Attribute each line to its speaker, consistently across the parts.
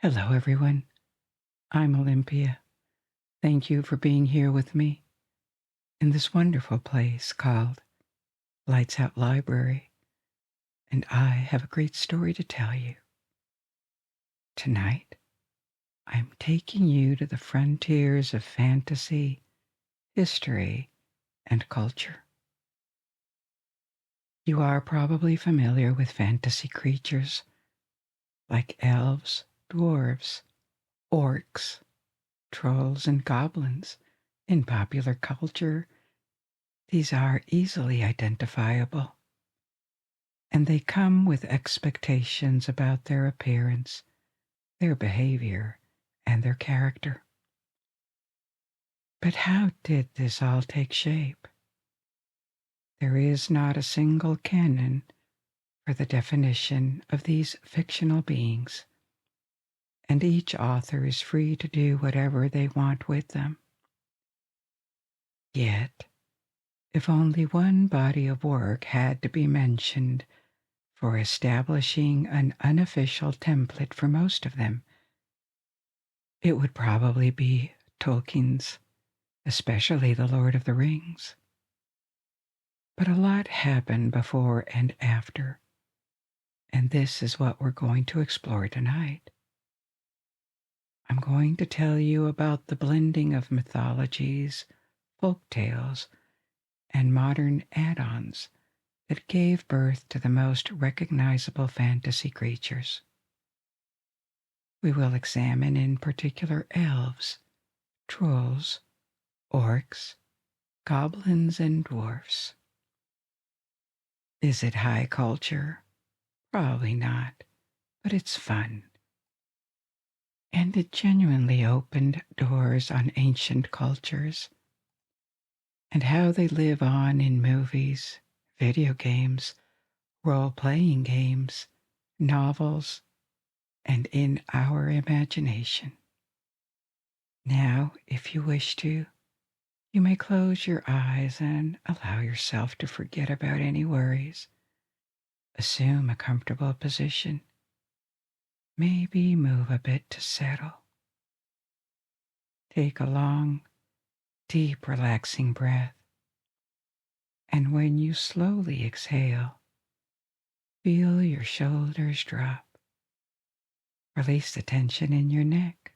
Speaker 1: Hello, everyone. I'm Olympia. Thank you for being here with me in this wonderful place called Lights Out Library, and I have a great story to tell you. Tonight, I'm taking you to the frontiers of fantasy, history, and culture. You are probably familiar with fantasy creatures like elves, dwarves, orcs, trolls, and goblins. In popular culture, these are easily identifiable, and they come with expectations about their appearance, their behavior, and their character. But how did this all take shape? There is not a single canon for the definition of these fictional beings, and each author is free to do whatever they want with them. Yet, if only one body of work had to be mentioned for establishing an unofficial template for most of them, it would probably be Tolkien's, especially The Lord of the Rings. But a lot happened before and after, and this is what we're going to explore tonight. I'm going to tell you about the blending of mythologies, folk tales, and modern add-ons that gave birth to the most recognizable fantasy creatures. We will examine in particular elves, trolls, orcs, goblins, and dwarfs. Is it high culture? Probably not, but it's fun. And it genuinely opened doors on ancient cultures and how they live on in movies, video games, role-playing games, novels, and in our imagination. Now, if you wish to, you may close your eyes and allow yourself to forget about any worries. Assume a comfortable position. Maybe move a bit to settle. Take a long, deep, relaxing breath. And when you slowly exhale, feel your shoulders drop. Release the tension in your neck.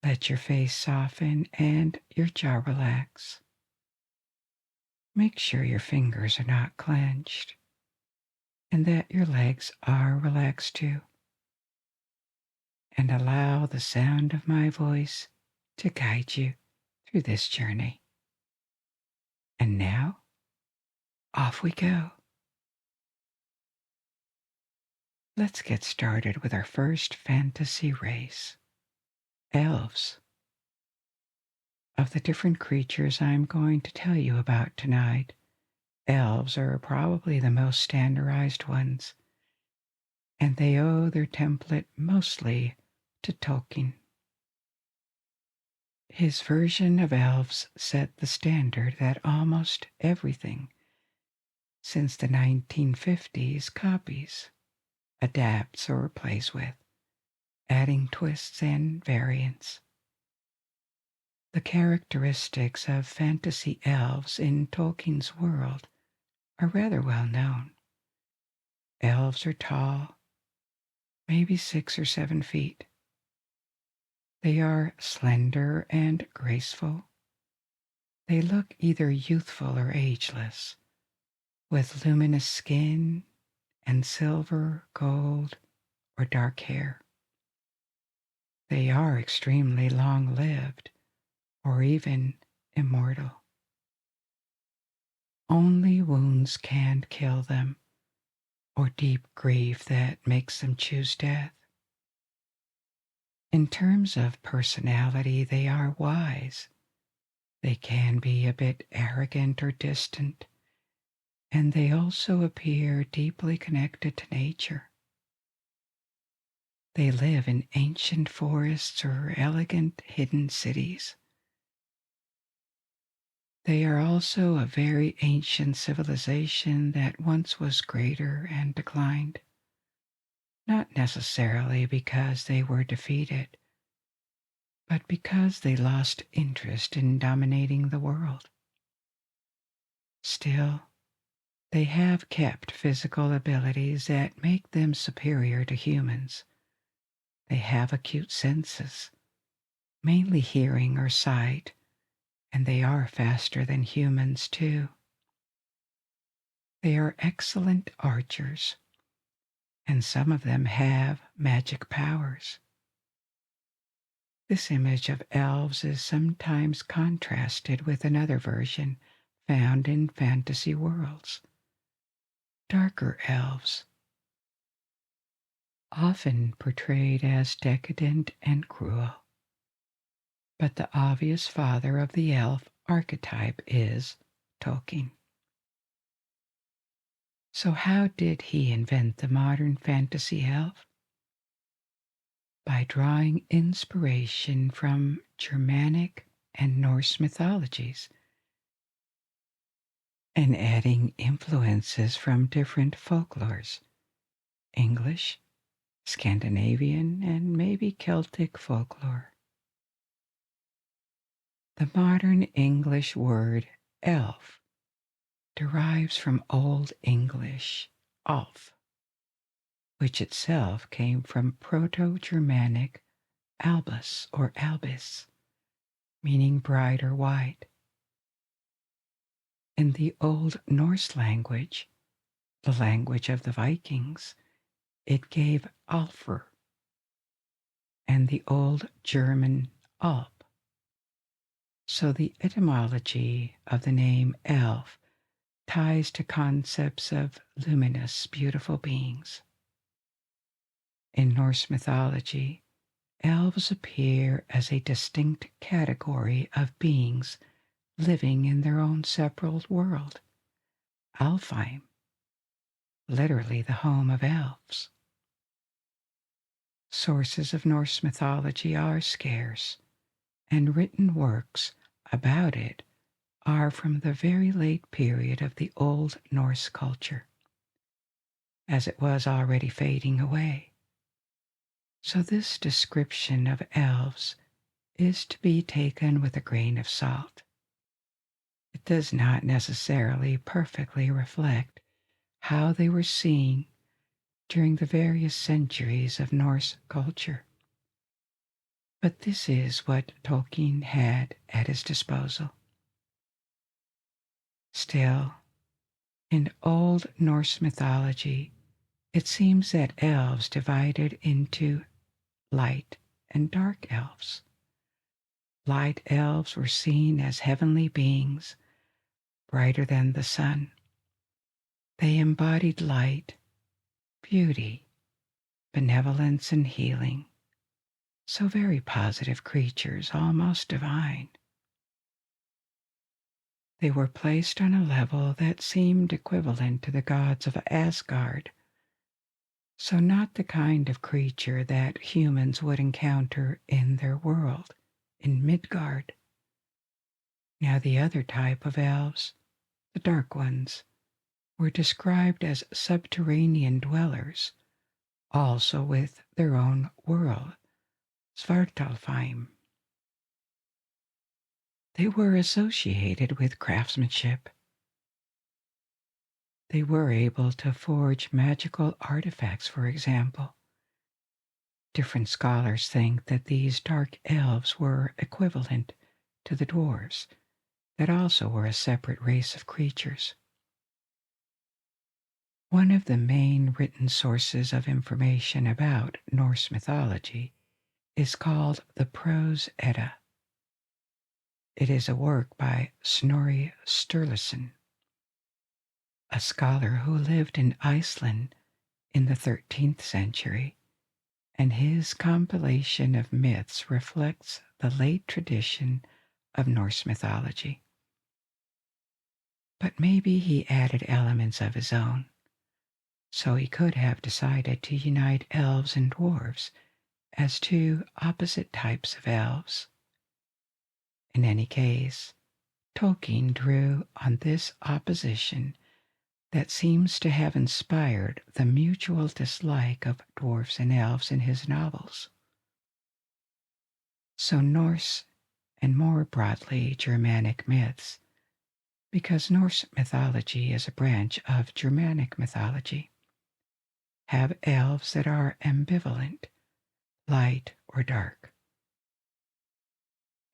Speaker 1: Let your face soften and your jaw relax. Make sure your fingers are not clenched and that your legs are relaxed too. And allow the sound of my voice to guide you through this journey. And now, off we go. Let's get started with our first fantasy race, elves. Of the different creatures I'm going to tell you about tonight, elves are probably the most standardized ones, and they owe their template mostly to Tolkien. His version of elves set the standard that almost everything since the 1950s copies, adapts, or plays with, adding twists and variants. The characteristics of fantasy elves in Tolkien's world are rather well known. Elves are tall, maybe 6 or 7 feet. They are slender and graceful. They look either youthful or ageless, with luminous skin and silver, gold, or dark hair. They are extremely long-lived, or even immortal. Only wounds can kill them, or deep grief that makes them choose death. In terms of personality, they are wise. They can be a bit arrogant or distant, and they also appear deeply connected to nature. They live in ancient forests or elegant hidden cities. They are also a very ancient civilization that once was greater and declined. not necessarily because they were defeated, but because they lost interest in dominating the world. Still, they have kept physical abilities that make them superior to humans. They have acute senses, mainly hearing or sight, and they are faster than humans too. They are excellent archers, and some of them have magic powers. This image of elves is sometimes contrasted with another version found in fantasy worlds. Darker elves, often portrayed as decadent and cruel. But the obvious father of the elf archetype is Tolkien. So how did he invent the modern fantasy elf? By drawing inspiration from Germanic and Norse mythologies and adding influences from different folklores, English, Scandinavian, and maybe Celtic folklore. The modern English word elf derives from Old English alf, which itself came from Proto-Germanic albus or albis, meaning bright or white. In the Old Norse language, the language of the Vikings, it gave Alfr, and the Old German Alp. So the etymology of the name elf ties to concepts of luminous, beautiful beings. In Norse mythology, elves appear as a distinct category of beings living in their own separate world, Alfheim, literally the home of elves. Sources of Norse mythology are scarce, and written works about it are from the very late period of the Old Norse culture, as it was already fading away. So this description of elves is to be taken with a grain of salt. It does not necessarily perfectly reflect how they were seen during the various centuries of Norse culture. But this is what Tolkien had at his disposal. Still, in Old Norse mythology, it seems that elves divided into light and dark elves. Light elves were seen as heavenly beings, brighter than the sun. They embodied light, beauty, benevolence, and healing. So very positive creatures, almost divine. They were placed on a level that seemed equivalent to the gods of Asgard, so not the kind of creature that humans would encounter in their world, in Midgard. Now the other type of elves, the dark ones, were described as subterranean dwellers, also with their own world, Svartalfheim. They were associated with craftsmanship. They were able to forge magical artifacts, for example. Different scholars think that these dark elves were equivalent to the dwarves, that also were a separate race of creatures. One of the main written sources of information about Norse mythology is called the Prose Edda. It is a work by Snorri Sturluson, a scholar who lived in Iceland in the 13th century, and his compilation of myths reflects the late tradition of Norse mythology. But maybe he added elements of his own, so he could have decided to unite elves and dwarves as two opposite types of elves. In any case, Tolkien drew on this opposition that seems to have inspired the mutual dislike of dwarfs and elves in his novels. So Norse, and more broadly Germanic myths, because Norse mythology is a branch of Germanic mythology, have elves that are ambivalent, light or dark.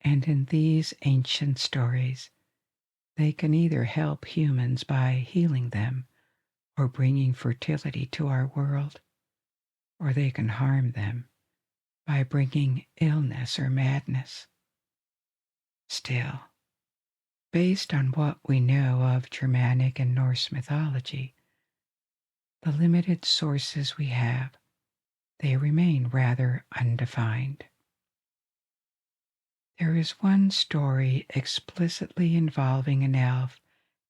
Speaker 1: And in these ancient stories, they can either help humans by healing them or bringing fertility to our world, or they can harm them by bringing illness or madness. Still, based on what we know of Germanic and Norse mythology, the limited sources we have, they remain rather undefined. There is one story explicitly involving an elf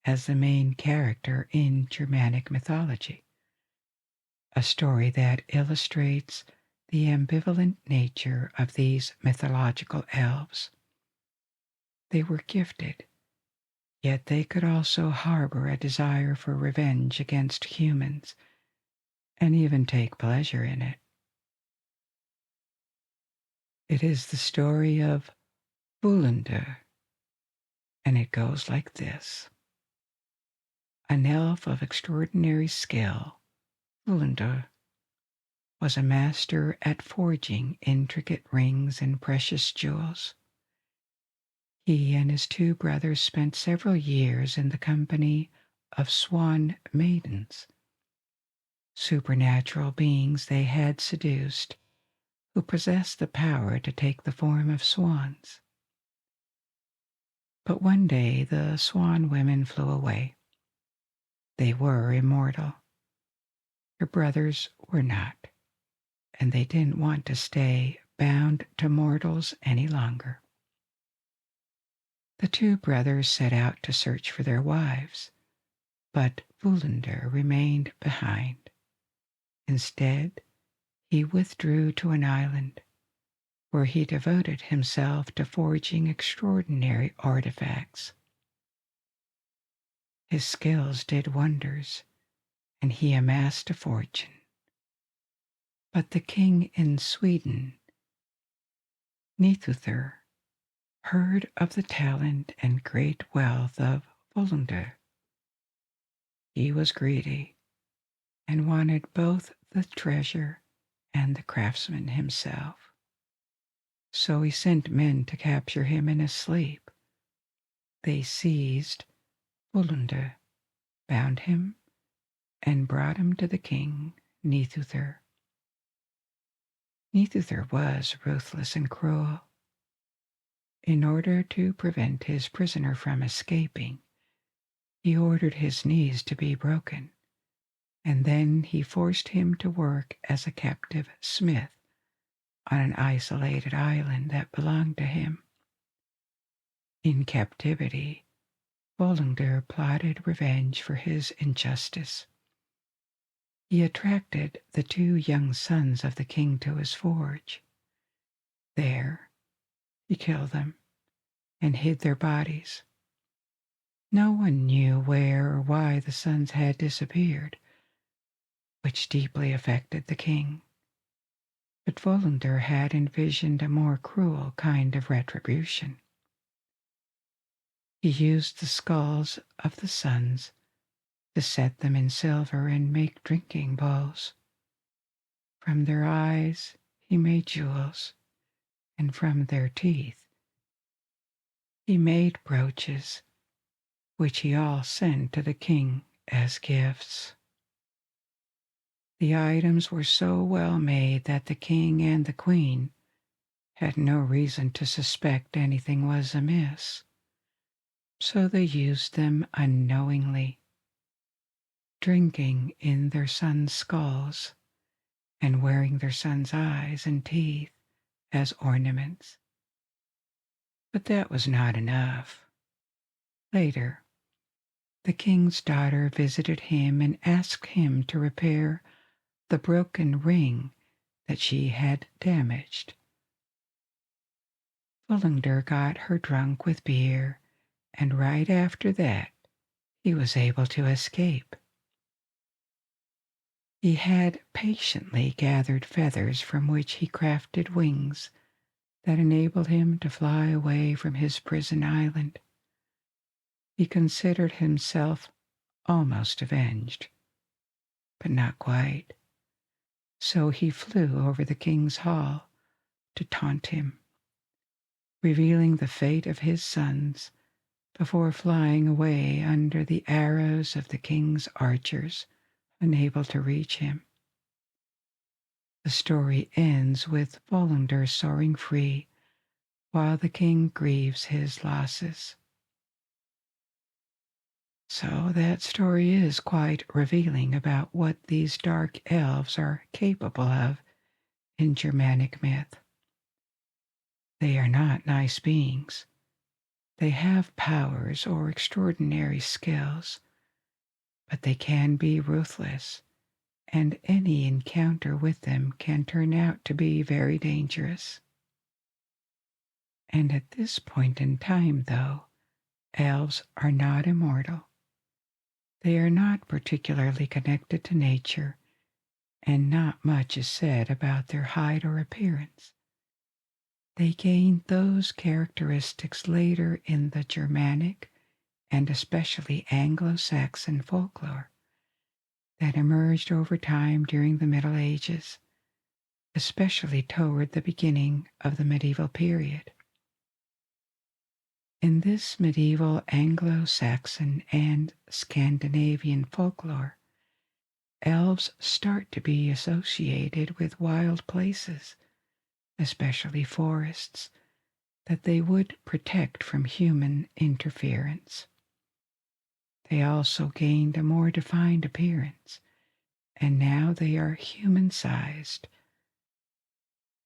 Speaker 1: as the main character in Germanic mythology, a story that illustrates the ambivalent nature of these mythological elves. They were gifted, yet they could also harbor a desire for revenge against humans and even take pleasure in it. It is the story of Vulander, and it goes like this. An elf of extraordinary skill, Vulander, was a master at forging intricate rings and precious jewels. He and his two brothers spent several years in the company of swan maidens, supernatural beings they had seduced, who possessed the power to take the form of swans. But one day the swan women flew away. They were immortal. Her brothers were not, and they didn't want to stay bound to mortals any longer. The two brothers set out to search for their wives, but Vulander remained behind. Instead, he withdrew to an island, where he devoted himself to forging extraordinary artifacts. His skills did wonders, and he amassed a fortune. But the king in Sweden, Nithuther, heard of the talent and great wealth of Vulander. He was greedy and wanted both the treasure and the craftsman himself. So he sent men to capture him in his sleep. They seized Vulander, bound him, and brought him to the king, Nithuther. Nithuther was ruthless and cruel. In order to prevent his prisoner from escaping, he ordered his knees to be broken, and then he forced him to work as a captive smith on an isolated island that belonged to him. In captivity, Vulander plotted revenge for his injustice. He attracted the two young sons of the king to his forge. There, he killed them and hid their bodies. No one knew where or why the sons had disappeared, which deeply affected the king. But Vulander had envisioned a more cruel kind of retribution. He used the skulls of the sons to set them in silver and make drinking bowls. From their eyes he made jewels, and from their teeth he made brooches, which he all sent to the king as gifts. The items were so well made that the king and the queen had no reason to suspect anything was amiss, so they used them unknowingly, drinking in their sons' skulls and wearing their sons' eyes and teeth as ornaments. But that was not enough. Later, the king's daughter visited him and asked him to repair the broken ring that she had damaged. Vulander got her drunk with beer, and right after that he was able to escape. He had patiently gathered feathers from which he crafted wings that enabled him to fly away from his prison island. He considered himself almost avenged, but not quite. So he flew over the king's hall to taunt him, revealing the fate of his sons before flying away under the arrows of the king's archers, unable to reach him. The story ends with Volander soaring free while the king grieves his losses. So that story is quite revealing about what these dark elves are capable of in Germanic myth. They are not nice beings. They have powers or extraordinary skills, but they can be ruthless, and any encounter with them can turn out to be very dangerous. And at this point in time, though, elves are not immortal. They are not particularly connected to nature, and not much is said about their height or appearance. They gained those characteristics later in the Germanic and especially Anglo-Saxon folklore that emerged over time during the Middle Ages, especially toward the beginning of the medieval period. In this medieval Anglo-Saxon and Scandinavian folklore, elves start to be associated with wild places, especially forests, that they would protect from human interference. They also gained a more defined appearance, and now they are human-sized,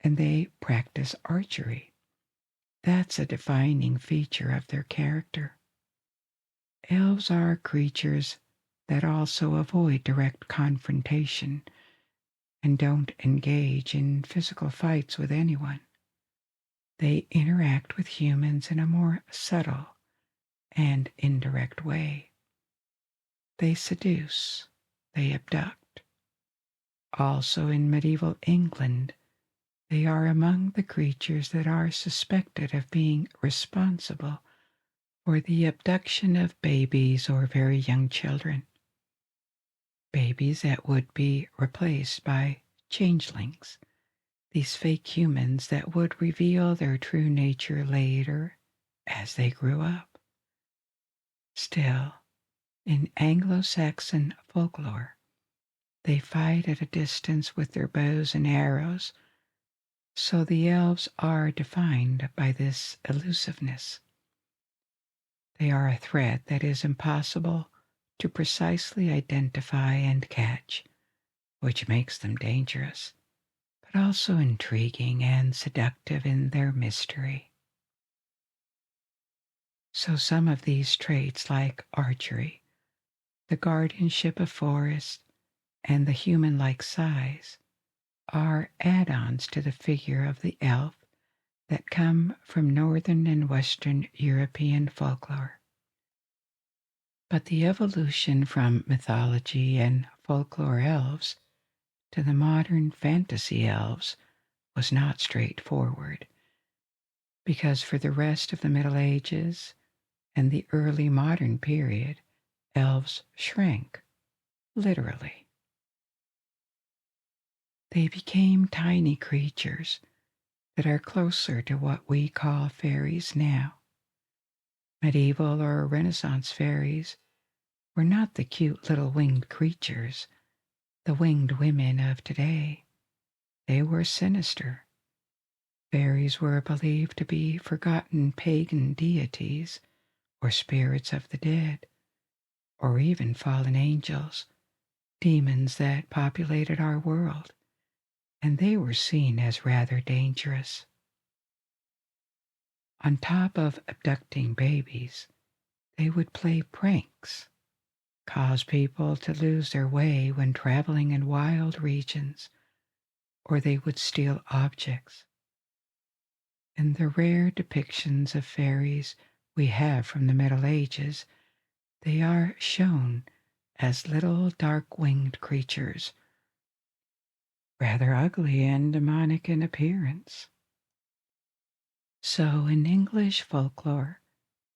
Speaker 1: and they practice archery. That's a defining feature of their character. Elves are creatures that also avoid direct confrontation and don't engage in physical fights with anyone. They interact with humans in a more subtle and indirect way. They seduce, they abduct. Also in medieval England, they are among the creatures that are suspected of being responsible for the abduction of babies or very young children. Babies that would be replaced by changelings, these fake humans that would reveal their true nature later as they grew up. Still, in Anglo-Saxon folklore, they fight at a distance with their bows and arrows, so the elves are defined by this elusiveness. They are a threat that is impossible to precisely identify and catch, which makes them dangerous, but also intriguing and seductive in their mystery. So some of these traits, like archery, the guardianship of forests, and the human-like size, are add-ons to the figure of the elf that come from Northern and Western European folklore. But the evolution from mythology and folklore elves to the modern fantasy elves was not straightforward, because for the rest of the Middle Ages and the early modern period, elves shrank, literally. They became tiny creatures that are closer to what we call fairies now. Medieval or Renaissance fairies were not the cute little winged creatures, the winged women of today. They were sinister. Fairies were believed to be forgotten pagan deities or spirits of the dead, or even fallen angels, demons that populated our world, and they were seen as rather dangerous. On top of abducting babies, they would play pranks, cause people to lose their way when traveling in wild regions, or they would steal objects. In the rare depictions of fairies we have from the Middle Ages, they are shown as little dark-winged creatures rather ugly and demonic in appearance. So in English folklore,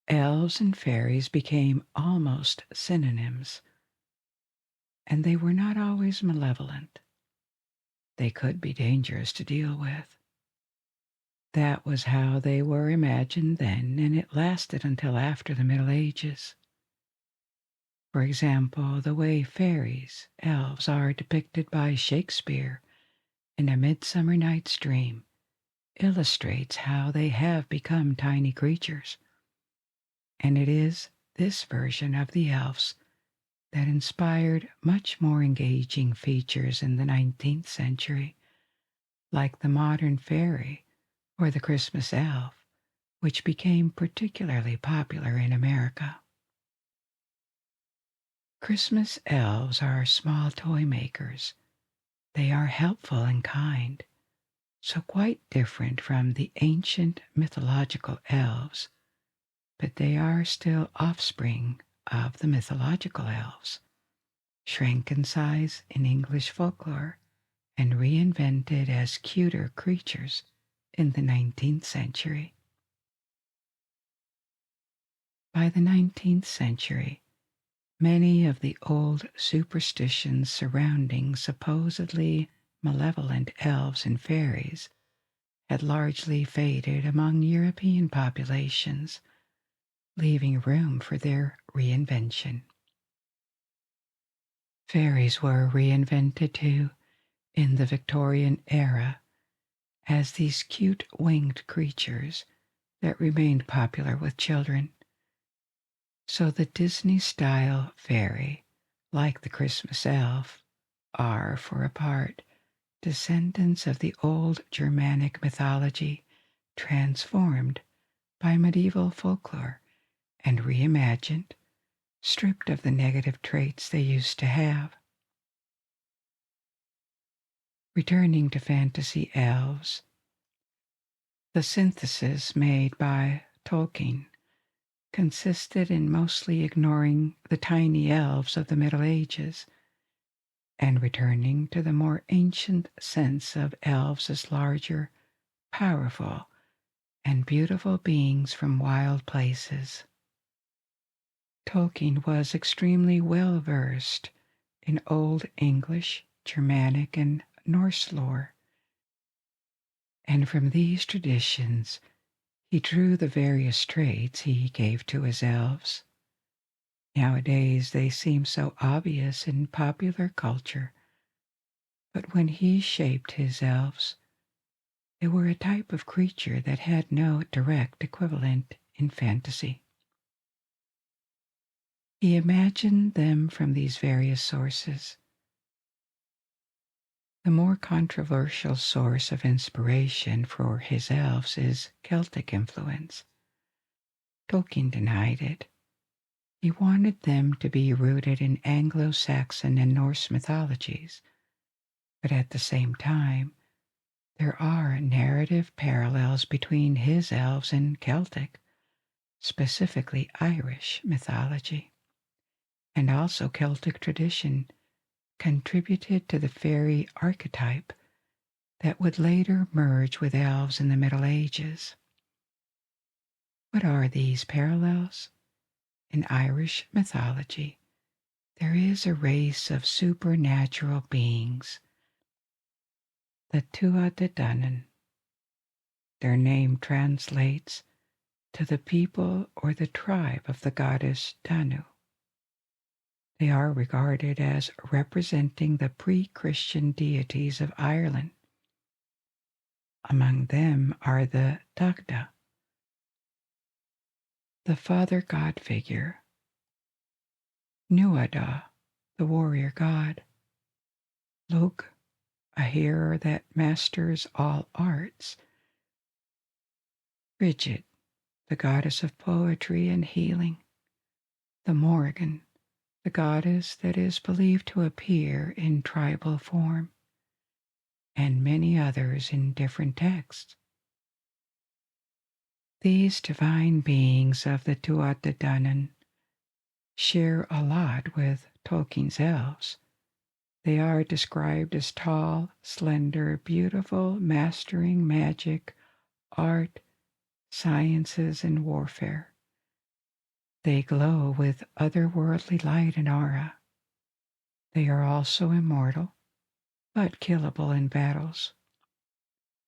Speaker 1: elves and fairies became almost synonyms, and they were not always malevolent. They could be dangerous to deal with. That was how they were imagined then, and it lasted until after the Middle Ages. For example, the way fairies, elves, are depicted by Shakespeare in A Midsummer Night's Dream illustrates how they have become tiny creatures. And it is this version of the elves that inspired much more engaging features in the 19th century, like the modern fairy or the Christmas elf, which became particularly popular in America. Christmas elves are small toy makers. They are helpful and kind, so quite different from the ancient mythological elves, but they are still offspring of the mythological elves, shrank in size in English folklore and reinvented as cuter creatures in the 19th century. By the 19th century, many of the old superstitions surrounding supposedly malevolent elves and fairies had largely faded among European populations, leaving room for their reinvention. Fairies were reinvented too in the Victorian era as these cute winged creatures that remained popular with children. So the Disney-style fairy, like the Christmas elf, are, for a part, descendants of the old Germanic mythology transformed by medieval folklore and reimagined, stripped of the negative traits they used to have. Returning to fantasy elves, the synthesis made by Tolkien consisted in mostly ignoring the tiny elves of the Middle Ages and returning to the more ancient sense of elves as larger, powerful, and beautiful beings from wild places. Tolkien was extremely well versed in Old English, Germanic, and Norse lore, and from these traditions he drew the various traits he gave to his elves. Nowadays they seem so obvious in popular culture, but when he shaped his elves, they were a type of creature that had no direct equivalent in fantasy. He imagined them from these various sources. The more controversial source of inspiration for his elves is Celtic influence. Tolkien denied it. He wanted them to be rooted in Anglo-Saxon and Norse mythologies, but at the same time, there are narrative parallels between his elves and Celtic, specifically Irish mythology, and also Celtic tradition contributed to the fairy archetype that would later merge with elves in the Middle Ages. What are these parallels? In Irish mythology, there is a race of supernatural beings, the Tuatha Danann. Their name translates to the people or the tribe of the goddess Danu. They are regarded as representing the pre-Christian deities of Ireland. Among them are the Dagda, the father god figure, Nuada, the warrior god, Lug, a hero that masters all arts, Brigid, the goddess of poetry and healing, the Morrigan, the goddess that is believed to appear in tribal form, and many others in different texts. These divine beings of the Tuatha Danann share a lot with Tolkien's elves, They are described as tall, slender, beautiful, mastering magic, art, sciences, and warfare. They glow with otherworldly light and aura. They are also immortal, but killable in battles.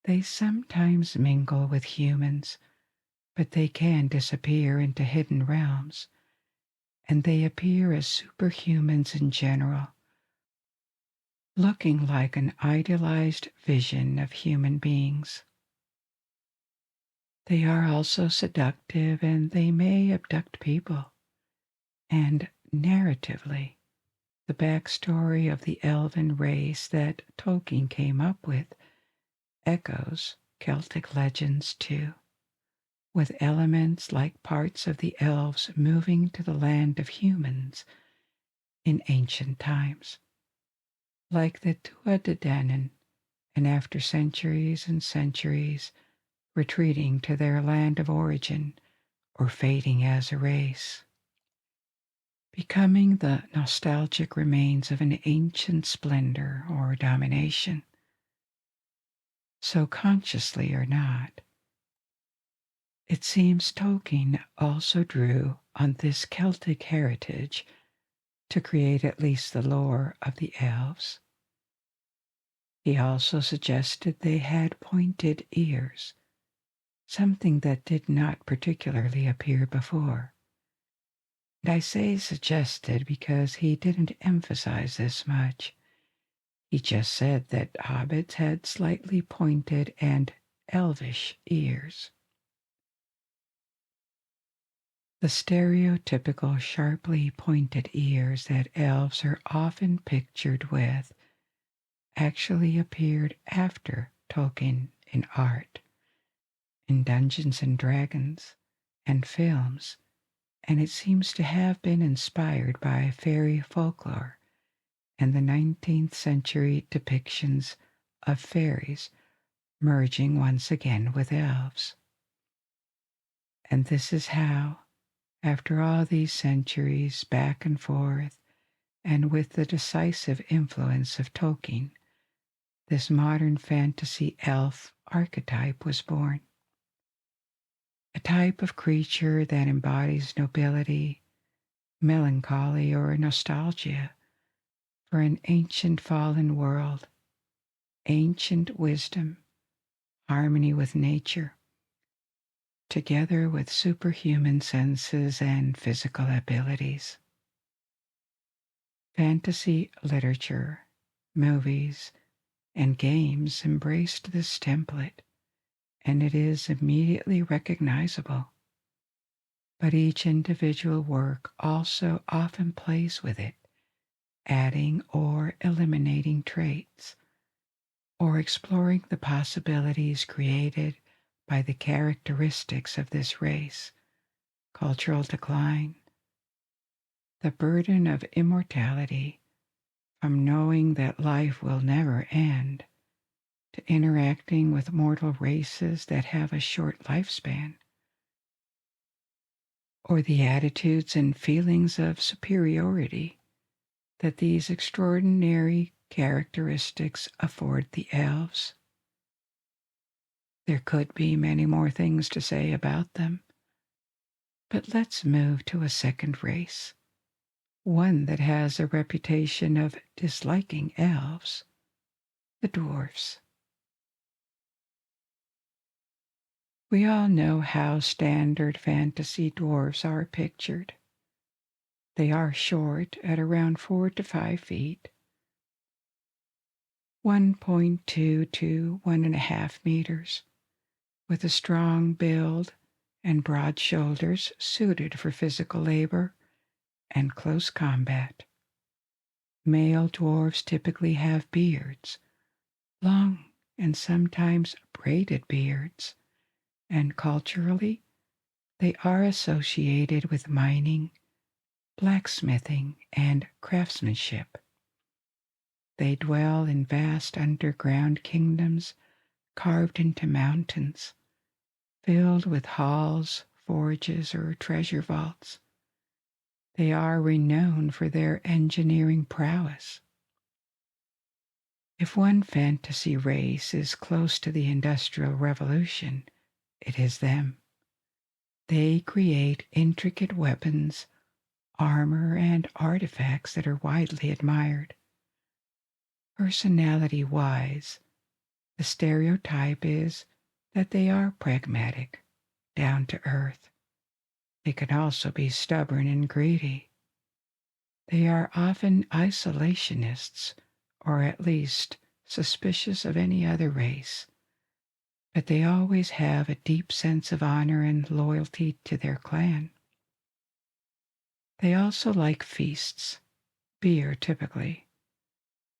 Speaker 1: They sometimes mingle with humans, but they can disappear into hidden realms, and they appear as superhumans in general, looking like an idealized vision of human beings. They are also seductive, and they may abduct people. And narratively, the backstory of the elven race that Tolkien came up with echoes Celtic legends too, with elements like parts of the elves moving to the land of humans in ancient times, like the Tuatha and after centuries and centuries retreating to their land of origin or fading as a race, becoming the nostalgic remains of an ancient splendor or domination. So consciously or not, it seems Tolkien also drew on this Celtic heritage to create at least the lore of the elves. He also suggested they had pointed ears, something that did not particularly appear before. And I say suggested because he didn't emphasize this much. He just said that hobbits had slightly pointed and elvish ears. The stereotypical sharply pointed ears that elves are often pictured with actually appeared after Tolkien in art, in Dungeons and Dragons, and films, and it seems to have been inspired by fairy folklore and the 19th century depictions of fairies merging once again with elves. And this is how, after all these centuries back and forth, and with the decisive influence of Tolkien, this modern fantasy elf archetype was born. A type of creature that embodies nobility, melancholy, or nostalgia for an ancient fallen world, ancient wisdom, harmony with nature, together with superhuman senses and physical abilities. Fantasy literature, movies, and games embraced this template, and it is immediately recognizable. But each individual work also often plays with it, adding or eliminating traits, or exploring the possibilities created by the characteristics of this race, cultural decline, the burden of immortality, from knowing that life will never end, to interacting with mortal races that have a short lifespan, or the attitudes and feelings of superiority that these extraordinary characteristics afford the elves. There could be many more things to say about them, but let's move to a second race, one that has a reputation of disliking elves, the dwarfs. We all know how standard fantasy dwarfs are pictured. They are short at around 4 to 5 feet, 1.2 to 1.5 meters, with a strong build and broad shoulders suited for physical labor and close combat. Male dwarves typically have beards, long and sometimes braided beards, and culturally, they are associated with mining, blacksmithing, and craftsmanship. They dwell in vast underground kingdoms carved into mountains, filled with halls, forges, or treasure vaults. They are renowned for their engineering prowess. If one fantasy race is close to the Industrial Revolution, it is them. They create intricate weapons, armor, and artifacts that are widely admired. Personality-wise, the stereotype is that they are pragmatic, down to earth. They can also be stubborn and greedy. They are often isolationists, or at least suspicious of any other race, but they always have a deep sense of honor and loyalty to their clan. They also like feasts, beer typically.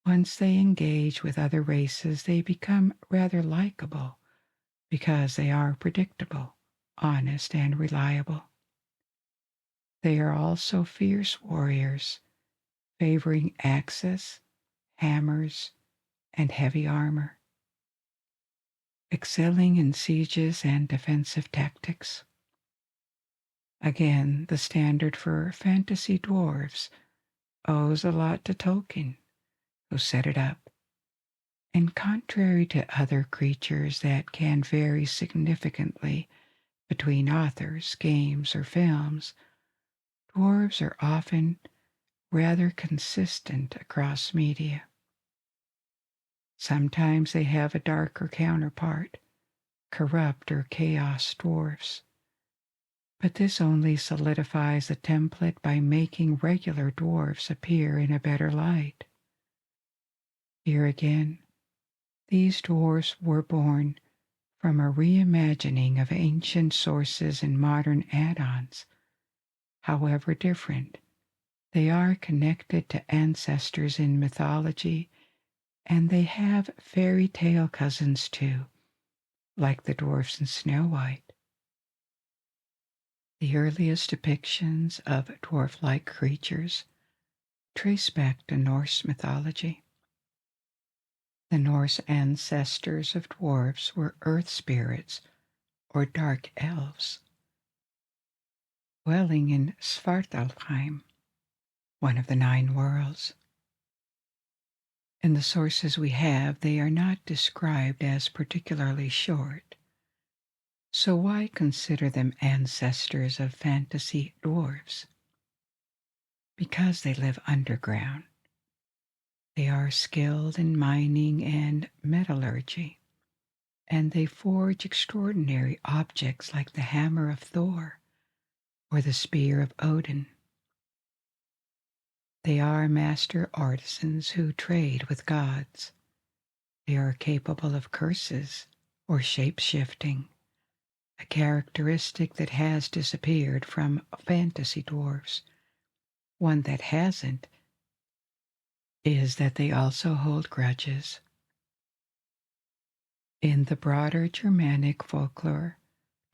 Speaker 1: Once they engage with other races, they become rather likable because they are predictable, honest, and reliable. They are also fierce warriors, favoring axes, hammers, and heavy armor, excelling in sieges and defensive tactics. Again, the standard for fantasy dwarves owes a lot to Tolkien, who set it up. And contrary to other creatures that can vary significantly between authors, games, or films, dwarves are often rather consistent across media. Sometimes they have a darker counterpart, corrupt or chaos dwarfs. But this only solidifies the template by making regular dwarfs appear in a better light. Here again, these dwarfs were born from a reimagining of ancient sources and modern add-ons. However different, they are connected to ancestors in mythology, and they have fairy tale cousins too, like the dwarfs in Snow White. The earliest depictions of dwarf-like creatures trace back to Norse mythology. The Norse ancestors of dwarfs were earth spirits or dark elves, dwelling in Svartalfheim, one of the 9 worlds. In the sources we have, they are not described as particularly short. So why consider them ancestors of fantasy dwarves? Because they live underground. They are skilled in mining and metallurgy, and they forge extraordinary objects like the hammer of Thor or the spear of Odin. They are master artisans who trade with gods. They are capable of curses or shape-shifting, a characteristic that has disappeared from fantasy dwarfs. One that hasn't is that they also hold grudges. In the broader Germanic folklore,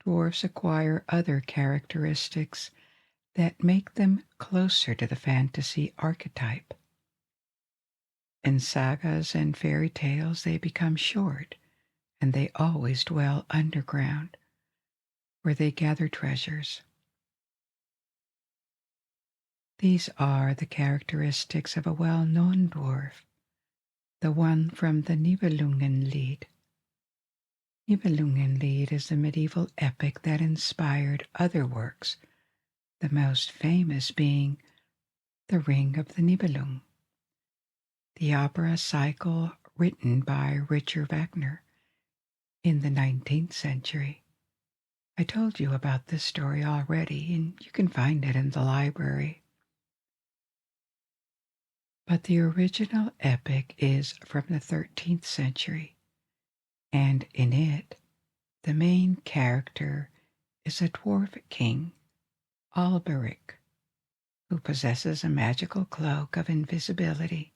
Speaker 1: dwarfs acquire other characteristics that make them closer to the fantasy archetype. In sagas and fairy tales, they become short, and they always dwell underground, where they gather treasures. These are the characteristics of a well-known dwarf, the one from the Nibelungenlied. Nibelungenlied is the medieval epic that inspired other works, the most famous being The Ring of the Nibelung, the opera cycle written by Richard Wagner in the 19th century. I told you about this story already, and you can find it in the library. But the original epic is from the 13th century, and in it, the main character is a dwarf king, Alberic, who possesses a magical cloak of invisibility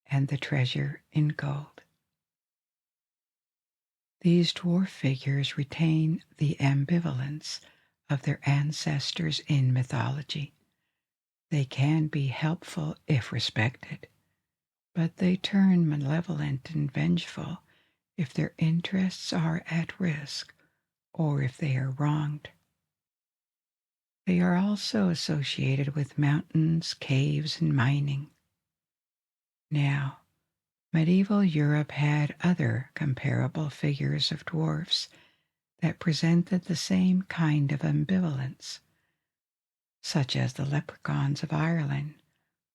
Speaker 1: and the treasure in gold. These dwarf figures retain the ambivalence of their ancestors in mythology. They can be helpful if respected, but they turn malevolent and vengeful if their interests are at risk or if they are wronged. They are also associated with mountains, caves, and mining. Now, Medieval Europe had other comparable figures of dwarfs that presented the same kind of ambivalence, such as the leprechauns of Ireland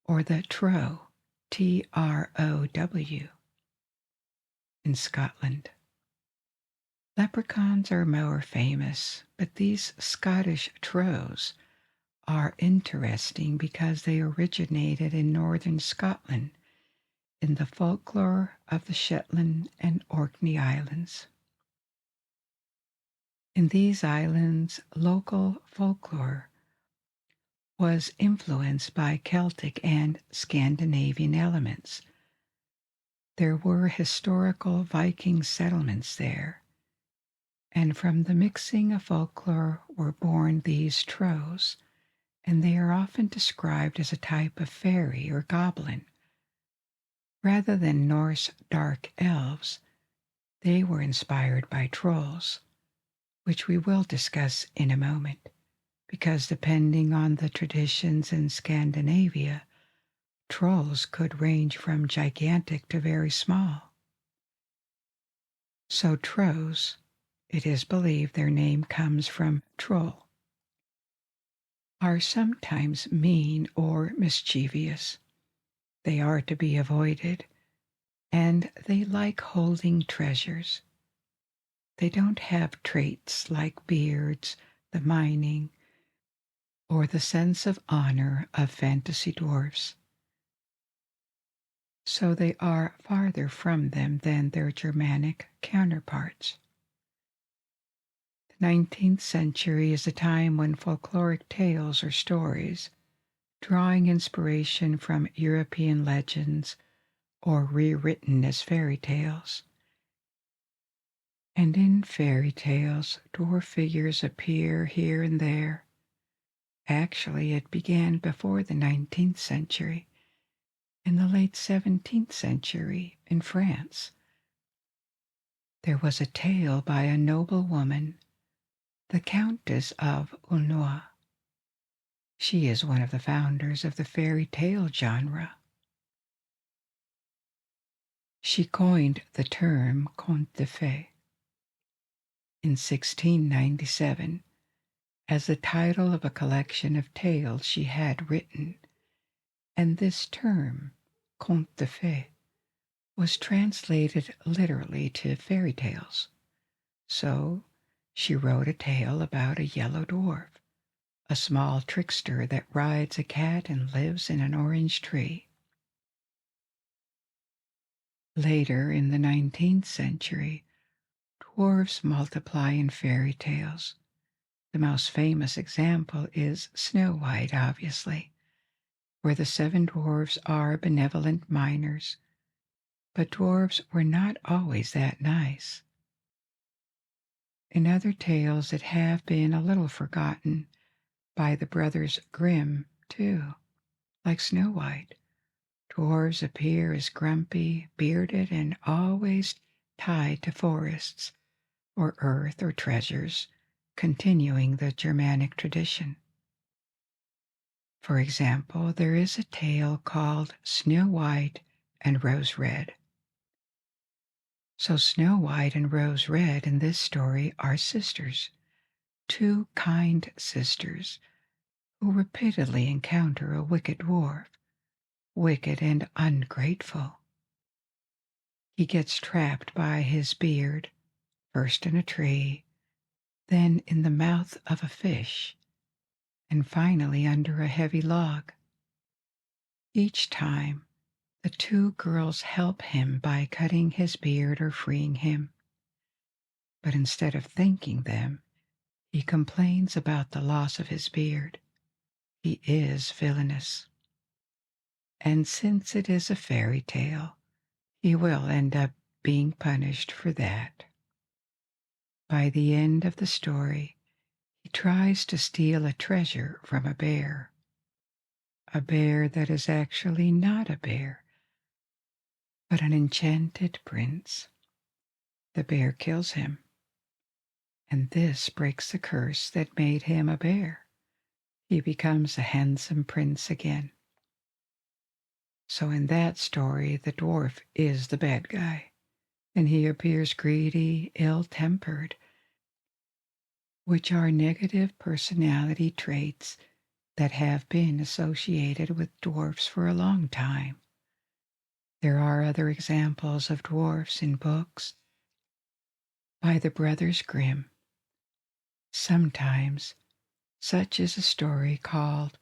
Speaker 1: or the trow, Trow, in Scotland. Leprechauns are more famous, but these Scottish trows are interesting because they originated in northern Scotland in the folklore of the Shetland and Orkney Islands. In these islands, local folklore was influenced by Celtic and Scandinavian elements. There were historical Viking settlements there, and from the mixing of folklore were born these trows, and they are often described as a type of fairy or goblin. Rather than Norse dark elves, they were inspired by trolls, which we will discuss in a moment, because depending on the traditions in Scandinavia, trolls could range from gigantic to very small. So trows, it is believed their name comes from troll, are sometimes mean or mischievous. They are to be avoided, and they like holding treasures. They don't have traits like beards, the mining, or the sense of honor of fantasy dwarfs. So they are farther from them than their Germanic counterparts. The 19th century is a time when folkloric tales or stories, drawing inspiration from European legends or rewritten as fairy tales. And in fairy tales, dwarf figures appear here and there. Actually, it began before the 19th century, in the late 17th century in France. There was a tale by a noble woman, the Countess of Aulnoy. She is one of the founders of the fairy tale genre. She coined the term conte de fées in 1697 as the title of a collection of tales she had written, and this term, conte de fées, was translated literally to fairy tales. So she wrote a tale about a yellow dwarf, a small trickster that rides a cat and lives in an orange tree. Later in the 19th century, dwarfs multiply in fairy tales. The most famous example is Snow White, obviously, where the 7 dwarfs are benevolent miners, but dwarfs were not always that nice. In other tales that have been a little forgotten by the brothers Grimm, too, like Snow White, dwarves appear as grumpy, bearded, and always tied to forests, or earth, or treasures, continuing the Germanic tradition. For example, there is a tale called Snow White and Rose Red. So Snow White and Rose Red in this story are sisters, 2 kind sisters, who repeatedly encounter a wicked dwarf, wicked and ungrateful. He gets trapped by his beard, first in a tree, then in the mouth of a fish, and finally under a heavy log. Each time, the 2 girls help him by cutting his beard or freeing him. But instead of thanking them, he complains about the loss of his beard. He is villainous. And since it is a fairy tale, he will end up being punished for that. By the end of the story, he tries to steal a treasure from a bear that is actually not a bear, but an enchanted prince. The bear kills him, and this breaks the curse that made him a bear. He becomes a handsome prince again. So in that story, the dwarf is the bad guy, and he appears greedy, ill-tempered, which are negative personality traits that have been associated with dwarfs for a long time. There are other examples of dwarfs in books by the Brothers Grimm. Sometimes, such is a story called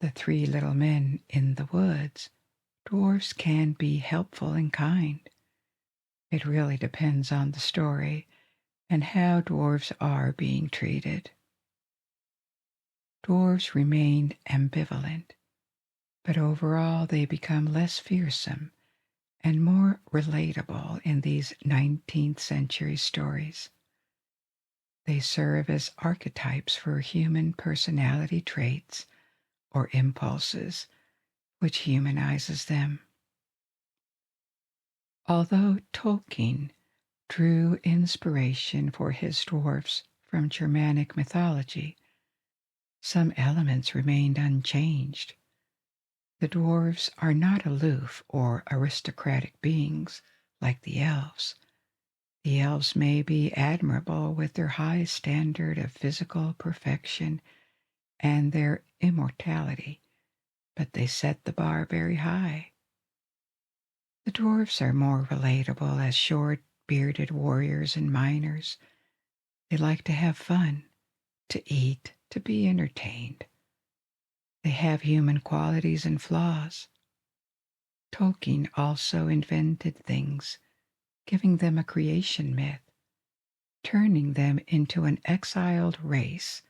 Speaker 1: The Three Little Men in the Woods, dwarfs can be helpful and kind. It really depends on the story and how dwarves are being treated. Dwarves remain ambivalent, but overall they become less fearsome and more relatable in these 19th century stories. They serve as archetypes for human personality traits or impulses, which humanizes them. Although Tolkien drew inspiration for his dwarfs from Germanic mythology, some elements remained unchanged. The dwarves are not aloof or aristocratic beings like the elves. The elves may be admirable with their high standard of physical perfection and their immortality, but they set the bar very high. The dwarves are more relatable as short-bearded warriors and miners. They like to have fun, to eat, to be entertained. They have human qualities and flaws. Tolkien also invented things, giving them a creation myth, turning them into an exiled race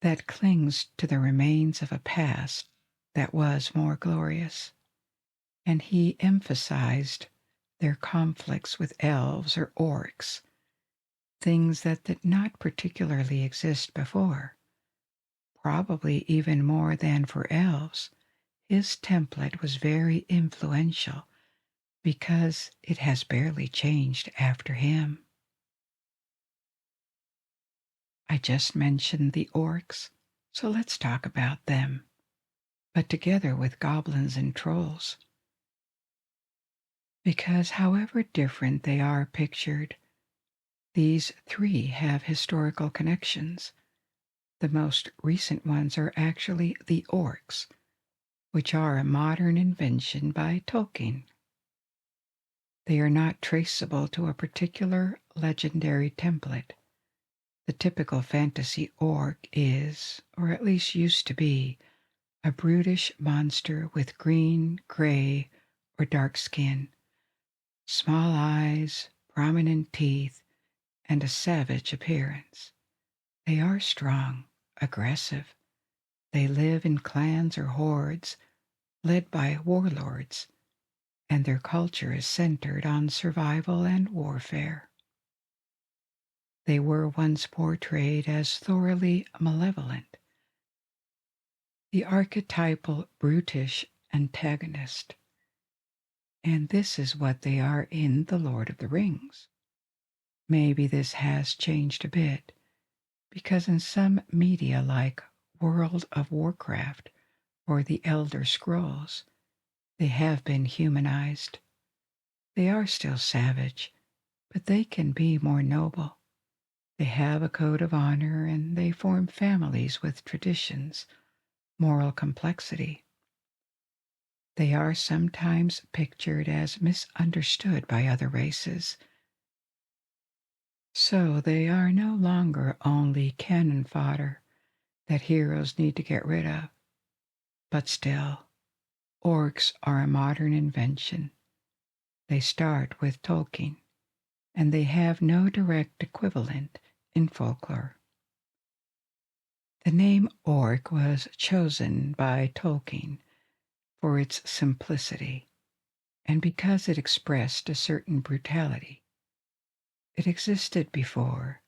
Speaker 1: that clings to the remains of a past that was more glorious. And he emphasized their conflicts with elves or orcs, things that did not particularly exist before. Probably even more than for elves, his template was very influential because it has barely changed after him. I just mentioned the orcs, so let's talk about them, but together with goblins and trolls. Because however different they are pictured, these three have historical connections. The most recent ones are actually the orcs, which are a modern invention by Tolkien. They are not traceable to a particular legendary template. The typical fantasy orc is, or at least used to be, a brutish monster with green, gray, or dark skin, small eyes, prominent teeth, and a savage appearance. They are strong, aggressive. They live in clans or hordes, led by warlords, and their culture is centered on survival and warfare. They were once portrayed as thoroughly malevolent, the archetypal brutish antagonist. And this is what they are in The Lord of the Rings. Maybe this has changed a bit, because in some media like World of Warcraft or The Elder Scrolls, they have been humanized. They are still savage, but they can be more noble. They have a code of honor and they form families with traditions, moral complexity. They are sometimes pictured as misunderstood by other races. So they are no longer only cannon fodder that heroes need to get rid of. But still, orcs are a modern invention. They start with Tolkien, and they have no direct equivalent in folklore. The name orc was chosen by Tolkien for its simplicity, and because it expressed a certain brutality. It existed before.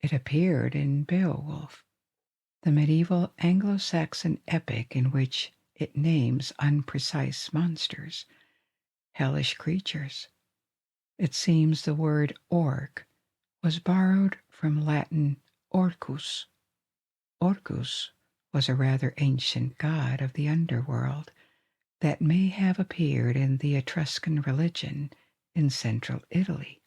Speaker 1: It appeared in Beowulf, the medieval Anglo-Saxon epic in which it names unprecise monsters, hellish creatures. It seems the word orc was borrowed from Latin orcus. Orcus was a rather ancient god of the underworld that may have appeared in the Etruscan religion in central Italy.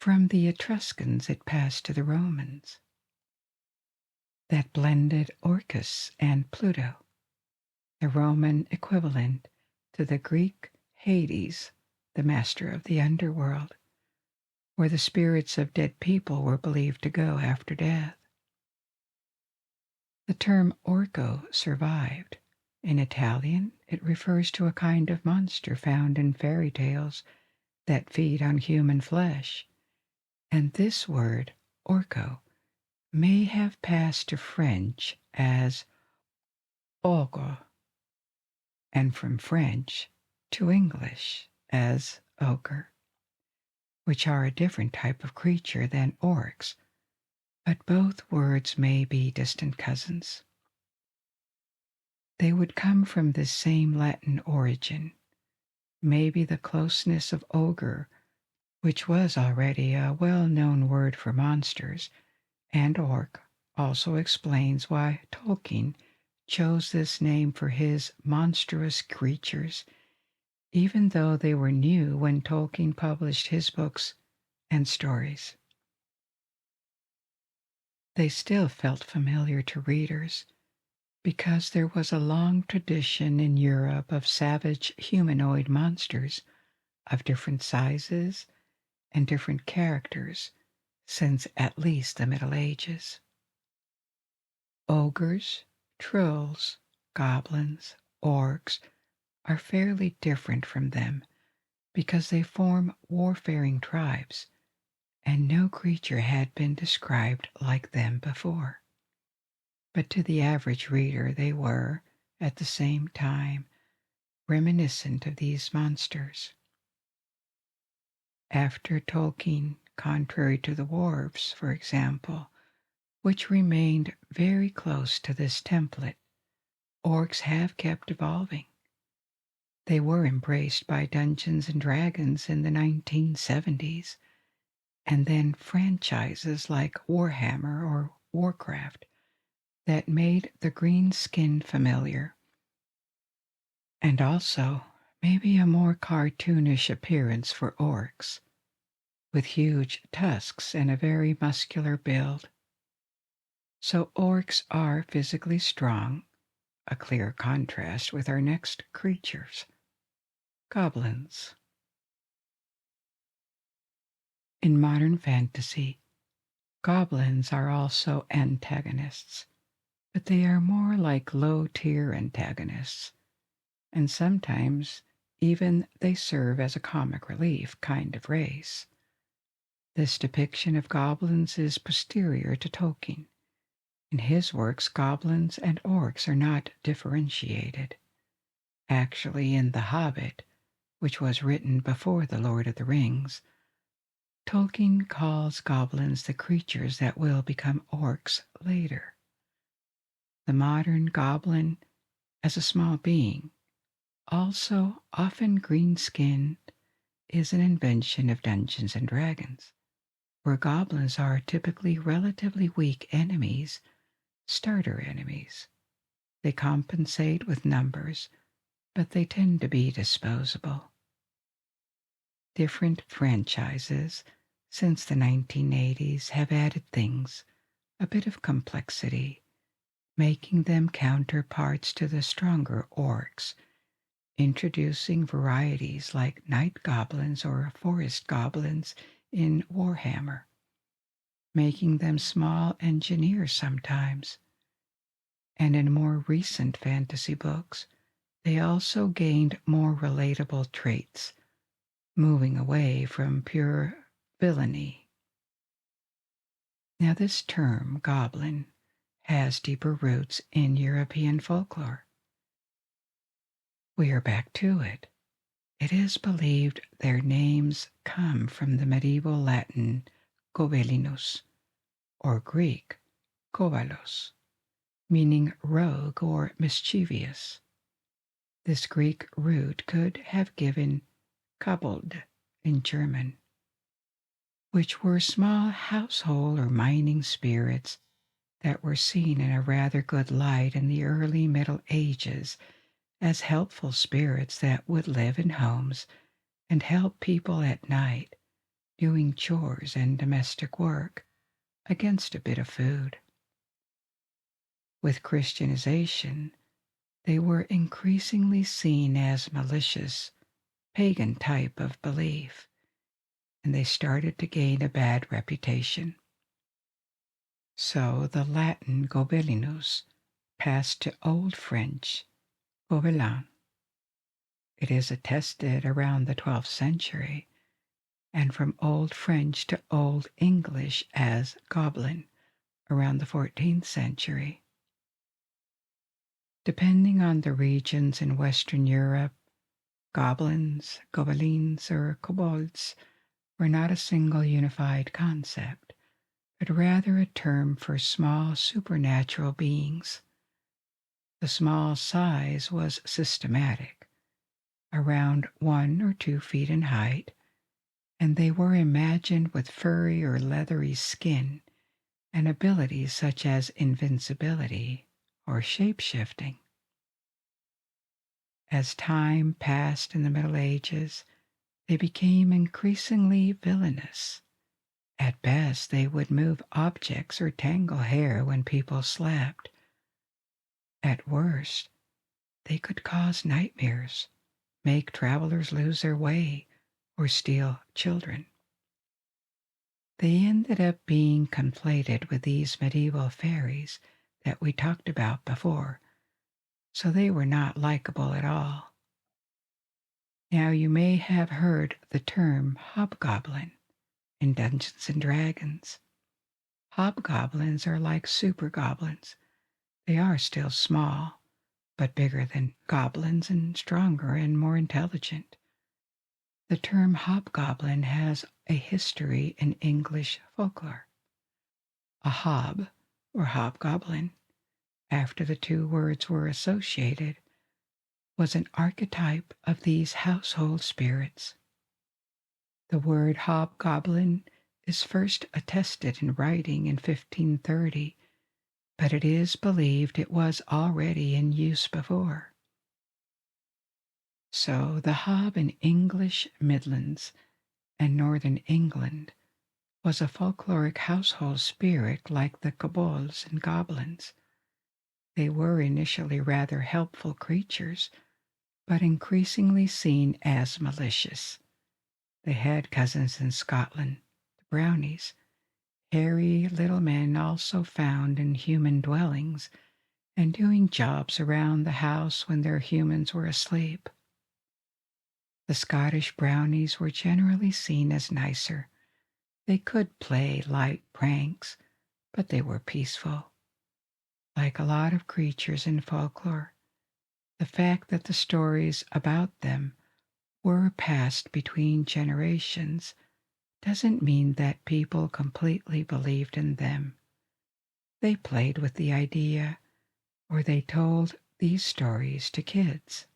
Speaker 1: From the Etruscans it passed to the Romans, that blended Orcus and Pluto, the Roman equivalent to the Greek Hades, the master of the underworld, where the spirits of dead people were believed to go after death. The term orco survived. In Italian, it refers to a kind of monster found in fairy tales that feed on human flesh, and this word, orco, may have passed to French as ogre, and from French to English as ogre, which are a different type of creature than orcs, but both words may be distant cousins. They would come from this same Latin origin, maybe the closeness of ogre, which was already a well-known word for monsters, and orc also explains why Tolkien chose this name for his monstrous creatures, even though they were new when Tolkien published his books and stories. They still felt familiar to readers, because there was a long tradition in Europe of savage humanoid monsters of different sizes and different characters since at least the Middle Ages. Ogres, trolls, goblins, orcs are fairly different from them because they form warfaring tribes, and no creature had been described like them before. But to the average reader they were, at the same time, reminiscent of these monsters. After Tolkien, contrary to the dwarves, for example, which remained very close to this template, orcs have kept evolving. They were embraced by Dungeons and Dragons in the 1970s, and then franchises like Warhammer or Warcraft that made the green skin familiar, and also maybe a more cartoonish appearance for orcs, with huge tusks and a very muscular build. So orcs are physically strong, a clear contrast with our next creatures, goblins. In modern fantasy, goblins are also antagonists, but they are more like low-tier antagonists, and sometimes even they serve as a comic relief kind of race. This depiction of goblins is posterior to Tolkien. In his works, goblins and orcs are not differentiated. Actually, in The Hobbit, which was written before The Lord of the Rings, Tolkien calls goblins the creatures that will become orcs later. The modern goblin, as a small being, also often green-skinned, is an invention of Dungeons and Dragons, where goblins are typically relatively weak enemies, starter enemies. They compensate with numbers, but they tend to be disposable. Different franchises since the 1980s have added things, a bit of complexity, making them counterparts to the stronger orcs, introducing varieties like night goblins or forest goblins in Warhammer, making them small engineers sometimes. And in more recent fantasy books, they also gained more relatable traits, moving away from pure villainy. Now, this term, goblin, has deeper roots in European folklore. We are back to it. It is believed their names come from the medieval Latin gobelinus, or Greek kobalos, meaning rogue or mischievous. This Greek root could have given kobold in German, which were small household or mining spirits that were seen in a rather good light in the early Middle Ages as helpful spirits that would live in homes and help people at night doing chores and domestic work against a bit of food. With Christianization, they were increasingly seen as malicious, pagan type of belief, and they started to gain a bad reputation. So the Latin gobelinus passed to Old French gobelin. It is attested around the 12th century, and from Old French to Old English as goblin around the 14th century. Depending on the regions in Western Europe, goblins, gobelins, or kobolds were not a single unified concept, but rather a term for small supernatural beings. The small size was systematic, around 1 or 2 feet in height, and they were imagined with furry or leathery skin and abilities such as invincibility or shape-shifting. As time passed in the Middle Ages, they became increasingly villainous. At best, they would move objects or tangle hair when people slept. At worst, they could cause nightmares, make travelers lose their way, or steal children. They ended up being conflated with these medieval fairies that we talked about before, so they were not likable at all. Now you may have heard the term hobgoblin in Dungeons and Dragons. Hobgoblins are like super goblins. They are still small, but bigger than goblins and stronger and more intelligent. The term hobgoblin has a history in English folklore. A hob, or hobgoblin, after the two words were associated, was an archetype of these household spirits. The word hobgoblin is first attested in writing in 1530, but it is believed it was already in use before. So the hob in English Midlands and Northern England was a folkloric household spirit like the kobolds and goblins. They were initially rather helpful creatures, but increasingly seen as malicious. They had cousins in Scotland, the brownies, hairy little men also found in human dwellings and doing jobs around the house when their humans were asleep. The Scottish brownies were generally seen as nicer. They could play light pranks, but they were peaceful. Like a lot of creatures in folklore, the fact that the stories about them were passed between generations doesn't mean that people completely believed in them. They played with the idea, or they told these stories to kids.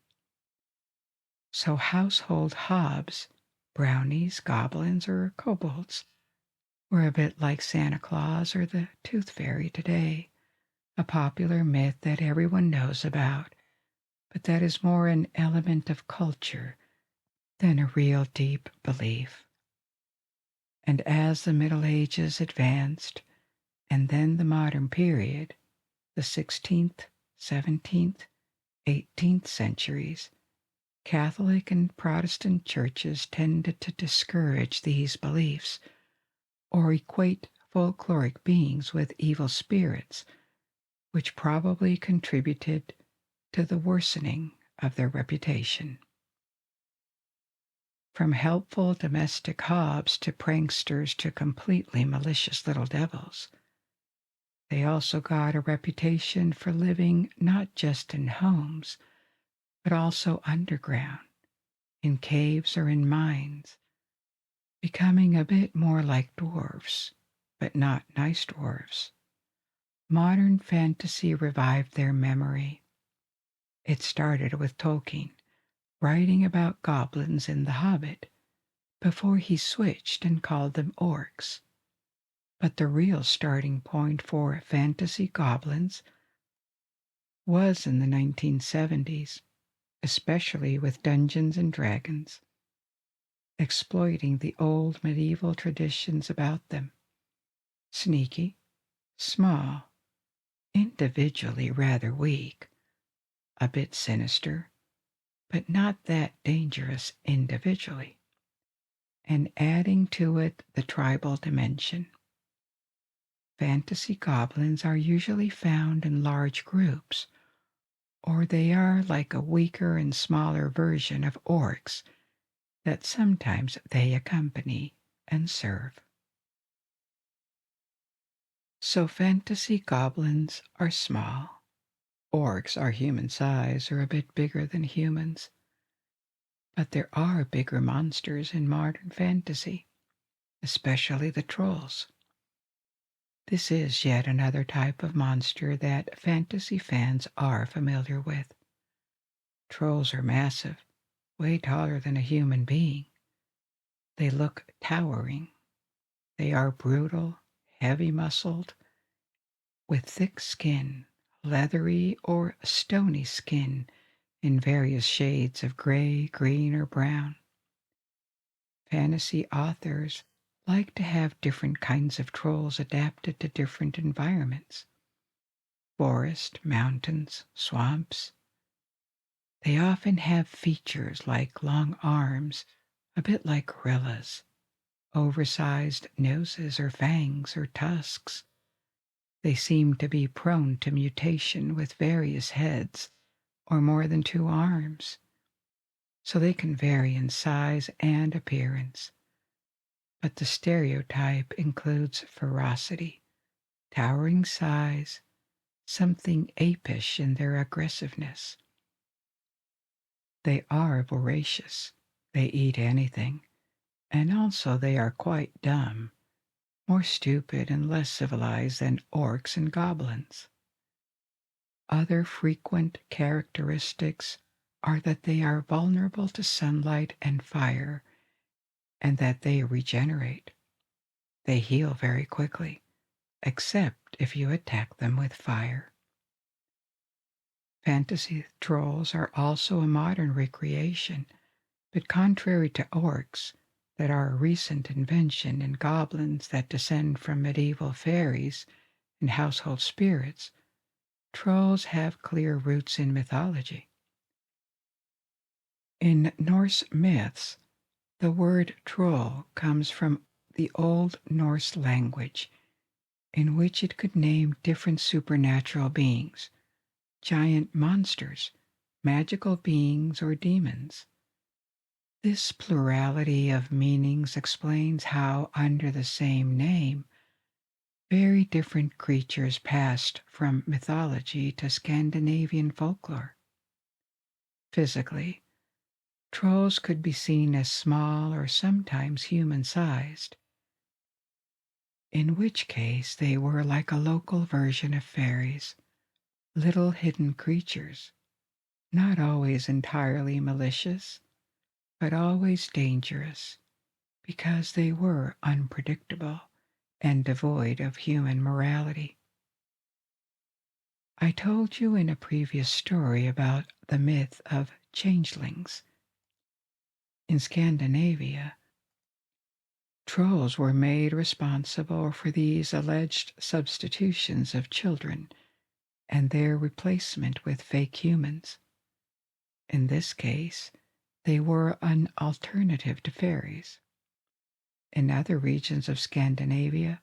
Speaker 1: So household hobs, brownies, goblins, or kobolds were a bit like Santa Claus or the Tooth Fairy today, a popular myth that everyone knows about, but that is more an element of culture than a real deep belief. And as the Middle Ages advanced, and then the modern period, the 16th, 17th, 18th centuries, Catholic and Protestant churches tended to discourage these beliefs or equate folkloric beings with evil spirits, which probably contributed to the worsening of their reputation. From helpful domestic hobs to pranksters to completely malicious little devils, they also got a reputation for living not just in homes, but also underground, in caves or in mines, becoming a bit more like dwarves, but not nice dwarves. Modern fantasy revived their memory. It started with Tolkien, writing about goblins in The Hobbit, before he switched and called them orcs. But the real starting point for fantasy goblins was in the 1970s, especially with Dungeons and Dragons, exploiting the old medieval traditions about them. Sneaky, small, individually rather weak, a bit sinister, but not that dangerous individually, and adding to it the tribal dimension. Fantasy goblins are usually found in large groups, or they are like a weaker and smaller version of orcs that sometimes they accompany and serve. So fantasy goblins are small. Orcs are human size or a bit bigger than humans. But there are bigger monsters in modern fantasy, especially the trolls. This is yet another type of monster that fantasy fans are familiar with. Trolls are massive, way taller than a human being. They look towering. They are brutal, heavy-muscled, with thick skin, leathery or stony skin in various shades of gray, green, or brown. Fantasy authors like to have different kinds of trolls adapted to different environments. Forest, mountains, swamps. They often have features like long arms, a bit like gorillas, oversized noses or fangs or tusks. They seem to be prone to mutation with various heads or more than 2 arms, so they can vary in size and appearance. But the stereotype includes ferocity, towering size, something apish in their aggressiveness. They are voracious. They eat anything, and also they are quite dumb, more stupid and less civilized than orcs and goblins. Other frequent characteristics are that they are vulnerable to sunlight and fire, and that they regenerate. They heal very quickly, except if you attack them with fire. Fantasy trolls are also a modern recreation, but contrary to orcs, that are a recent invention, and goblins that descend from medieval fairies and household spirits, trolls have clear roots in mythology. In Norse myths, the word troll comes from the Old Norse language, in which it could name different supernatural beings, giant monsters, magical beings, or demons. This plurality of meanings explains how, under the same name, very different creatures passed from mythology to Scandinavian folklore. Physically, trolls could be seen as small or sometimes human-sized, in which case they were like a local version of fairies, little hidden creatures, not always entirely malicious, but always dangerous, because they were unpredictable and devoid of human morality. I told you in a previous story about the myth of changelings. In Scandinavia, trolls were made responsible for these alleged substitutions of children and their replacement with fake humans. In this case, they were an alternative to fairies. In other regions of Scandinavia,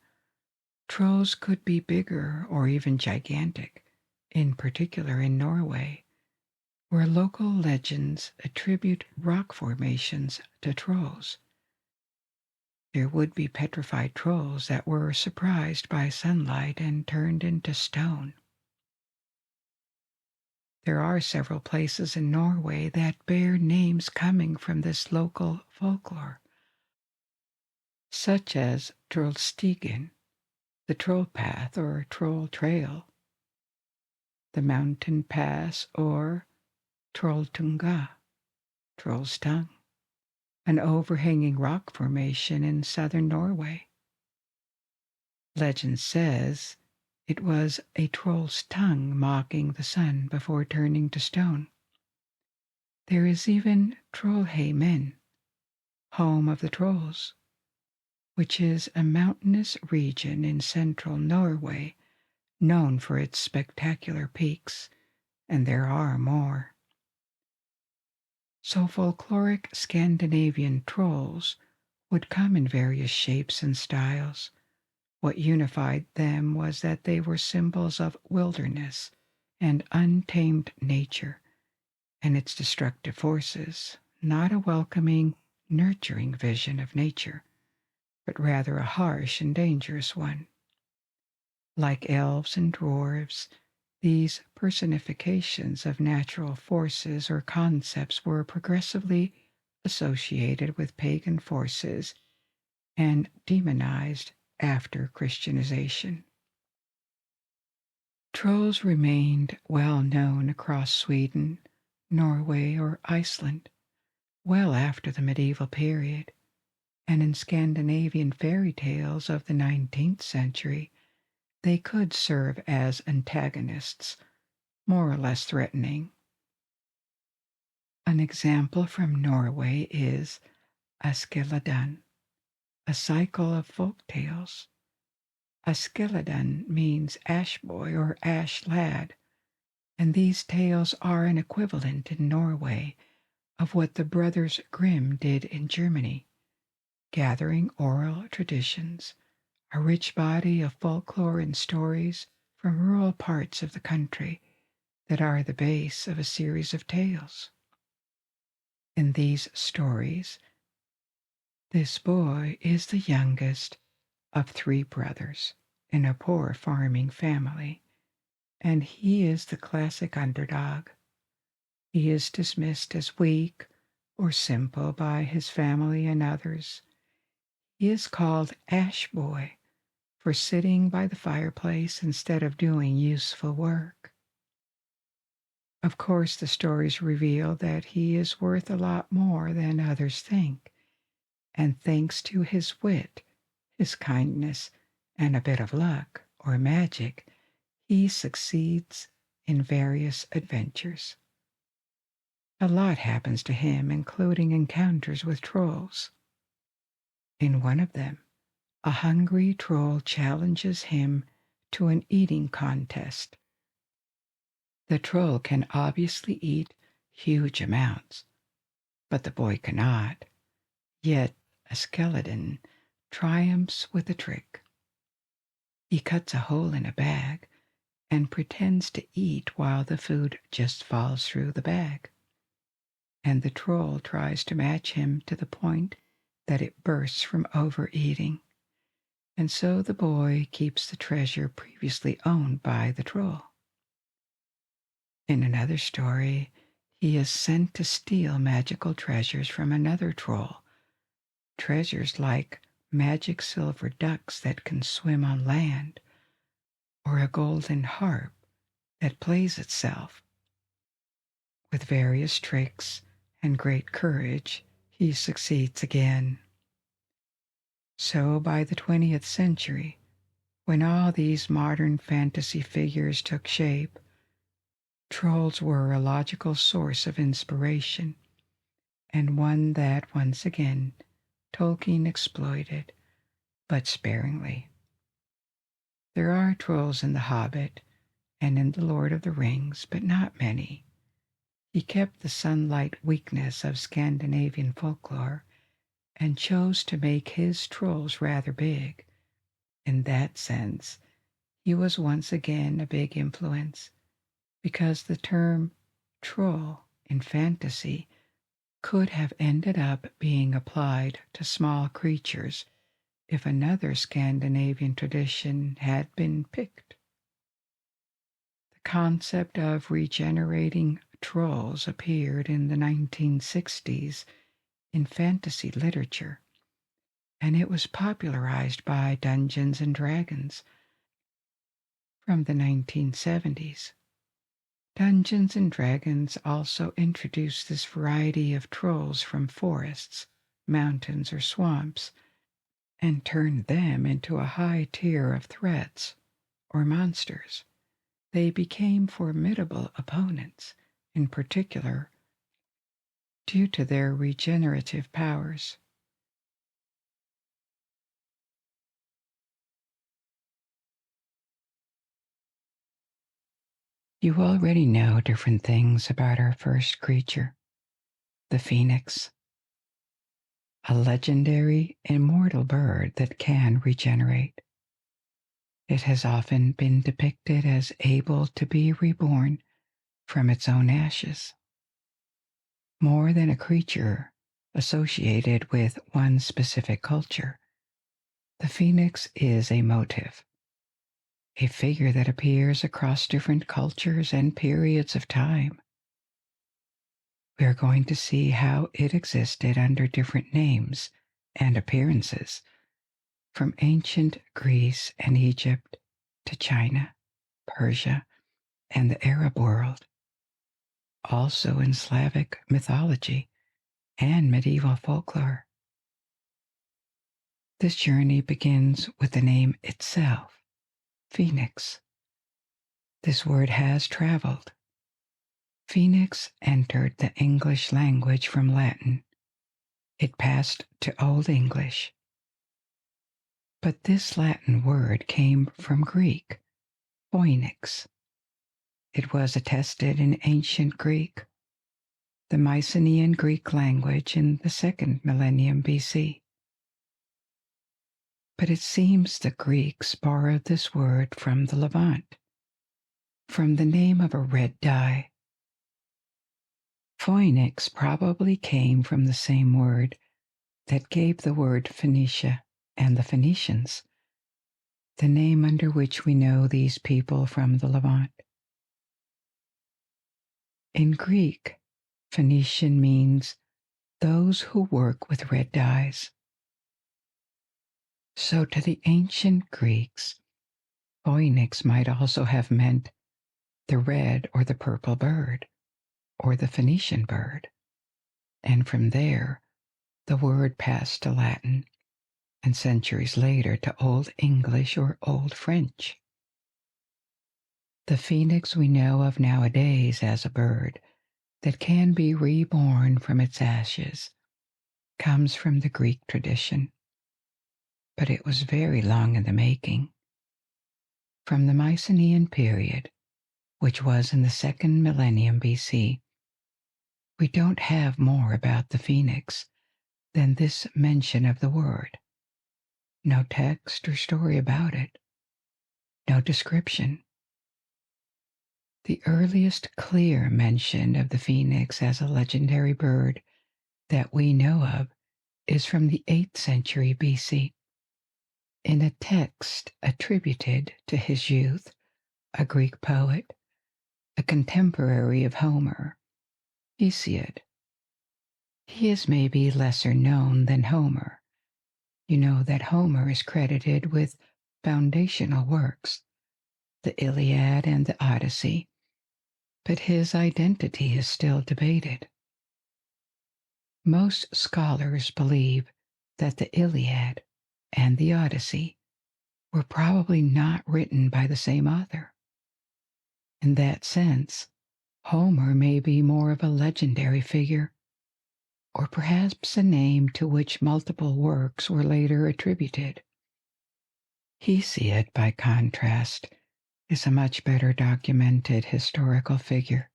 Speaker 1: trolls could be bigger or even gigantic, in particular in Norway, where local legends attribute rock formations to trolls. There would be petrified trolls that were surprised by sunlight and turned into stone. There are several places in Norway that bear names coming from this local folklore, such as Trollstigen, the Troll Path or Troll Trail, the Mountain Pass or Trolltunga, Troll's Tongue, an overhanging rock formation in southern Norway. Legend says it was a troll's tongue mocking the sun before turning to stone. There is even Trollheimen, home of the trolls, which is a mountainous region in central Norway known for its spectacular peaks, and there are more. So folkloric Scandinavian trolls would come in various shapes and styles. What unified them was that they were symbols of wilderness and untamed nature and its destructive forces, not a welcoming, nurturing vision of nature, but rather a harsh and dangerous one. Like elves and dwarves, these personifications of natural forces or concepts were progressively associated with pagan forces and demonized after Christianization. Trolls remained well known across Sweden, Norway, or Iceland well after the medieval period, and in Scandinavian fairy tales of the 19th century, they could serve as antagonists, more or less threatening. An example from Norway is Askeladdn, a cycle of folk tales. Askeladdn means ash boy or ash lad, and these tales are an equivalent in Norway of what the Brothers Grimm did in Germany, gathering oral traditions, a rich body of folklore and stories from rural parts of the country that are the base of a series of tales. In these stories, this boy is the youngest of 3 brothers in a poor farming family, and he is the classic underdog. He is dismissed as weak or simple by his family and others. He is called Ash Boy for sitting by the fireplace instead of doing useful work. Of course, the stories reveal that he is worth a lot more than others think, and thanks to his wit, his kindness, and a bit of luck or magic, he succeeds in various adventures. A lot happens to him, including encounters with trolls. In one of them, a hungry troll challenges him to an eating contest. The troll can obviously eat huge amounts, but the boy cannot. Yet Askeladdn triumphs with a trick. He cuts a hole in a bag and pretends to eat while the food just falls through the bag. And the troll tries to match him to the point that it bursts from overeating. And so the boy keeps the treasure previously owned by the troll. In another story, he is sent to steal magical treasures from another troll, treasures like magic silver ducks that can swim on land, or a golden harp that plays itself. With various tricks and great courage, he succeeds again. So by the 20th century, when all these modern fantasy figures took shape, trolls were a logical source of inspiration, and one that, once again, Tolkien exploited, but sparingly. There are trolls in The Hobbit and in The Lord of the Rings, but not many. He kept the sunlight weakness of Scandinavian folklore and chose to make his trolls rather big. In that sense, he was once again a big influence, because the term troll in fantasy could have ended up being applied to small creatures if another Scandinavian tradition had been picked. The concept of regenerating trolls appeared in the 1960s in fantasy literature, and it was popularized by Dungeons and Dragons from the 1970s. Dungeons and Dragons also introduced this variety of trolls from forests, mountains, or swamps, and turned them into a high tier of threats or monsters. They became formidable opponents, in particular due to their regenerative powers. You already know different things about our first creature, the phoenix, a legendary, immortal bird that can regenerate. It has often been depicted as able to be reborn from its own ashes. More than a creature associated with one specific culture, the phoenix is a motif, a figure that appears across different cultures and periods of time. We are going to see how it existed under different names and appearances, from ancient Greece and Egypt to China, Persia, and the Arab world, also in Slavic mythology and medieval folklore. This journey begins with the name itself, phoenix. This word has traveled. Phoenix entered the English language from Latin. It passed to Old English. But this Latin word came from Greek, phoenix. It was attested in ancient Greek, the Mycenaean Greek language in the 2nd millennium BC. But it seems the Greeks borrowed this word from the Levant, from the name of a red dye. Phoenix probably came from the same word that gave the word Phoenicia and the Phoenicians, the name under which we know these people from the Levant. In Greek, Phoenician means those who work with red dyes. So to the ancient Greeks, phoenix might also have meant the red or the purple bird, or the Phoenician bird, and from there the word passed to Latin, and centuries later to Old English or Old French. The phoenix we know of nowadays as a bird that can be reborn from its ashes comes from the Greek tradition, but it was very long in the making. From the Mycenaean period, which was in the 2nd millennium BC, we don't have more about the phoenix than this mention of the word. No text or story about it. No description. The earliest clear mention of the phoenix as a legendary bird that we know of is from the 8th century BC. In a text attributed to his youth, a Greek poet, a contemporary of Homer, Hesiod. He is maybe lesser known than Homer. You know that Homer is credited with foundational works, the Iliad and the Odyssey, but his identity is still debated. Most scholars believe that the Iliad and the Odyssey were probably not written by the same author. In that sense, Homer may be more of a legendary figure, or perhaps a name to which multiple works were later attributed. Hesiod, by contrast, is a much better documented historical figure.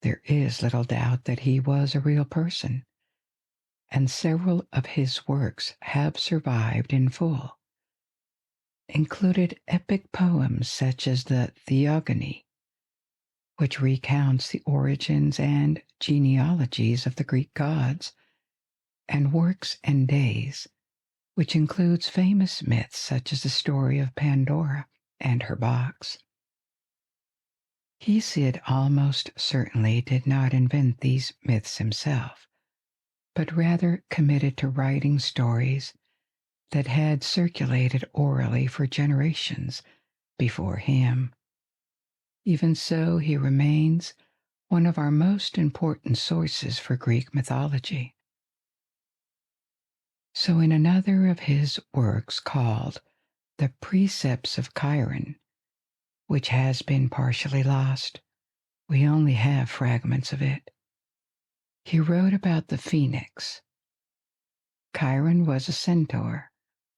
Speaker 1: There is little doubt that he was a real person, and several of his works have survived in full, included epic poems such as the Theogony, which recounts the origins and genealogies of the Greek gods, and Works and Days, which includes famous myths such as the story of Pandora and her box. Hesiod almost certainly did not invent these myths himself, but rather committed to writing stories that had circulated orally for generations before him. Even so, he remains one of our most important sources for Greek mythology. So in another of his works called The Precepts of Chiron, which has been partially lost, we only have fragments of it. He wrote about the phoenix. Chiron was a centaur,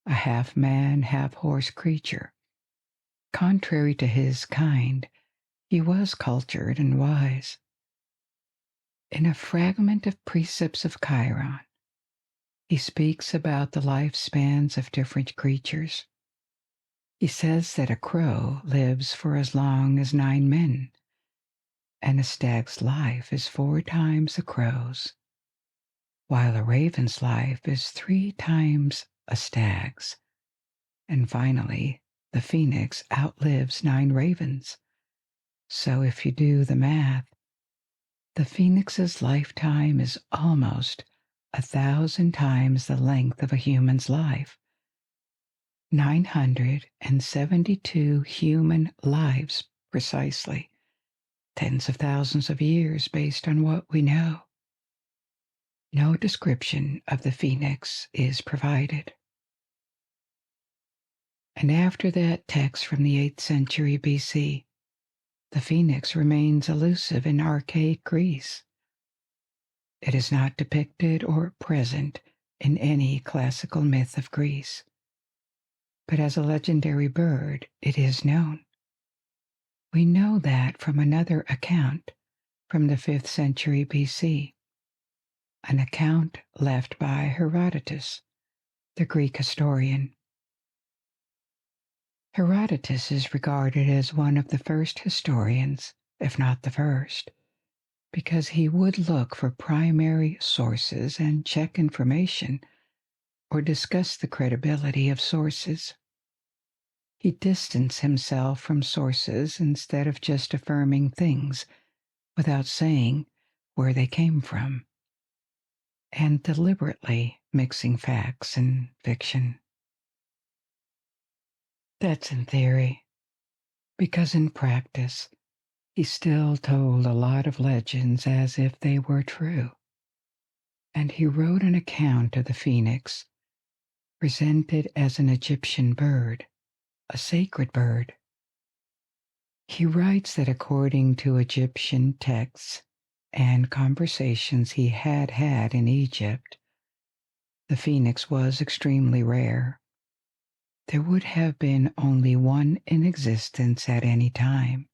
Speaker 1: a half-man, half-horse creature. Contrary to his kind, he was cultured and wise. In a fragment of Precepts of Chiron, he speaks about the lifespans of different creatures. He says that a crow lives for as long as 9 men, and a stag's life is 4 times a crow's, while a raven's life is 3 times a stag's. And finally, the phoenix outlives 9 ravens. So if you do the math, the phoenix's lifetime is almost 1,000 times the length of a human's life. 972 human lives precisely, tens of thousands of years based on what we know. No description of the phoenix is provided. And after that text from the 8th century BC, the phoenix remains elusive in archaic Greece. It is not depicted or present in any classical myth of Greece, but as a legendary bird, it is known. We know that from another account from the 5th century BC, an account left by Herodotus, the Greek historian. Herodotus is regarded as one of the first historians, if not the first, because he would look for primary sources and check information or discuss the credibility of sources. He distanced himself from sources instead of just affirming things without saying where they came from, and deliberately mixing facts and fiction. That's in theory, because in practice, he still told a lot of legends as if they were true. And he wrote an account of the phoenix, presented as an Egyptian bird, a sacred bird. He writes that according to Egyptian texts and conversations he had had in Egypt, the phoenix was extremely rare. There would have been only one in existence at any time,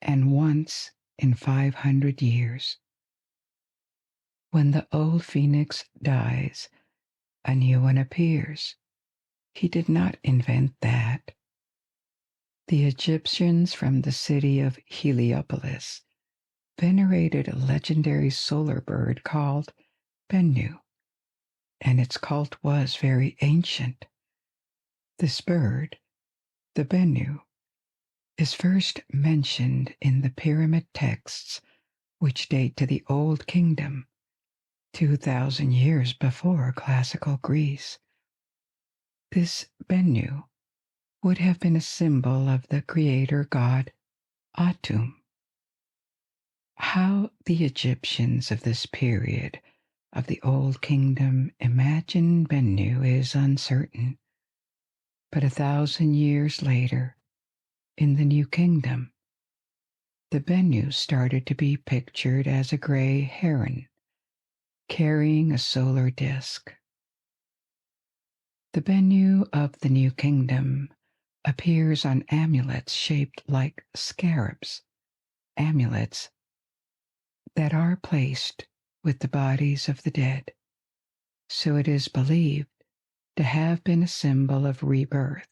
Speaker 1: and once in 500 years. When the old phoenix dies, a new one appears. He did not invent that. The Egyptians from the city of Heliopolis venerated a legendary solar bird called Bennu, and its cult was very ancient. This bird, the Bennu, is first mentioned in the pyramid texts, which date to the Old Kingdom, 2,000 years before classical Greece. This Bennu would have been a symbol of the creator god Atum. How the Egyptians of this period of the Old Kingdom imagined Bennu is uncertain, but 1,000 years later, in the New Kingdom, the Bennu started to be pictured as a gray heron carrying a solar disk. The Bennu of the New Kingdom appears on amulets shaped like scarabs, amulets that are placed with the bodies of the dead, so it is believed to have been a symbol of rebirth.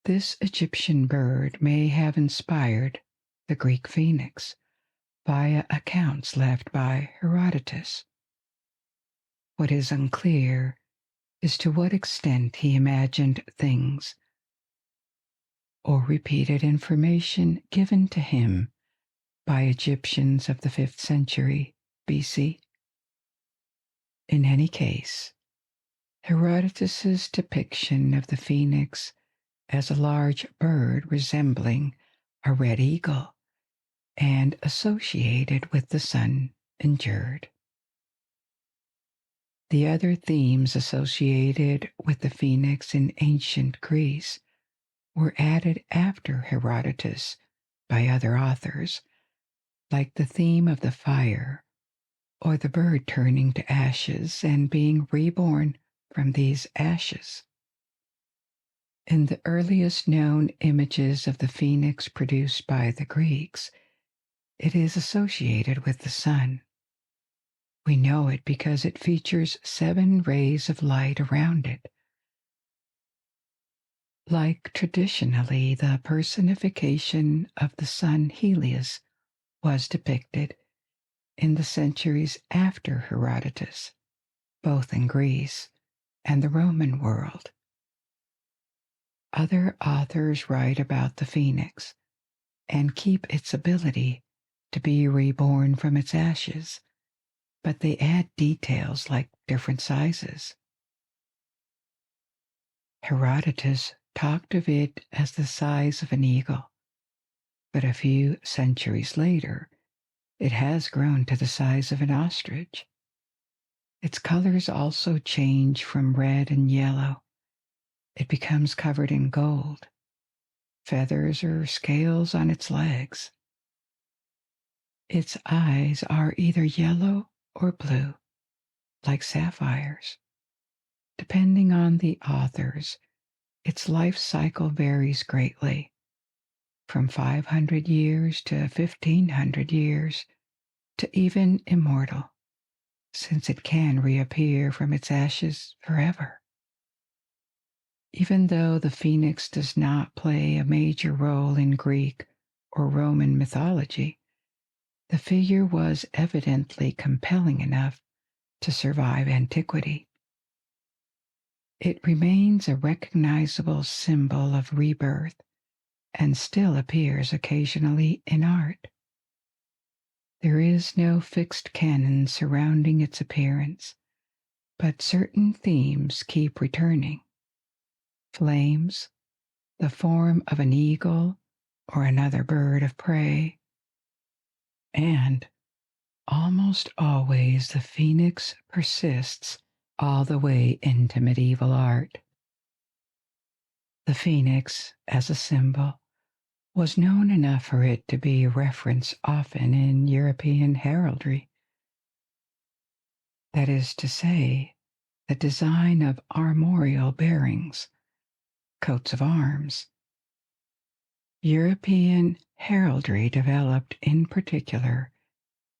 Speaker 1: This Egyptian bird may have inspired the Greek phoenix via accounts left by Herodotus. What is unclear is to what extent he imagined things or repeated information given to him by Egyptians of the 5th century BC. In any case, Herodotus's depiction of the phoenix as a large bird resembling a red eagle and associated with the sun endured. The other themes associated with the phoenix in ancient Greece were added after Herodotus by other authors, like the theme of the fire or the bird turning to ashes and being reborn from these ashes. In the earliest known images of the phoenix produced by the Greeks, it is associated with the sun. We know it because it features 7 rays of light around it. Like traditionally, the personification of the sun Helios was depicted in the centuries after Herodotus, both in Greece and the Roman world. Other authors write about the phoenix and keep its ability to be reborn from its ashes, but they add details like different sizes. Herodotus talked of it as the size of an eagle, but a few centuries later, it has grown to the size of an ostrich. Its colors also change from red and yellow. It becomes covered in gold, feathers or scales on its legs. Its eyes are either yellow or blue, like sapphires. Depending on the authors, its life cycle varies greatly, from 500 years to 1500 years to even immortal, since it can reappear from its ashes forever. Even though the phoenix does not play a major role in Greek or Roman mythology, the figure was evidently compelling enough to survive antiquity. It remains a recognizable symbol of rebirth and still appears occasionally in art. There is no fixed canon surrounding its appearance, but certain themes keep returning. Flames, the form of an eagle or another bird of prey, and almost always the phoenix persists all the way into medieval art. The phoenix, as a symbol, was known enough for it to be referenced often in European heraldry. That is to say, the design of armorial bearings, coats of arms. European heraldry developed in particular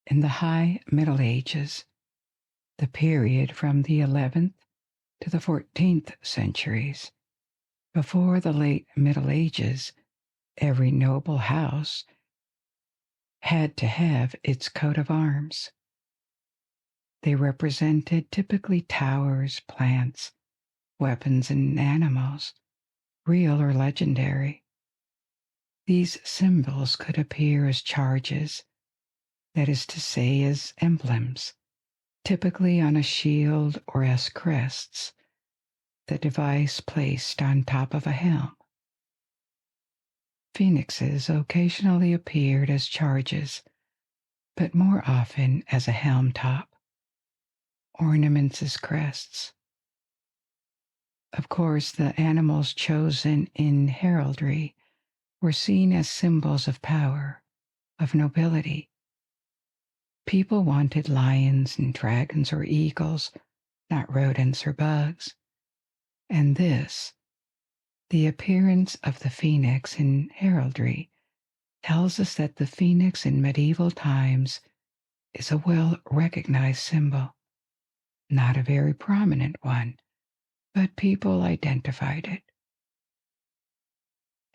Speaker 1: in the High Middle Ages, the period from the 11th to the 14th centuries. Before the late Middle Ages, every noble house had to have its coat of arms. They represented typically towers, plants, weapons, and animals, real or legendary. These symbols could appear as charges, that is to say, as emblems, typically on a shield or as crests, the device placed on top of a helm. Phoenixes occasionally appeared as charges, but more often as a helm top, ornaments as crests. Of course, the animals chosen in heraldry were seen as symbols of power, of nobility. People wanted lions and dragons or eagles, not rodents or bugs. And this, the appearance of the phoenix in heraldry, tells us that the phoenix in medieval times is a well-recognized symbol, not a very prominent one, but people identified it.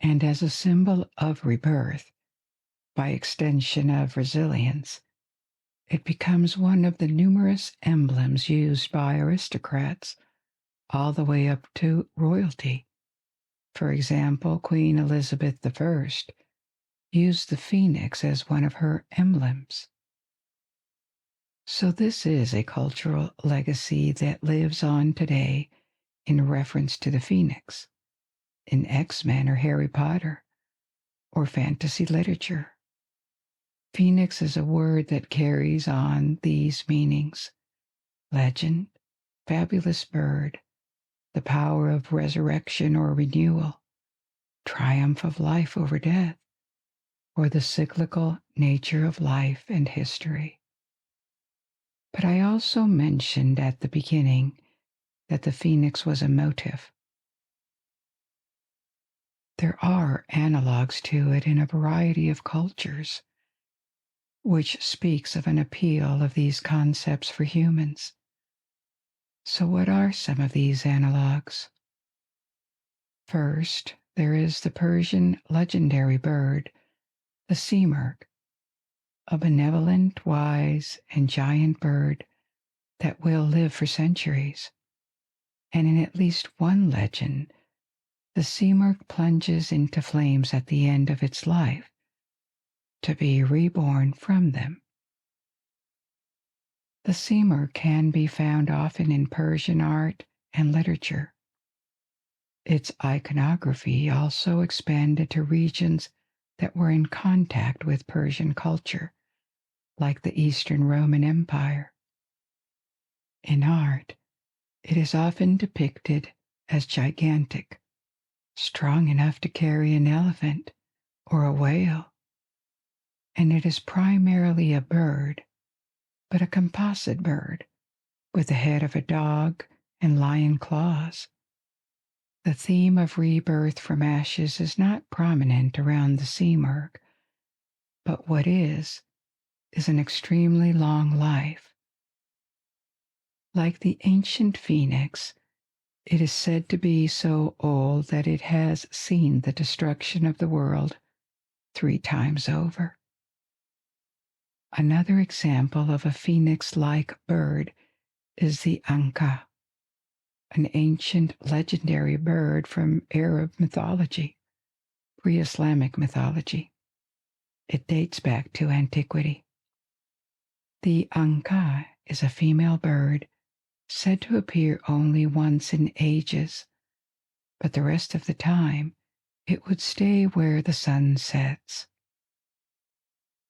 Speaker 1: And as a symbol of rebirth, by extension of resilience, it becomes one of the numerous emblems used by aristocrats all the way up to royalty. For example, Queen Elizabeth I used the phoenix as one of her emblems. So this is a cultural legacy that lives on today in reference to the phoenix, in X-Men or Harry Potter, or fantasy literature. Phoenix is a word that carries on these meanings: legend, fabulous bird, the power of resurrection or renewal, triumph of life over death, or the cyclical nature of life and history. But I also mentioned at the beginning that the phoenix was a motif. There are analogues to it in a variety of cultures, which speaks of an appeal of these concepts for humans. So what are some of these analogues? First, there is the Persian legendary bird, the simurgh, a benevolent, wise, and giant bird that will live for centuries. And in at least one legend, the simurgh plunges into flames at the end of its life to be reborn from them. The simurgh can be found often in Persian art and literature. Its iconography also expanded to regions that were in contact with Persian culture, like the Eastern Roman Empire. In art, it is often depicted as gigantic, strong enough to carry an elephant or a whale, and it is primarily a bird, but a composite bird with the head of a dog and lion claws. The theme of rebirth from ashes is not prominent around the simurgh, but what is an extremely long life. Like the ancient phoenix, it is said to be so old that it has seen the destruction of the world 3 times over. Another example of a phoenix-like bird is the anka, an ancient legendary bird from Arab mythology, pre-Islamic mythology. It dates back to antiquity. The anka is a female bird said to appear only once in ages, but the rest of the time it would stay where the sun sets.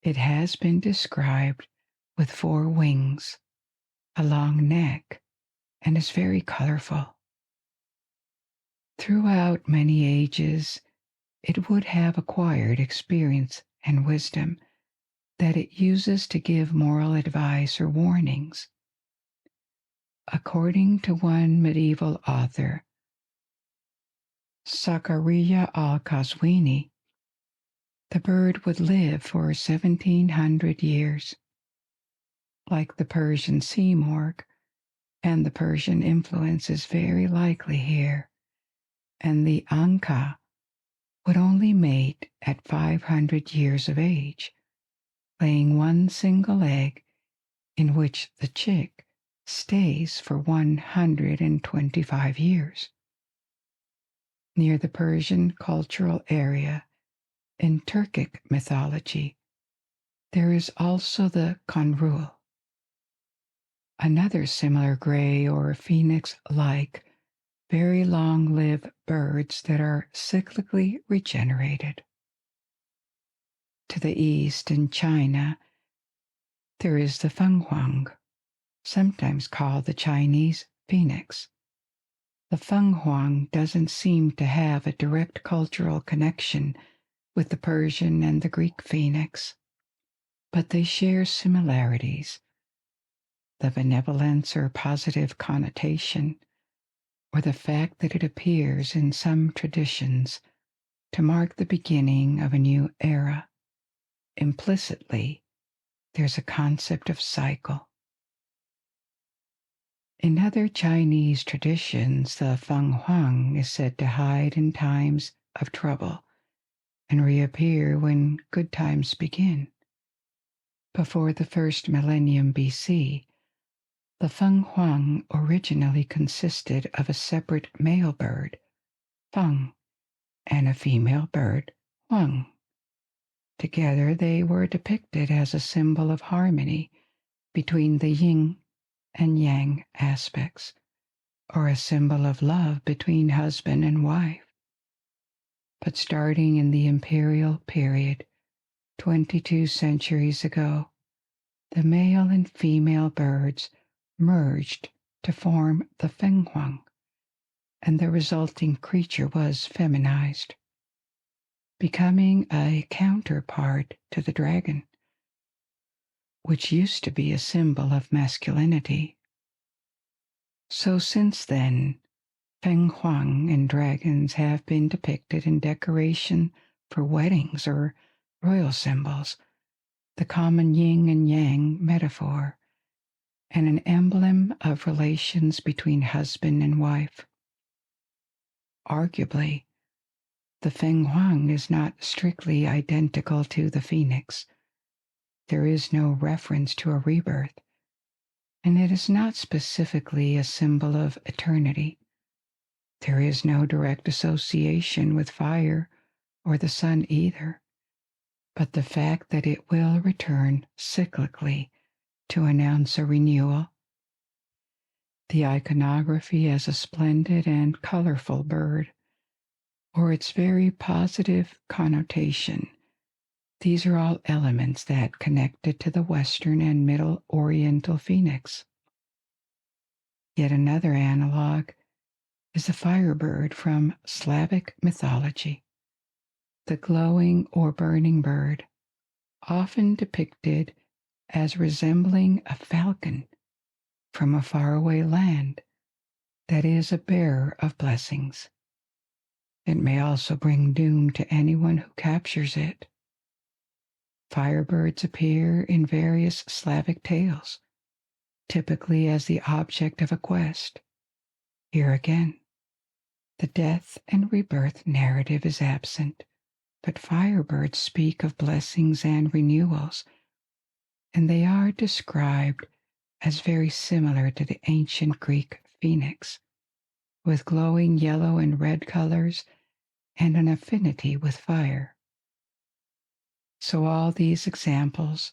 Speaker 1: It has been described with 4 wings, a long neck, and is very colorful. Throughout many ages, it would have acquired experience and wisdom that it uses to give moral advice or warnings. According to one medieval author, Zakaria al-Qazwini, the bird would live for 1,700 years. Like the Persian simurgh, and the Persian influence is very likely here, and the anka would only mate at 500 years of age, laying one single egg in which the chick stays for 125 years. Near the Persian cultural area, in Turkic mythology, there is also the konrul, another similar gray or phoenix-like, very long-lived birds that are cyclically regenerated. To the east in China, there is the fenghuang, sometimes called the Chinese phoenix. The fenghuang doesn't seem to have a direct cultural connection with the Persian and the Greek phoenix, but they share similarities. The benevolence or positive connotation, or the fact that it appears in some traditions to mark the beginning of a new era. Implicitly, there's a concept of cycle. In other Chinese traditions, the fenghuang is said to hide in times of trouble and reappear when good times begin. Before the first millennium BC, the fenghuang originally consisted of a separate male bird, feng, and a female bird, huang. Together they were depicted as a symbol of harmony between the yin and yang aspects, or a symbol of love between husband and wife. But starting in the imperial period, 22 centuries ago, the male and female birds merged to form the fenghuang, and the resulting creature was feminized, becoming a counterpart to the dragon, which used to be a symbol of masculinity. So since then, Feng Huang and dragons have been depicted in decoration for weddings or royal symbols, the common yin and yang metaphor, and an emblem of relations between husband and wife. Arguably, the Feng Huang is not strictly identical to the phoenix. There is no reference to a rebirth, and it is not specifically a symbol of eternity. There is no direct association with fire or the sun either, but the fact that it will return cyclically to announce a renewal. The iconography as a splendid and colorful bird, or its very positive connotation, these are all elements that connect it to the Western and Middle Oriental phoenix. Yet another analog is the firebird from Slavic mythology, the glowing or burning bird, often depicted as resembling a falcon from a faraway land that is a bearer of blessings. It may also bring doom to anyone who captures it. Firebirds appear in various Slavic tales, typically as the object of a quest. Here again, the death and rebirth narrative is absent, but firebirds speak of blessings and renewals, and they are described as very similar to the ancient Greek phoenix, with glowing yellow and red colors and an affinity with fire. So all these examples,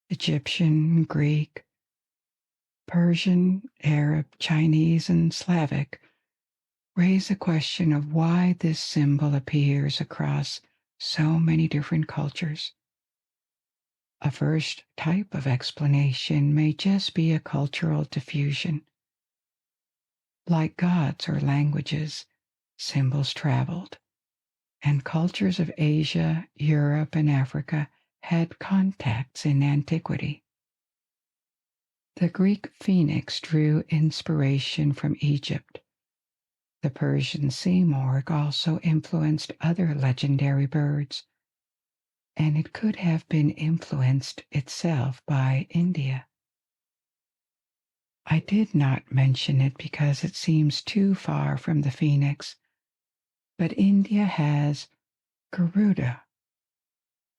Speaker 1: Egyptian, Greek, Persian, Arab, Chinese, and Slavic, raise the question of why this symbol appears across so many different cultures. A first type of explanation may just be a cultural diffusion. Like gods or languages, symbols traveled, and cultures of Asia, Europe, and Africa had contacts in antiquity. The Greek phoenix drew inspiration from Egypt. The Persian sea morgue also influenced other legendary birds, and it could have been influenced itself by India. I did not mention it because it seems too far from the phoenix, but India has Garuda,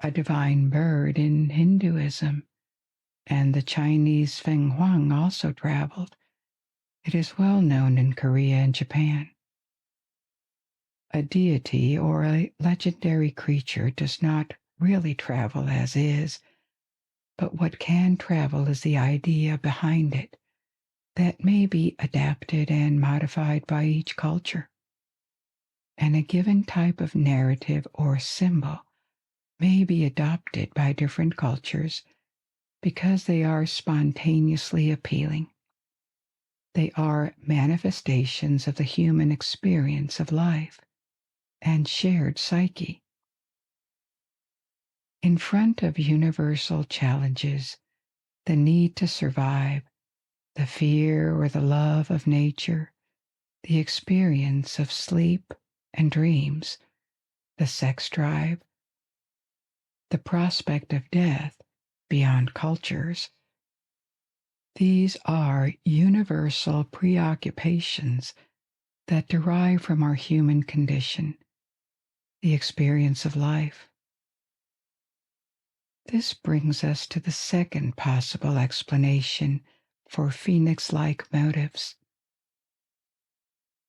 Speaker 1: a divine bird in Hinduism, and the Chinese Feng Huang also traveled. It is well known in Korea and Japan. A deity or a legendary creature does not really travel as is, but what can travel is the idea behind it that may be adapted and modified by each culture. And a given type of narrative or symbol may be adopted by different cultures because they are spontaneously appealing. They are manifestations of the human experience of life and shared psyche. In front of universal challenges, the need to survive, the fear or the love of nature, the experience of sleep and dreams, the sex drive, the prospect of death beyond cultures, these are universal preoccupations that derive from our human condition, the experience of life. This brings us to the second possible explanation for phoenix-like motives.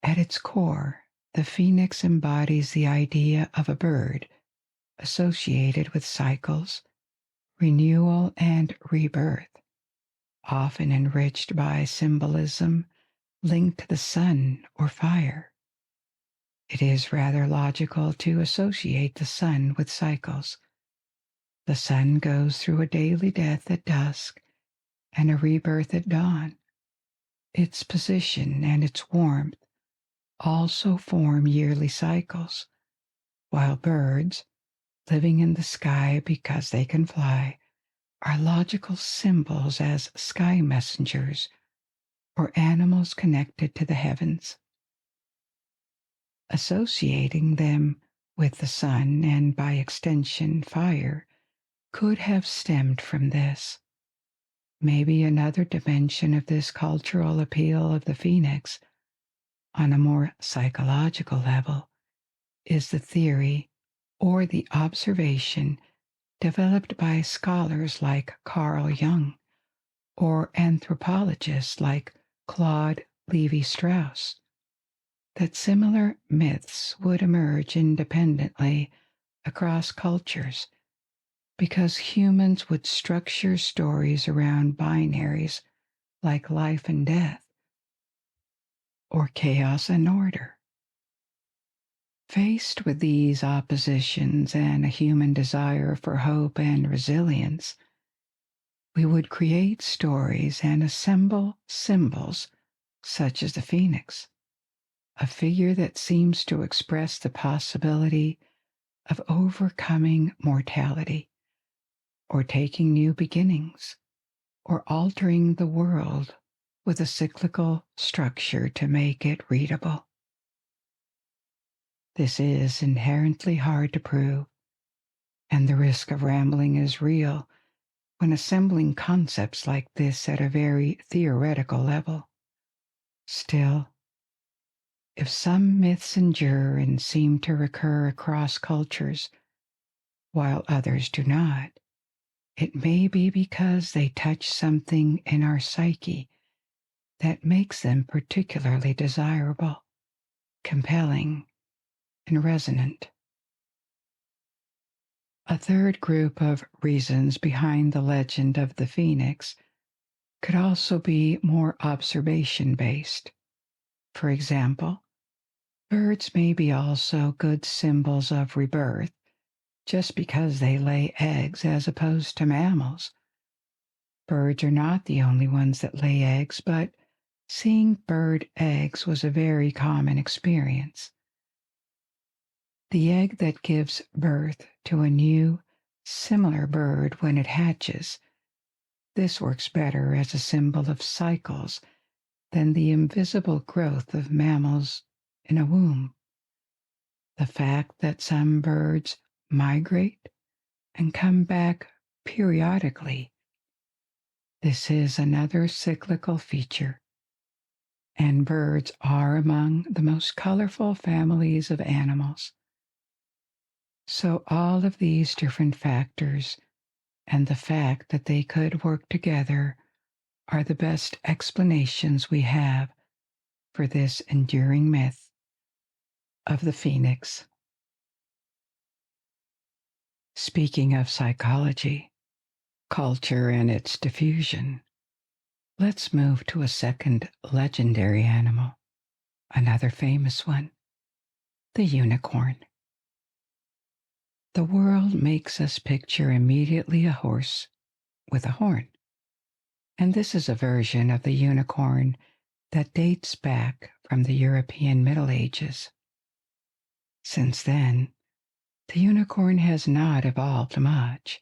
Speaker 1: At its core, the phoenix embodies the idea of a bird associated with cycles, renewal, and rebirth, often enriched by symbolism linked to the sun or fire. It is rather logical to associate the sun with cycles. The sun goes through a daily death at dusk and a rebirth at dawn. Its position and its warmth also form yearly cycles, while birds, living in the sky because they can fly, are logical symbols as sky messengers or animals connected to the heavens. Associating them with the sun and, by extension, fire could have stemmed from this. Maybe another dimension of this cultural appeal of the phoenix, on a more psychological level, is the theory or the observation developed by scholars like Carl Jung or anthropologists like Claude Lévi-Strauss, that similar myths would emerge independently across cultures because humans would structure stories around binaries like life and death, or chaos and order. Faced with these oppositions and a human desire for hope and resilience, we would create stories and assemble symbols such as the phoenix, a figure that seems to express the possibility of overcoming mortality, or taking new beginnings, or altering the world with a cyclical structure to make it readable. This is inherently hard to prove, and the risk of rambling is real when assembling concepts like this at a very theoretical level. Still, if some myths endure and seem to recur across cultures, while others do not, it may be because they touch something in our psyche that makes them particularly desirable, compelling, and resonant. A third group of reasons behind the legend of the phoenix could also be more observation-based. For example, birds may be also good symbols of rebirth just because they lay eggs as opposed to mammals. Birds are not the only ones that lay eggs, but seeing bird eggs was a very common experience. The egg that gives birth to a new, similar bird when it hatches. This works better as a symbol of cycles than the invisible growth of mammals in a womb. The fact that some birds migrate and come back periodically. This is another cyclical feature, and birds are among the most colorful families of animals. So all of these different factors and the fact that they could work together are the best explanations we have for this enduring myth of the phoenix. Speaking of psychology, culture, and its diffusion, let's move to a second legendary animal, another famous one, the unicorn. The world makes us picture immediately a horse with a horn, and this is a version of the unicorn that dates back from the European Middle Ages. Since then, the unicorn has not evolved much,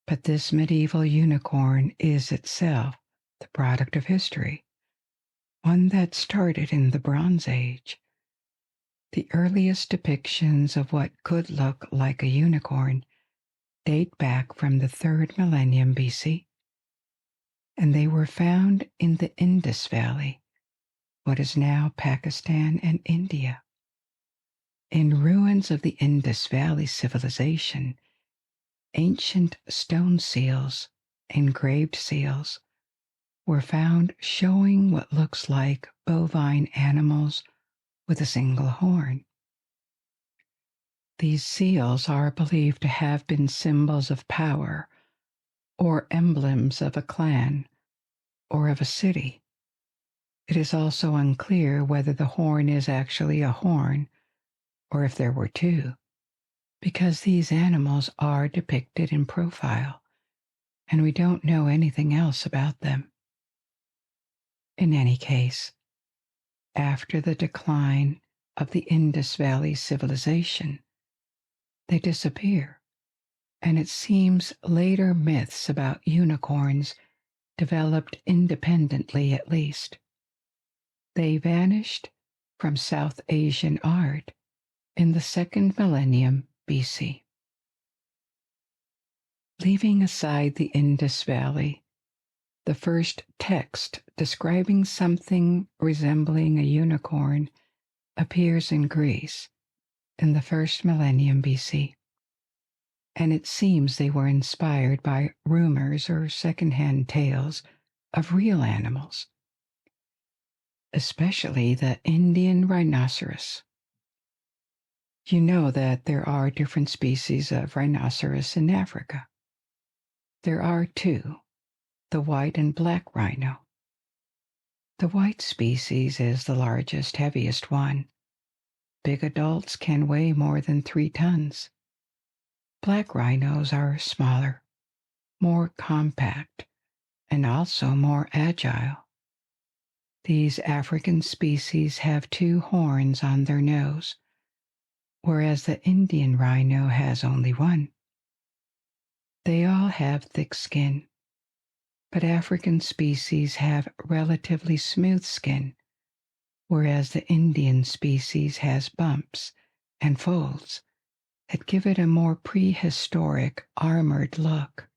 Speaker 1: but this medieval unicorn is itself the product of history, one that started in the Bronze Age. The earliest depictions of what could look like a unicorn date back from the 3rd millennium BC, and they were found in the Indus Valley, what is now Pakistan and India. In ruins of the Indus Valley civilization, ancient stone seals, engraved seals, were found showing what looks like bovine animals with a single horn. These seals are believed to have been symbols of power or emblems of a clan or of a city. It is also unclear whether the horn is actually a horn or if there were two, because these animals are depicted in profile and we don't know anything else about them. In any case, after the decline of the Indus Valley civilization, they disappear, and it seems later myths about unicorns developed independently at least. They vanished from South Asian art in the second millennium BC. Leaving aside the Indus Valley, the first text describing something resembling a unicorn appears in Greece in the first millennium BC, and it seems they were inspired by rumors or second-hand tales of real animals, especially the Indian rhinoceros. You know that there are different species of rhinoceros in Africa. There are two, the white and black rhino. The white species is the largest, heaviest one. Big adults can weigh more than 3 tons. Black rhinos are smaller, more compact, and also more agile. These African species have 2 horns on their nose, whereas the Indian rhino has only 1. They all have thick skin, but African species have relatively smooth skin, whereas the Indian species has bumps and folds that give it a more prehistoric, armored look.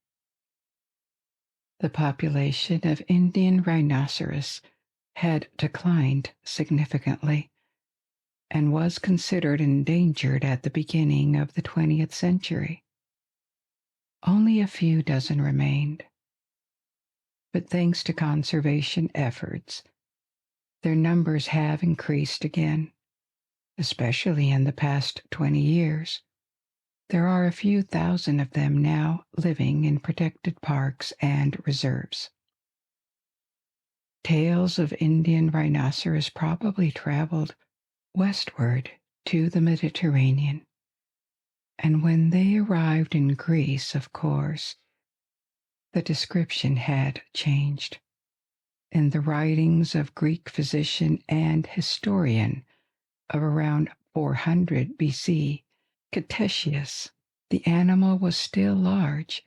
Speaker 1: The population of Indian rhinoceros had declined significantly and was considered endangered at the beginning of the 20th century. Only a few dozen remained, but thanks to conservation efforts, their numbers have increased again, especially in the past 20 years. There are a few thousand of them now living in protected parks and reserves. Tales of Indian rhinoceros probably traveled westward to the Mediterranean, and when they arrived in Greece, of course, the description had changed. In the writings of Greek physician and historian of around 400 BC, Ctesias, the animal was still large,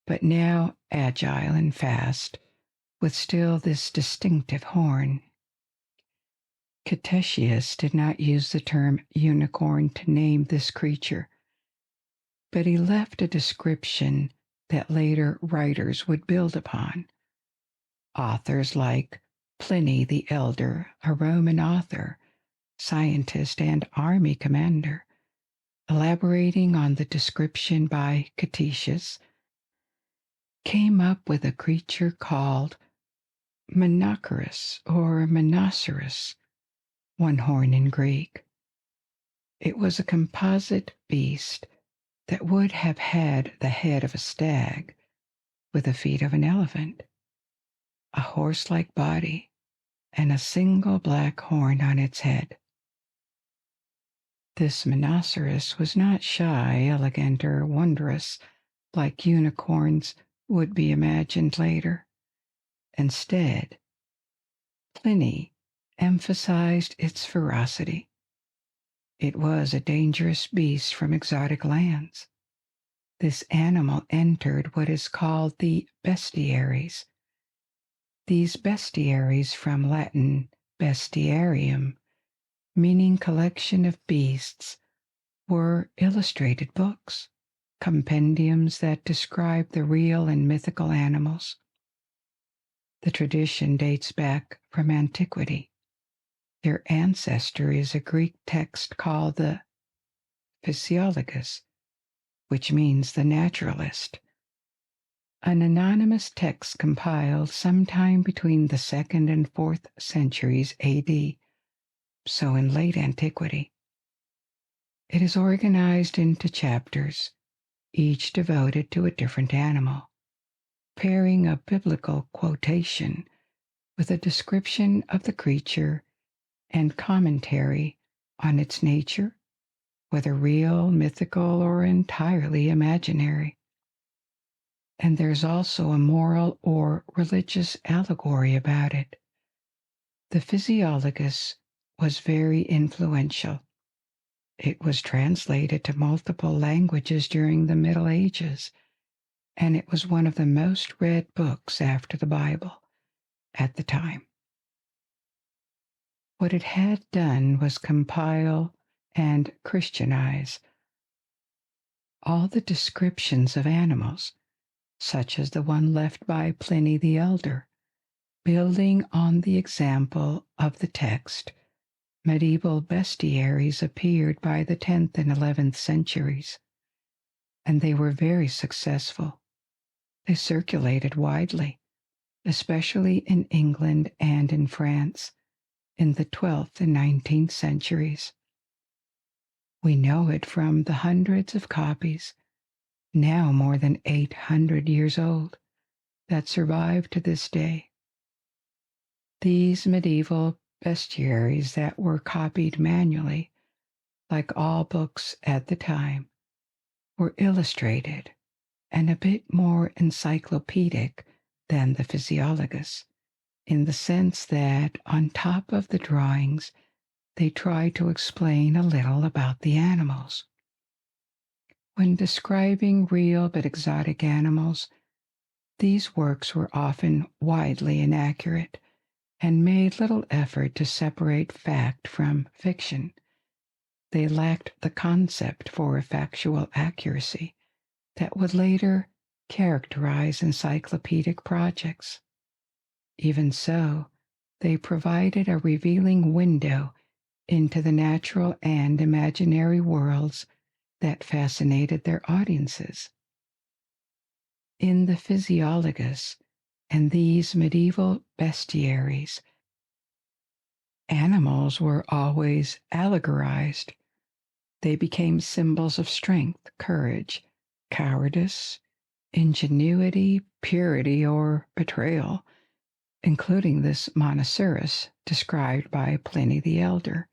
Speaker 1: but now agile and fast, with still this distinctive horn. Ctesias did not use the term unicorn to name this creature, but he left a description that later writers would build upon. Authors like Pliny the Elder, a Roman author, scientist, and army commander, elaborating on the description by Ctesias, came up with a creature called Monoceros or Monoceros, one horn in Greek. It was a composite beast that would have had the head of a stag with the feet of an elephant, a horse-like body, and a single black horn on its head. This Monoceros was not shy, elegant, or wondrous like unicorns would be imagined later. Instead, Pliny emphasized its ferocity. It was a dangerous beast from exotic lands. This animal entered what is called the Bestiaries. These Bestiaries, from Latin bestiarium, meaning collection of beasts, were illustrated books, compendiums that describe the real and mythical animals. The tradition dates back from antiquity. Their ancestor is a Greek text called the Physiologus, which means the naturalist, an anonymous text compiled sometime between the 2nd and 4th centuries AD, so in late antiquity. It is organized into chapters, each devoted to a different animal, pairing a biblical quotation with a description of the creature and commentary on its nature, whether real, mythical, or entirely imaginary. And there's also a moral or religious allegory about it. The Physiologus was very influential. It was translated to multiple languages during the Middle Ages, and it was one of the most read books after the Bible at the time. What it had done was compile and Christianize all the descriptions of animals, such as the one left by Pliny the Elder. Building on the example of the text, medieval bestiaries appeared by the 10th and 11th centuries, and they were very successful. They circulated widely, especially in England and in France, in the 12th and 19th centuries. We know it from the hundreds of copies, now more than 800 years old, that survive to this day. These medieval bestiaries that were copied manually, like all books at the time, were illustrated and a bit more encyclopedic than the Physiologus, in the sense that on top of the drawings they try to explain a little about the animals. When describing real but exotic animals, these works were often widely inaccurate and made little effort to separate fact from fiction. They lacked the concept for factual accuracy that would later characterize encyclopedic projects. Even so, they provided a revealing window into the natural and imaginary worlds that fascinated their audiences. In the Physiologus and these medieval bestiaries, animals were always allegorized. They became symbols of strength, courage, cowardice, ingenuity, purity, or betrayal, including this Monoceros described by Pliny the Elder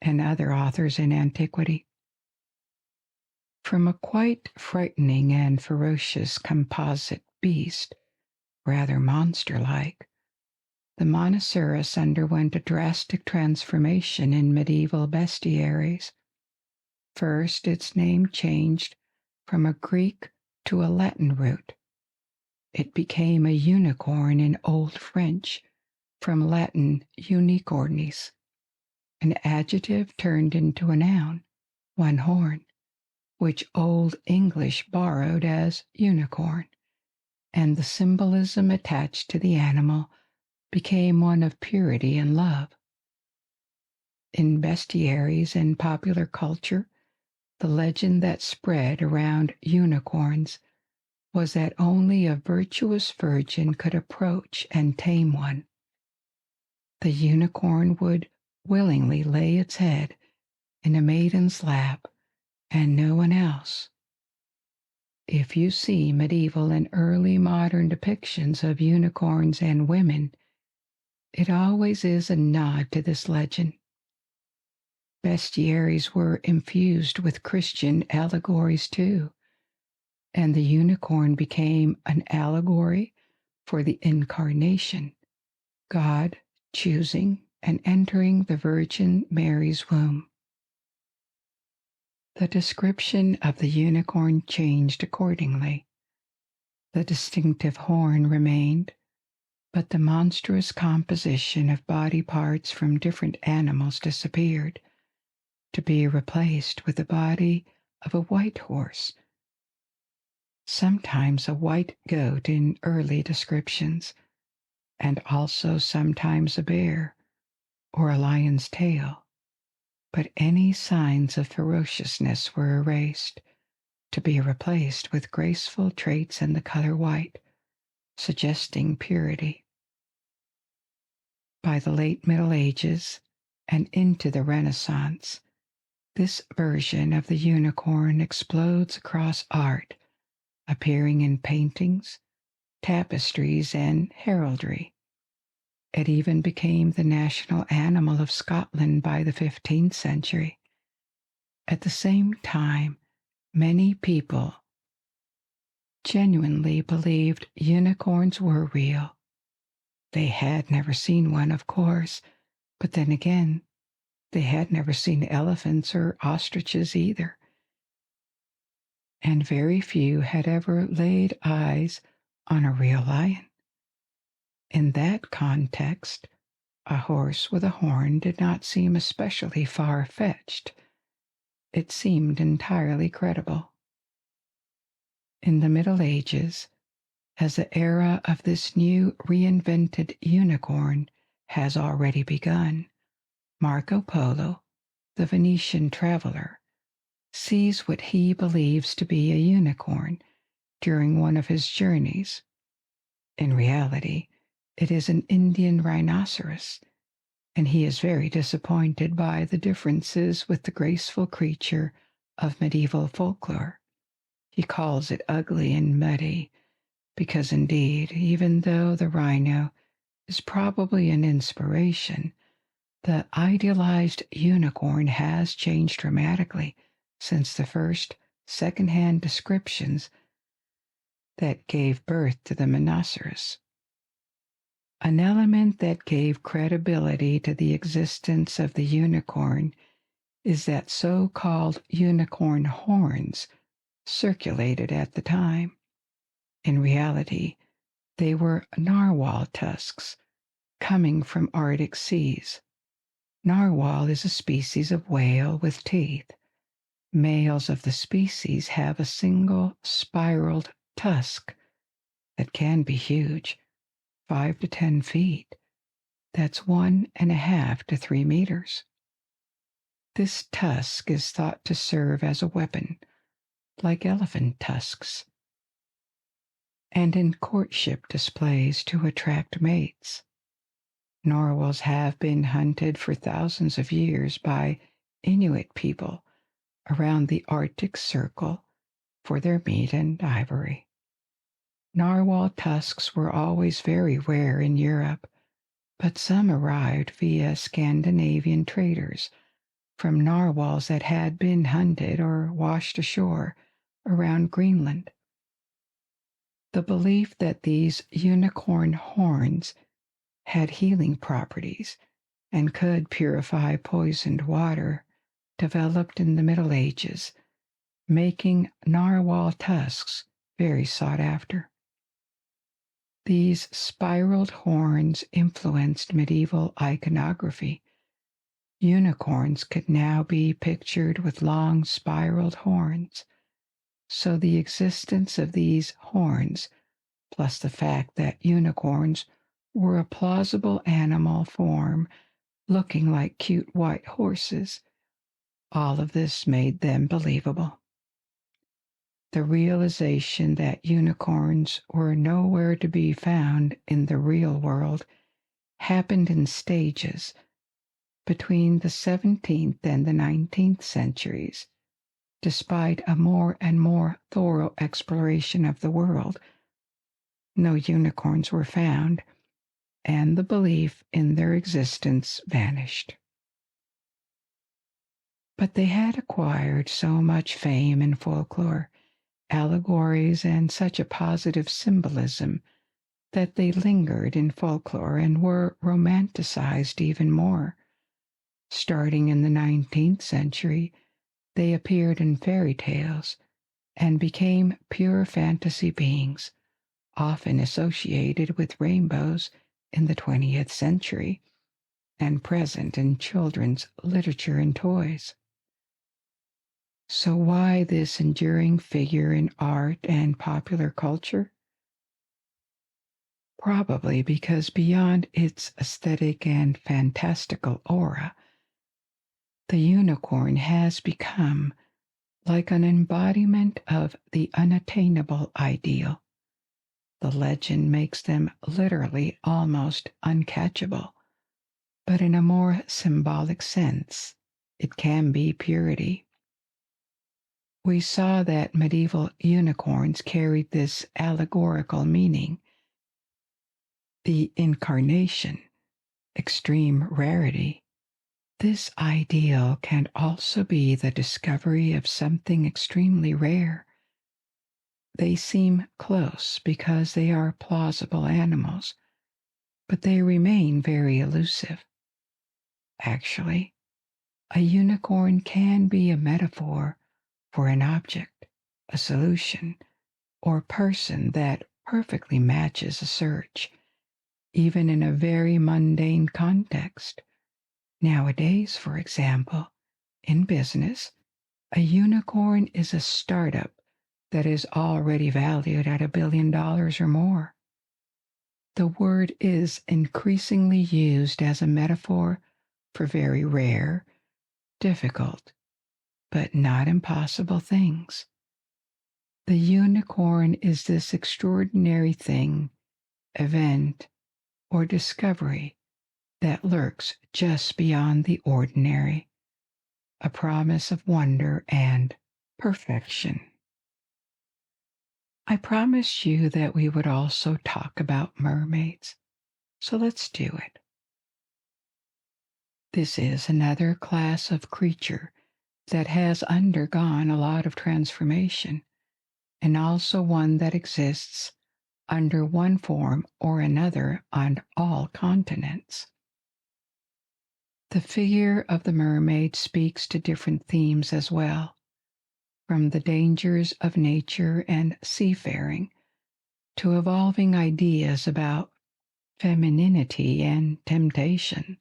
Speaker 1: and other authors in antiquity. From a quite frightening and ferocious composite beast, rather monster-like, the Monoceros underwent a drastic transformation in medieval bestiaries. First, its name changed from a Greek to a Latin root. It became a unicorn in Old French, from Latin unicornis. An adjective turned into a noun, one horn, which Old English borrowed as unicorn, and the symbolism attached to the animal became one of purity and love. In bestiaries and popular culture, the legend that spread around unicorns was that only a virtuous virgin could approach and tame one. The unicorn would willingly lay its head in a maiden's lap and no one else. If you see medieval and early modern depictions of unicorns and women, it always is a nod to this legend. Bestiaries were infused with Christian allegories too, and the unicorn became an allegory for the incarnation, God choosing and entering the Virgin Mary's womb. The description of the unicorn changed accordingly. The distinctive horn remained, but the monstrous composition of body parts from different animals disappeared, to be replaced with the body of a white horse, sometimes a white goat in early descriptions, and also sometimes a bear or a lion's tail. But any signs of ferociousness were erased, to be replaced with graceful traits in the color white, suggesting purity. By the late Middle Ages and into the Renaissance, this version of the unicorn explodes across art, appearing in paintings, tapestries, and heraldry. It even became the national animal of Scotland by the 15th century. At the same time, many people genuinely believed unicorns were real. They had never seen one, of course, but then again, They had never seen elephants or ostriches either, and very few had ever laid eyes on a real lion. In that context, a horse with a horn did not seem especially far-fetched. It seemed entirely credible. In the Middle Ages, as the era of this new reinvented unicorn has already begun, Marco Polo, the Venetian traveler, sees what he believes to be a unicorn during one of his journeys. In reality, it is an Indian rhinoceros, and he is very disappointed by the differences with the graceful creature of medieval folklore. He calls it ugly and muddy, because indeed, even though the rhino is probably an inspiration, the idealized unicorn has changed dramatically since the first second-hand descriptions that gave birth to the rhinoceros. An element that gave credibility to the existence of the unicorn is that so-called unicorn horns circulated at the time. In reality, they were narwhal tusks coming from Arctic seas. Narwhal is a species of whale with teeth. Males of the species have a single spiraled tusk that can be huge, 5 to 10 feet. That's 1.5 to 3 meters. This tusk is thought to serve as a weapon, like elephant tusks, and in courtship displays to attract mates. Narwhals have been hunted for thousands of years by Inuit people around the Arctic Circle for their meat and ivory. Narwhal tusks were always very rare in Europe, but some arrived via Scandinavian traders from narwhals that had been hunted or washed ashore around Greenland. The belief that these unicorn horns had healing properties and could purify poisoned water developed in the Middle Ages, making narwhal tusks very sought after. These spiraled horns influenced medieval iconography. Unicorns could now be pictured with long spiraled horns, so the existence of these horns, plus the fact that unicorns were a plausible animal form looking like cute white horses, all of this made them believable. The realization that unicorns were nowhere to be found in the real world happened in stages between the 17th and the 19th centuries. Despite a more and more thorough exploration of the world, no unicorns were found, and the belief in their existence vanished. But they had acquired so much fame in folklore, allegories, and such a positive symbolism that they lingered in folklore and were romanticized even more. Starting in the 19th century, they appeared in fairy tales and became pure fantasy beings, often associated with rainbows in the 20th century and present in children's literature and toys. So why this enduring figure in art and popular culture? Probably because beyond its aesthetic and fantastical aura, the unicorn has become like an embodiment of the unattainable ideal. The legend makes them literally almost uncatchable, but in a more symbolic sense, it can be purity. We saw that medieval unicorns carried this allegorical meaning. The incarnation, extreme rarity. This ideal can also be the discovery of something extremely rare. They seem close because they are plausible animals, but they remain very elusive. Actually, A unicorn can be a metaphor for an object, a solution, or person that perfectly matches a search, even in a very mundane context. Nowadays, for example, in business, a unicorn is a startup that is already valued at $1 billion or more. The word is increasingly used as a metaphor for very rare, difficult, but not impossible things. The unicorn is this extraordinary thing, event, or discovery that lurks just beyond the ordinary, a promise of wonder and perfection. I promised you that we would also talk about mermaids, so let's do it. This is another class of creature that has undergone a lot of transformation, and also one that exists under one form or another on all continents. The figure of the mermaid speaks to different themes as well, from the dangers of nature and seafaring to evolving ideas about femininity and temptation.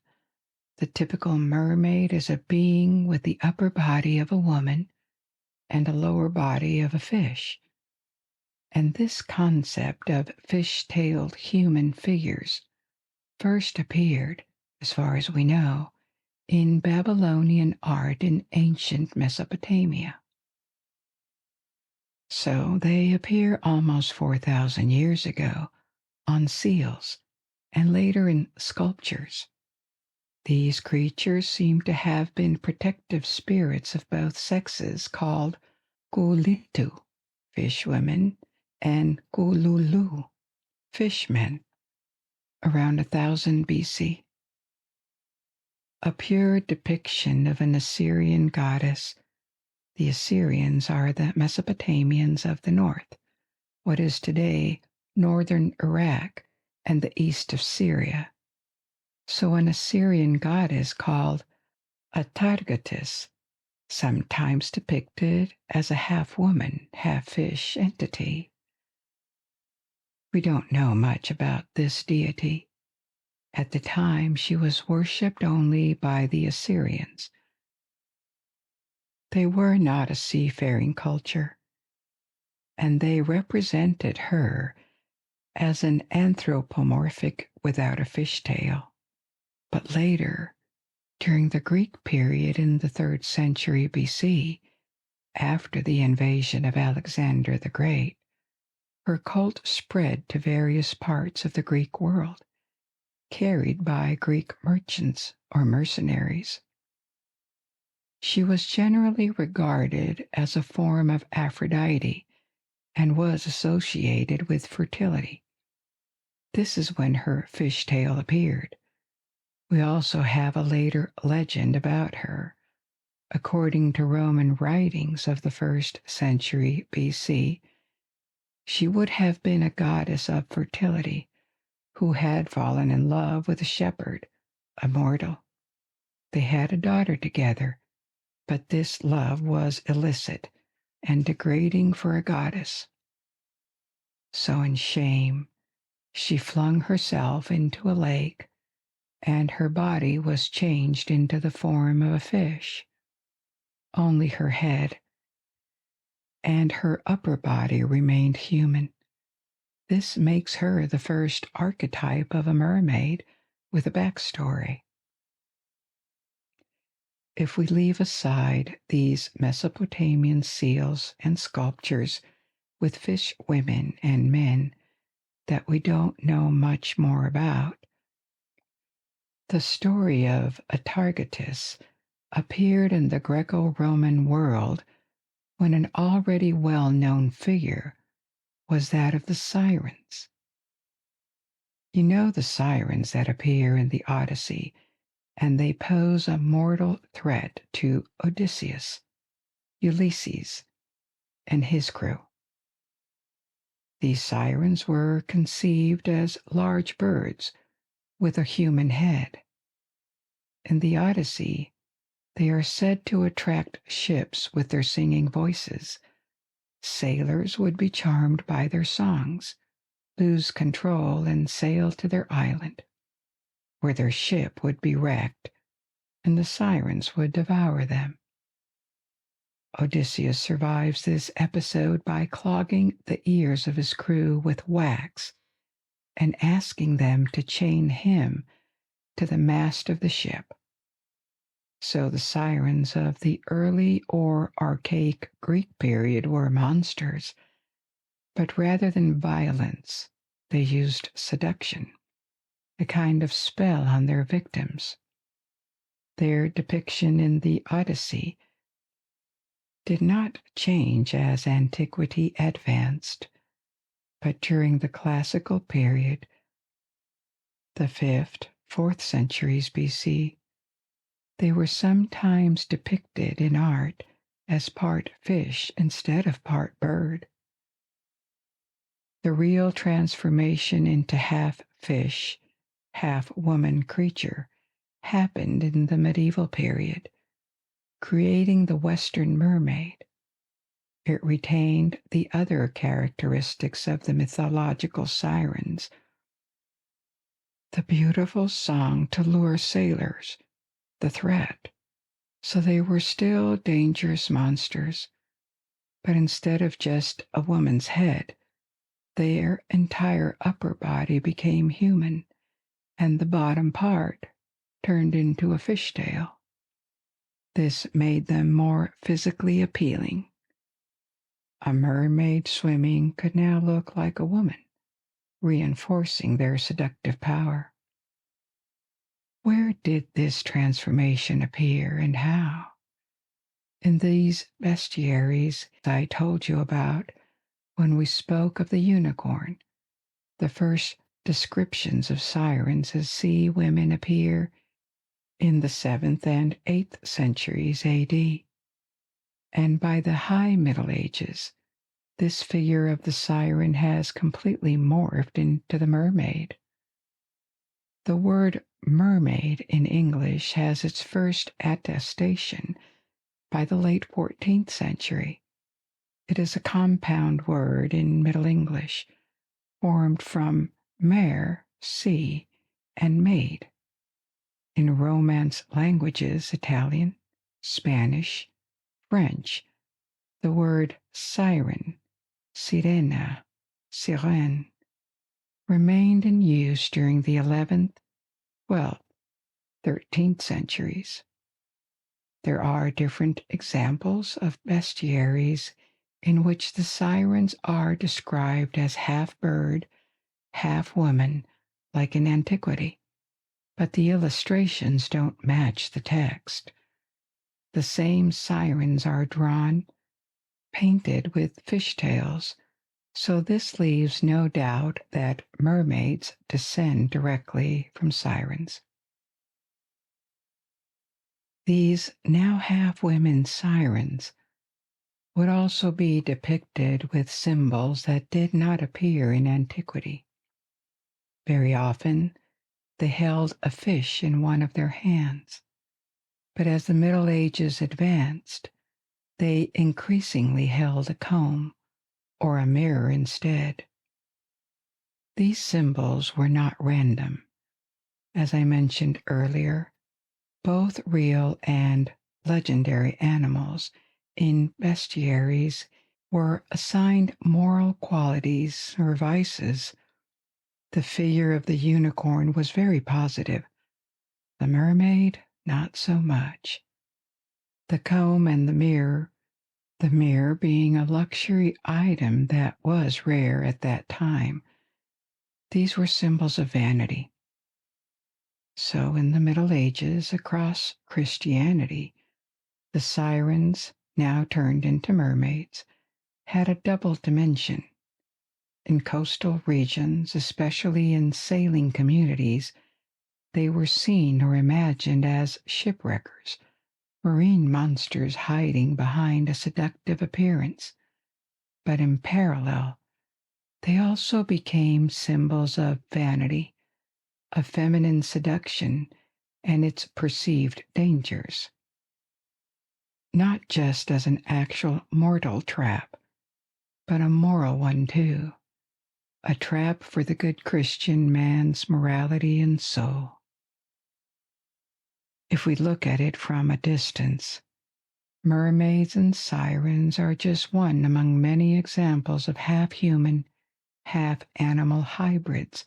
Speaker 1: The typical mermaid is a being with the upper body of a woman and a lower body of a fish. And this concept of fish-tailed human figures first appeared, as far as we know, in Babylonian art in ancient Mesopotamia. So they appear almost 4,000 years ago on seals and later in sculptures. These creatures seem to have been protective spirits of both sexes called Gulitu, fishwomen, and Gululu, fishmen, around 1000 BC. A pure depiction of an Assyrian goddess. The Assyrians are the Mesopotamians of the north, what is today northern Iraq and the east of Syria. So an Assyrian goddess called Atargatis, sometimes depicted as a half-woman, half-fish entity. We don't know much about this deity. At the time, she was worshipped only by the Assyrians. They were not a seafaring culture, and they represented her as an anthropomorphic without a fishtail. But later, during the Greek period in the 3rd century BC, after the invasion of Alexander the Great, her cult spread to various parts of the Greek world, carried by Greek merchants or mercenaries. She was generally regarded as a form of Aphrodite and was associated with fertility. This is when her fishtail appeared. We also have a later legend about her. According to Roman writings of the 1st century BC, she would have been a goddess of fertility who had fallen in love with a shepherd, a mortal. They had a daughter together, but this love was illicit and degrading for a goddess. So in shame, she flung herself into a lake, and her body was changed into the form of a fish. Only her head and her upper body remained human. This makes her the first archetype of a mermaid with a backstory. If we leave aside these Mesopotamian seals and sculptures with fish women and men that we don't know much more about, the story of Atargatis appeared in the Greco-Roman world when an already well-known figure was that of the sirens. You know the sirens that appear in the Odyssey, and they pose a mortal threat to Odysseus, Ulysses, and his crew. These sirens were conceived as large birds with a human head. In the Odyssey, They are said to attract ships with their singing voices. Sailors would be charmed by their songs, lose control, and sail to their island, where their ship would be wrecked and the sirens would devour them. Odysseus survives this episode by clogging the ears of his crew with wax and asking them to chain him to the mast of the ship. So the sirens of the early or archaic Greek period were monsters, but rather than violence, they used seduction, a kind of spell on their victims. Their depiction in the Odyssey did not change as antiquity advanced, but during the classical period, the 5th, 4th centuries BC, they were sometimes depicted in art as part fish instead of part bird. The real transformation into half fish, half woman creature happened in the medieval period, creating the Western mermaid. It retained the other characteristics of the mythological sirens: the beautiful song to lure sailors, the threat. So they were still dangerous monsters, but instead of just a woman's head, their entire upper body became human, and the bottom part turned into a fishtail. This made them more physically appealing. A mermaid swimming could now look like a woman, reinforcing their seductive power. Where did this transformation appear and how? In these bestiaries I told you about when we spoke of the unicorn, the first descriptions of sirens as sea women appear in the 7th and 8th centuries AD. And by the High Middle Ages, this figure of the siren has completely morphed into the mermaid. The word mermaid in English has its first attestation by the late 14th century. It is a compound word in Middle English, formed from mer, sea, and maid. In Romance languages, Italian, Spanish, French, the word siren, sirena, sirène, remained in use during the 11th, 12th, 13th centuries. There are different examples of bestiaries in which the sirens are described as half bird, half woman, like in antiquity, but the illustrations don't match the text. The same sirens are drawn, painted with fishtails, so this leaves no doubt that mermaids descend directly from sirens. These now half-women sirens would also be depicted with symbols that did not appear in antiquity. Very often, they held a fish in one of their hands, but as the Middle Ages advanced, they increasingly held a comb or a mirror instead. These symbols were not random. As I mentioned earlier, both real and legendary animals in bestiaries were assigned moral qualities or vices. The figure of the unicorn was very positive. The mermaid, not so much. The comb and the mirror being a luxury item that was rare at that time, these were symbols of vanity. So in the Middle Ages, across Christianity, the sirens, now turned into mermaids, had a double dimension. In coastal regions, especially in sailing communities, they were seen or imagined as shipwreckers, marine monsters hiding behind a seductive appearance. But in parallel, they also became symbols of vanity, of feminine seduction, and its perceived dangers. not just as an actual mortal trap, but a moral one too, a trap for the good Christian man's morality and soul. If we look at it from a distance, mermaids and sirens are just one among many examples of half-human, half-animal hybrids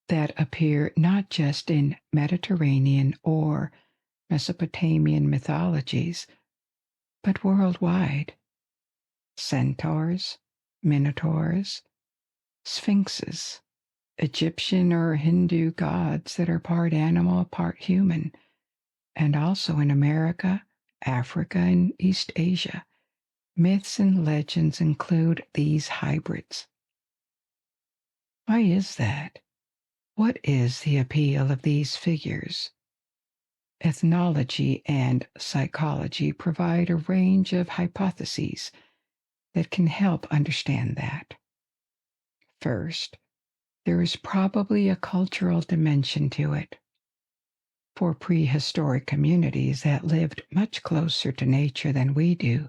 Speaker 1: that appear not just in Mediterranean or Mesopotamian mythologies, but worldwide. Centaurs, minotaurs, sphinxes, Egyptian or Hindu gods that are part animal, part human, and also in America, Africa, and East Asia. Myths and legends include these hybrids. Why is that? What is the appeal of these figures? Ethnology and psychology provide a range of hypotheses that can help understand that. First, there is probably a cultural dimension to it. For prehistoric communities that lived much closer to nature than we do,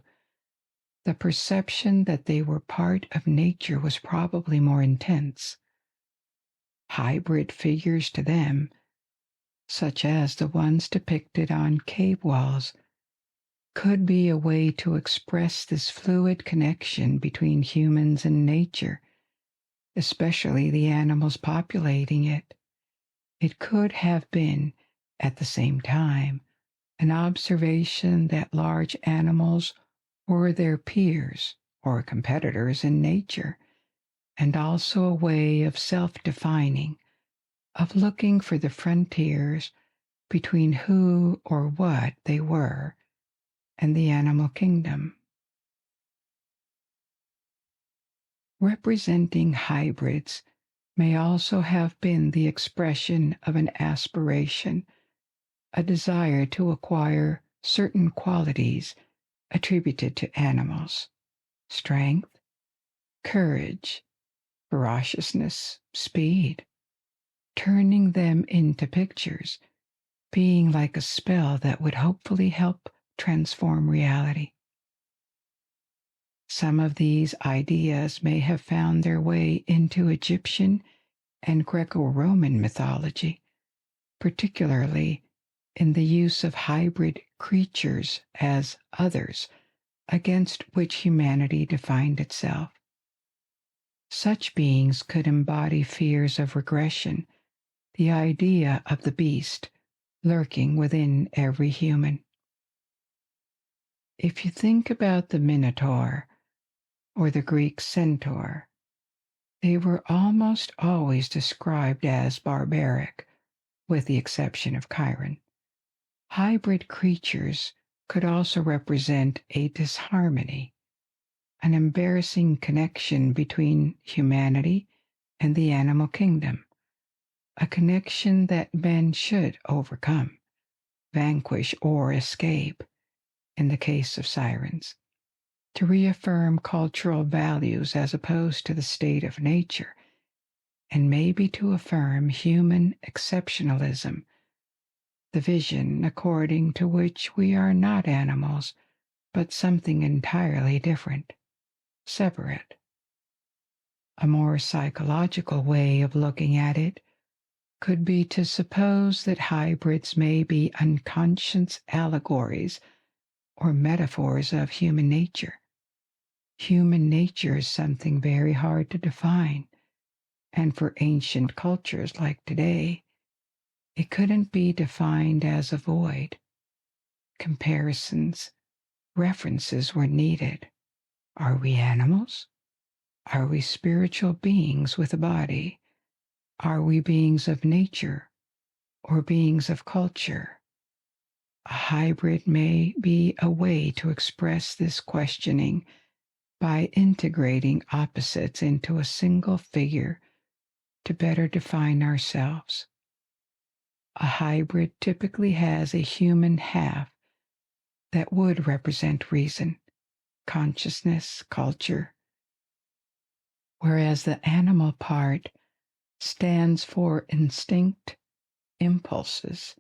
Speaker 1: the perception that they were part of nature was probably more intense. Hybrid figures to them, such as the ones depicted on cave walls, could be a way to express this fluid connection between humans and nature, especially the animals populating it. It could have been, at the same time, an observation that large animals were their peers or competitors in nature, and also a way of self-defining, of looking for the frontiers between who or what they were and the animal kingdom. Representing hybrids may also have been the expression of an aspiration, a desire to acquire certain qualities attributed to animals: strength, courage, ferociousness, speed, turning them into pictures, being like a spell that would hopefully help transform reality. Some of these ideas may have found their way into Egyptian and Greco-Roman mythology, particularly in the use of hybrid creatures as others against which humanity defined itself. Such beings could embody fears of regression, the idea of the beast lurking within every human. If you think about the Minotaur or the Greek centaur, they were almost always described as barbaric, with the exception of Chiron. Hybrid creatures could also represent a disharmony, an embarrassing connection between humanity and the animal kingdom, a connection that men should overcome, vanquish, or escape, in the case of sirens, to reaffirm cultural values as opposed to the state of nature, and maybe to affirm human exceptionalism, the vision according to which we are not animals, but something entirely different, separate. A more psychological way of looking at it could be to suppose that hybrids may be unconscious allegories or metaphors of human nature. Human nature is something very hard to define, and for ancient cultures like today, it couldn't be defined as a void. Comparisons, references were needed. Are we animals? Are we spiritual beings with a body? Are we beings of nature or beings of culture? A hybrid may be a way to express this questioning by integrating opposites into a single figure to better define ourselves. A hybrid typically has a human half that would represent reason, consciousness, culture, whereas the animal part stands for instinct, impulses,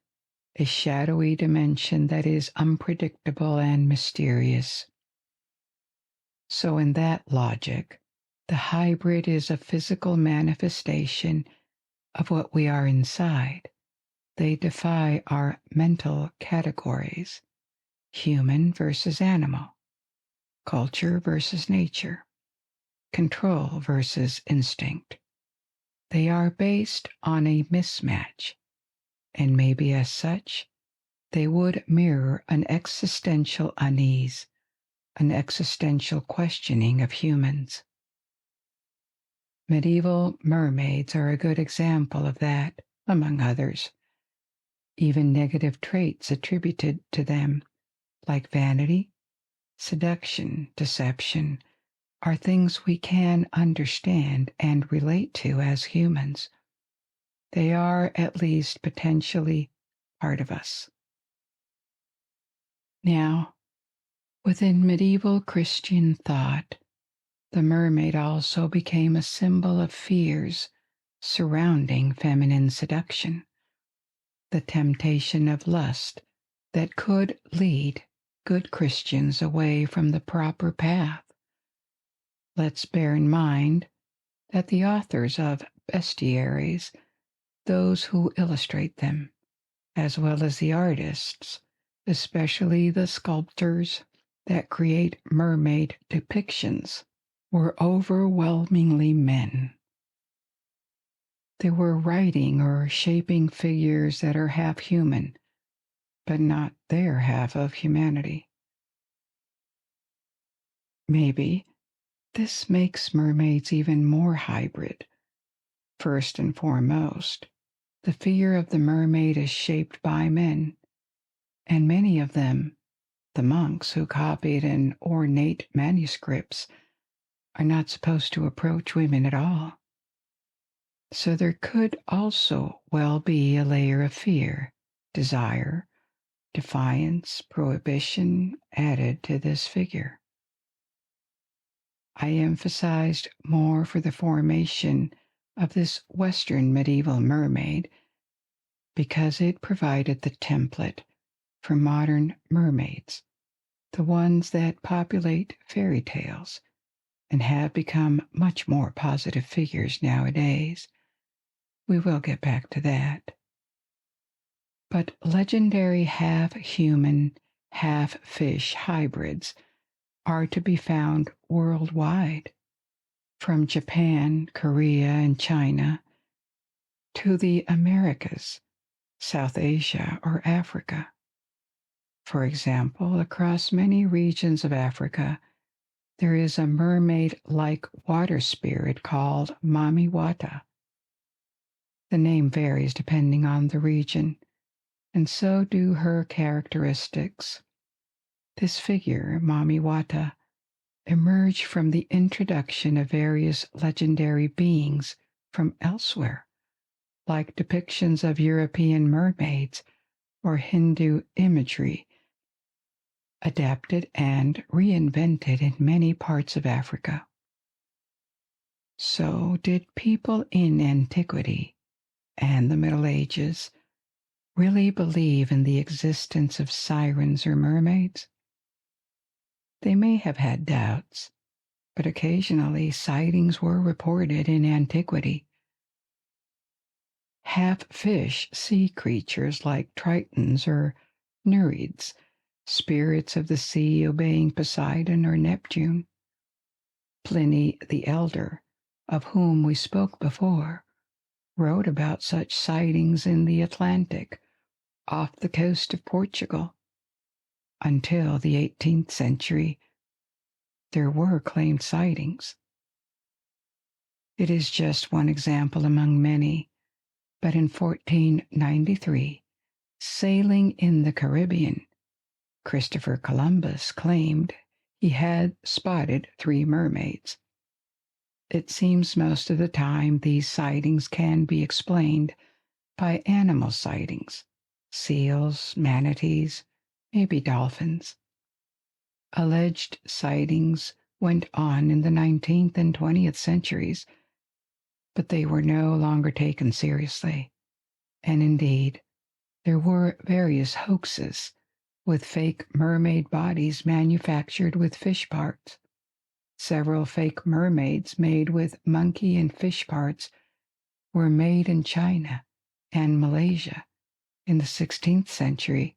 Speaker 1: a shadowy dimension that is unpredictable and mysterious. So in that logic, the hybrid is a physical manifestation of what we are inside. They defy our mental categories: human versus animal, culture versus nature, control versus instinct. They are based on a mismatch, and maybe as such, they would mirror an existential unease, an existential questioning of humans. Medieval mermaids are a good example of that, among others. Even negative traits attributed to them, like vanity, seduction, deception, are things we can understand and relate to as humans. They are at least potentially part of us. Now, within medieval Christian thought, the mermaid also became a symbol of fears surrounding feminine seduction, the temptation of lust that could lead good Christians away from the proper path. Let's bear in mind that the authors of Bestiaries, those who illustrate them, as well as the artists, especially the sculptors that create mermaid depictions, were overwhelmingly men. They were writing or shaping figures that are half human, but not their half of humanity. Maybe this makes mermaids even more hybrid. First and foremost, the figure of the mermaid is shaped by men, and many of them, the monks who copied in ornate manuscripts, are not supposed to approach women at all. So there could also well be a layer of fear, desire, defiance, prohibition added to this figure. I emphasized more for the formation of this Western medieval mermaid because it provided the template for modern mermaids, the ones that populate fairy tales and have become much more positive figures nowadays. We will get back to that. But legendary half-human, half-fish hybrids are to be found worldwide, from Japan, Korea, and China to the Americas, South Asia, or Africa. For example, across many regions of Africa, there is a mermaid-like water spirit called Mami Wata. The name varies depending on the region, and so do her characteristics. This figure, Mami Wata, emerged from the introduction of various legendary beings from elsewhere, like depictions of European mermaids or Hindu imagery, adapted and reinvented in many parts of Africa. So, did people in antiquity and the Middle Ages really believe in the existence of sirens or mermaids? They may have had doubts, but occasionally sightings were reported in antiquity. Half-fish sea creatures like tritons or nereids, spirits of the sea obeying Poseidon or Neptune. Pliny the Elder, of whom we spoke before, wrote about such sightings in the Atlantic, off the coast of Portugal. Until the 18th century, there were claimed sightings. It is just one example among many, but in 1493, sailing in the Caribbean, Christopher Columbus claimed he had spotted 3 mermaids. It seems most of the time these sightings can be explained by animal sightings: seals, manatees, maybe dolphins. Alleged sightings went on in the 19th and 20th centuries, but they were no longer taken seriously, and indeed, There were various hoaxes, with fake mermaid bodies manufactured with fish parts. Several fake mermaids made with monkey and fish parts were made in China and Malaysia in the 16th century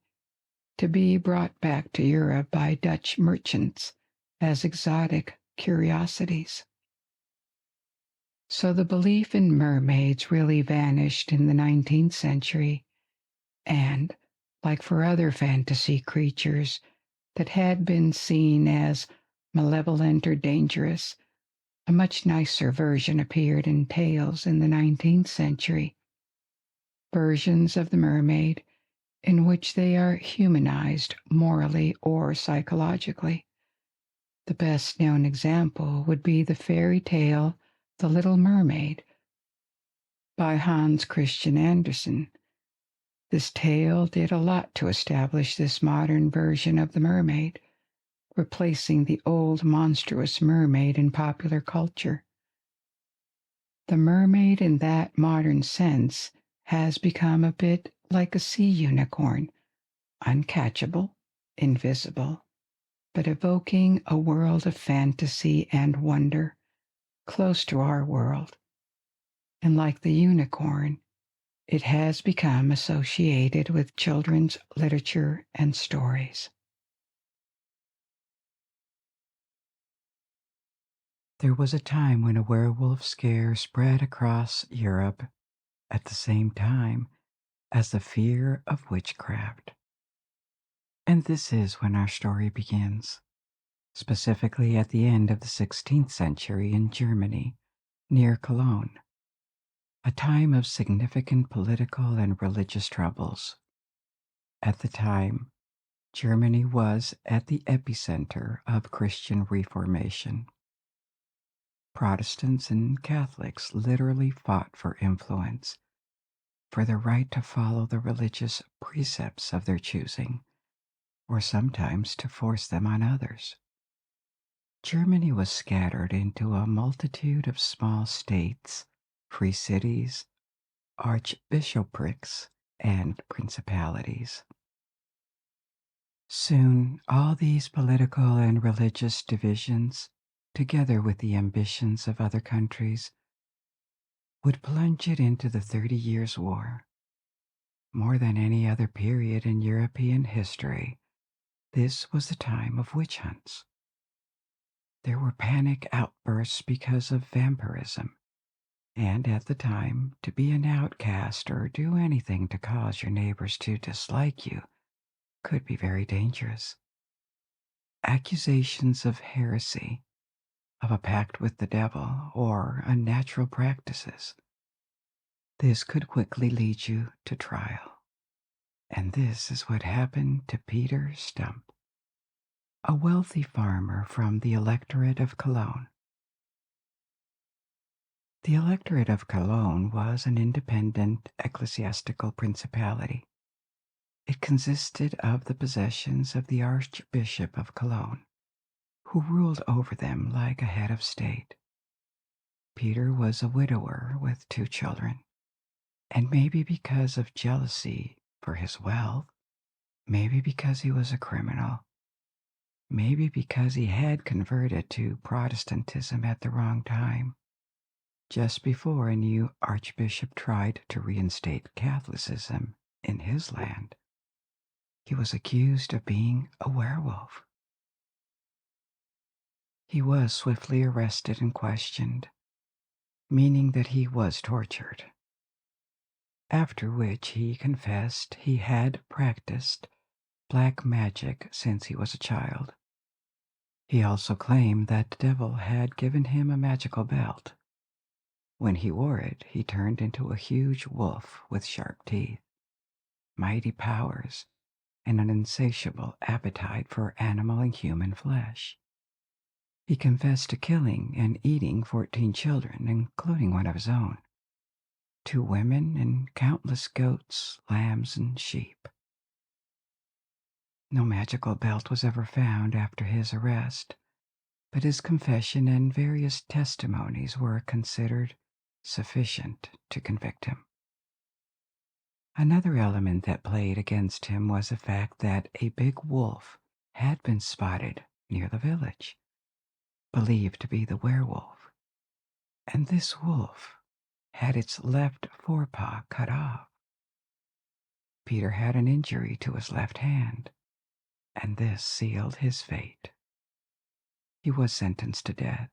Speaker 1: to be brought back to Europe by Dutch merchants as exotic curiosities. So the belief in mermaids really vanished in the 19th century, and, like for other fantasy creatures that had been seen as malevolent or dangerous, a much nicer version appeared in tales in the 19th century. Versions of the mermaid in which they are humanized morally or psychologically. The best known example would be the fairy tale The Little Mermaid by Hans Christian Andersen. This tale did a lot to establish this modern version of the mermaid, replacing the old monstrous mermaid in popular culture. The mermaid in that modern sense has become a bit like a sea unicorn, uncatchable, invisible, but evoking a world of fantasy and wonder close to our world. And like the unicorn, it has become associated with children's literature and stories. There was a time when a werewolf scare spread across Europe at the same time as the fear of witchcraft. And this is when our story begins, specifically at the end of the 16th century in Germany, near Cologne, a time of significant political and religious troubles. At the time, Germany was at the epicenter of Christian Reformation. Protestants and Catholics literally fought for influence, for the right to follow the religious precepts of their choosing, or sometimes to force them on others. Germany was scattered into a multitude of small states, free cities, archbishoprics, and principalities. Soon, all these political and religious divisions, together with the ambitions of other countries, would plunge it into the 30 Years' War. More than any other period in European history, this was the time of witch hunts. There were panic outbursts because of vampirism, and at the time, to be an outcast or do anything to cause your neighbors to dislike you could be very dangerous. Accusations of heresy, of a pact with the devil, or unnatural practices. This could quickly lead you to trial. And this is what happened to Peter Stump, a wealthy farmer from the electorate of Cologne. The electorate of Cologne was an independent ecclesiastical principality. It consisted of the possessions of the Archbishop of Cologne, who ruled over them like a head of state. Peter was a widower with 2 children, and maybe because of jealousy for his wealth, maybe because he was a criminal, maybe because he had converted to Protestantism at the wrong time, just before a new archbishop tried to reinstate Catholicism in his land. He was accused of being a werewolf. He was swiftly arrested and questioned, meaning that he was tortured. After which he confessed he had practiced black magic since he was a child. He also claimed that the devil had given him a magical belt. When he wore it, he turned into a huge wolf with sharp teeth, mighty powers, and an insatiable appetite for animal and human flesh. He confessed to killing and eating 14 children, including one of his own, 2 women, and countless goats, lambs, and sheep. No magical belt was ever found after his arrest, but his confession and various testimonies were considered sufficient to convict him. Another element that played against him was the fact that a big wolf had been spotted near the village, believed to be the werewolf, and this wolf had its left forepaw cut off. Peter had an injury to his left hand, and this sealed his fate. He was sentenced to death.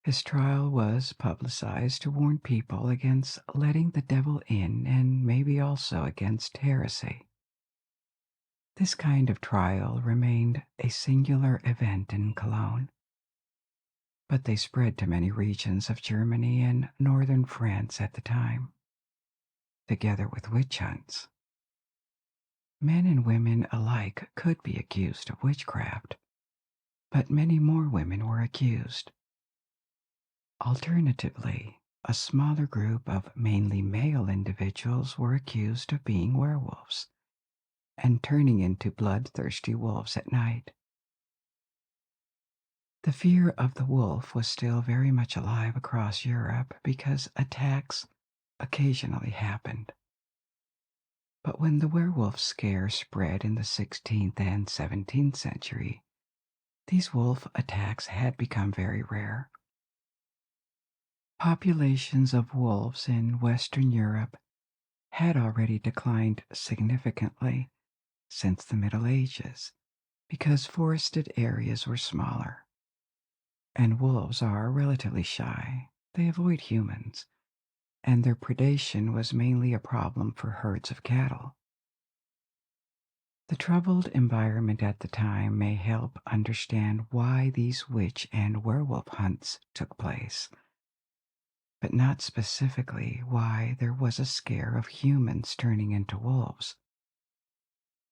Speaker 1: His trial was publicized to warn people against letting the devil in and maybe also against heresy. This kind of trial remained a singular event in Cologne, but they spread to many regions of Germany and northern France at the time, together with witch hunts. Men and women alike could be accused of witchcraft, but many more women were accused. Alternatively, a smaller group of mainly male individuals were accused of being werewolves and turning into bloodthirsty wolves at night. The fear of the wolf was still very much alive across Europe because attacks occasionally happened. But when the werewolf scare spread in the 16th and 17th century, these wolf attacks had become very rare. Populations of wolves in Western Europe had already declined significantly since the Middle Ages because forested areas were smaller. And wolves are relatively shy. They avoid humans, and their predation was mainly a problem for herds of cattle. The troubled environment at the time may help understand why these witch and werewolf hunts took place, but not specifically why there was a scare of humans turning into wolves.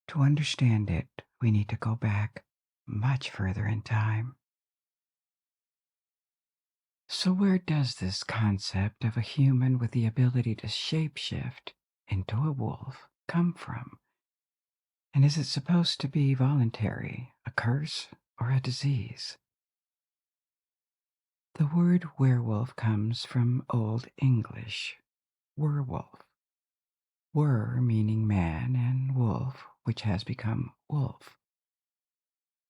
Speaker 1: To understand it, we need to go back much further in time. So, where does this concept of a human with the ability to shapeshift into a wolf come from? And is it supposed to be voluntary, a curse, or a disease? The word werewolf comes from Old English, werewolf. Wer meaning man and wolf, which has become wolf.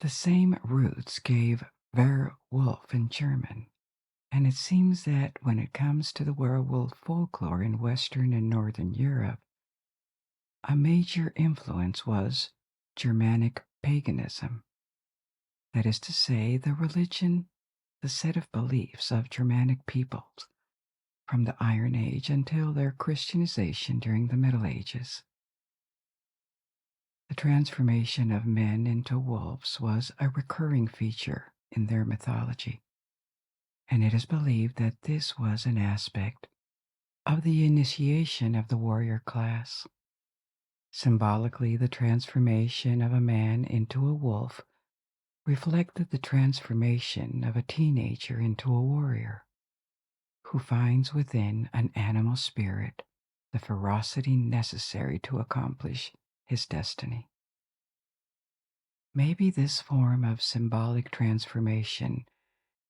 Speaker 1: The same roots gave Werewolf in German, and it seems that when it comes to the werewolf folklore in Western and Northern Europe, a major influence was Germanic paganism. That is to say, the religion, the set of beliefs of Germanic peoples from the Iron Age until their Christianization during the Middle Ages. The transformation of men into wolves was a recurring feature in their mythology, and it is believed that this was an aspect of the initiation of the warrior class. Symbolically, the transformation of a man into a wolf reflected the transformation of a teenager into a warrior, who finds within an animal spirit the ferocity necessary to accomplish his destiny. Maybe this form of symbolic transformation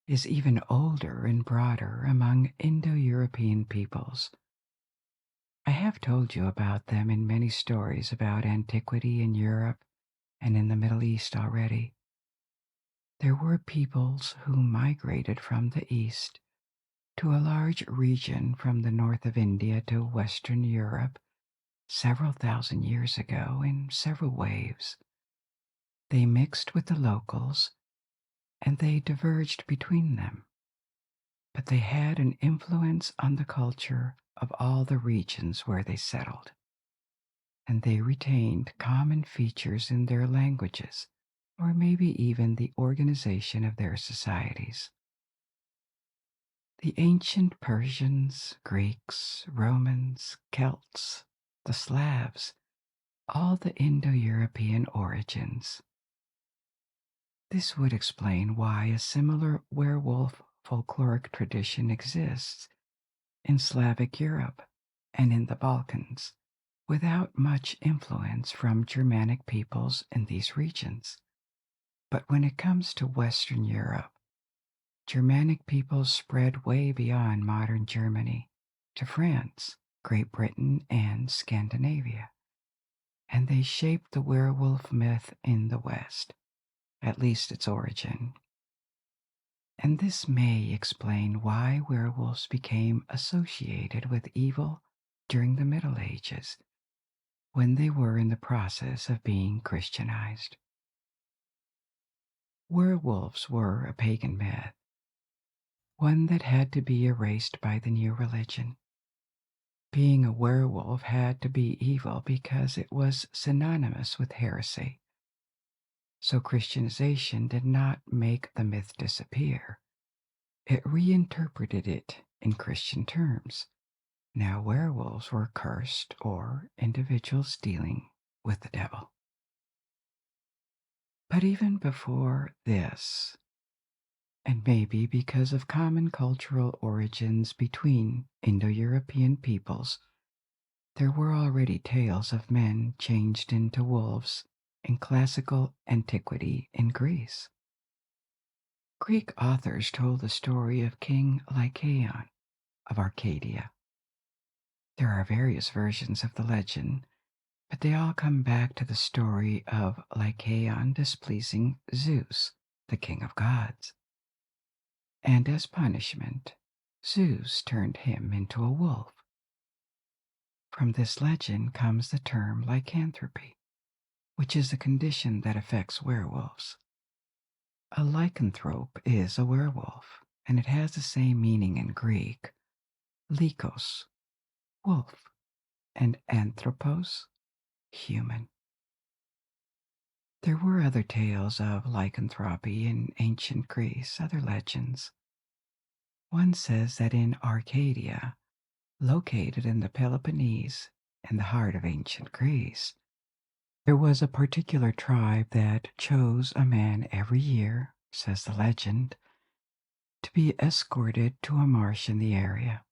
Speaker 1: is even older and broader among Indo-European peoples. I have told you about them in many stories about antiquity in Europe and in the Middle East already. There were peoples who migrated from the east to a large region from the north of India to Western Europe several thousand years ago in several waves. They mixed with the locals and they diverged between them, but they had an influence on the culture of all the regions where they settled, and they retained common features in their languages, or maybe even the organization of their societies. The ancient Persians, Greeks, Romans, Celts, the Slavs, all the Indo-European origins. This would explain why a similar werewolf folkloric tradition exists in Slavic Europe and in the Balkans, without much influence from Germanic peoples in these regions. But when it comes to Western Europe, Germanic peoples spread way beyond modern Germany to France Great Britain, and Scandinavia, and they shaped the werewolf myth in the West, at least its origin. And this may explain why werewolves became associated with evil during the Middle Ages, when they were in the process of being Christianized. Werewolves were a pagan myth, one that had to be erased by the new religion. Being a werewolf had to be evil because it was synonymous with heresy. So Christianization did not make the myth disappear. It reinterpreted it in Christian terms. Now werewolves were cursed or individuals dealing with the devil. But even before this, and maybe because of common cultural origins between Indo-European peoples, there were already tales of men changed into wolves in classical antiquity in Greece. Greek authors told the story of King Lycaon of Arcadia. There are various versions of the legend, but they all come back to the story of Lycaon displeasing Zeus, the king of gods. And as punishment, Zeus turned him into a wolf. From this legend comes the term lycanthropy, which is a condition that affects werewolves. A lycanthrope is a werewolf, and it has the same meaning in Greek, lykos, wolf, and anthropos, human. There were other tales of lycanthropy in ancient Greece, other legends. One says that in Arcadia, located in the Peloponnese, in the heart of ancient Greece, there was a particular tribe that chose a man every year, says the legend, to be escorted to a marsh in the area.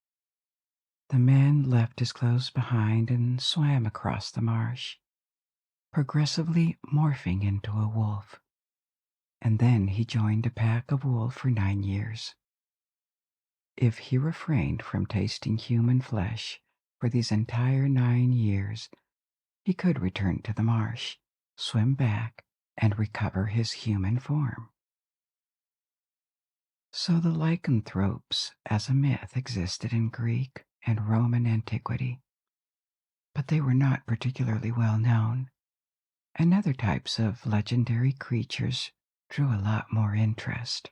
Speaker 1: The man left his clothes behind and swam across the marsh, progressively morphing into a wolf. And then he joined a pack of wolves for 9 years. If he refrained from tasting human flesh for these entire 9 years, he could return to the marsh, swim back, and recover his human form. So the lycanthropes as a myth existed in Greek and Roman antiquity, but they were not particularly well known, and other types of legendary creatures drew a lot more interest.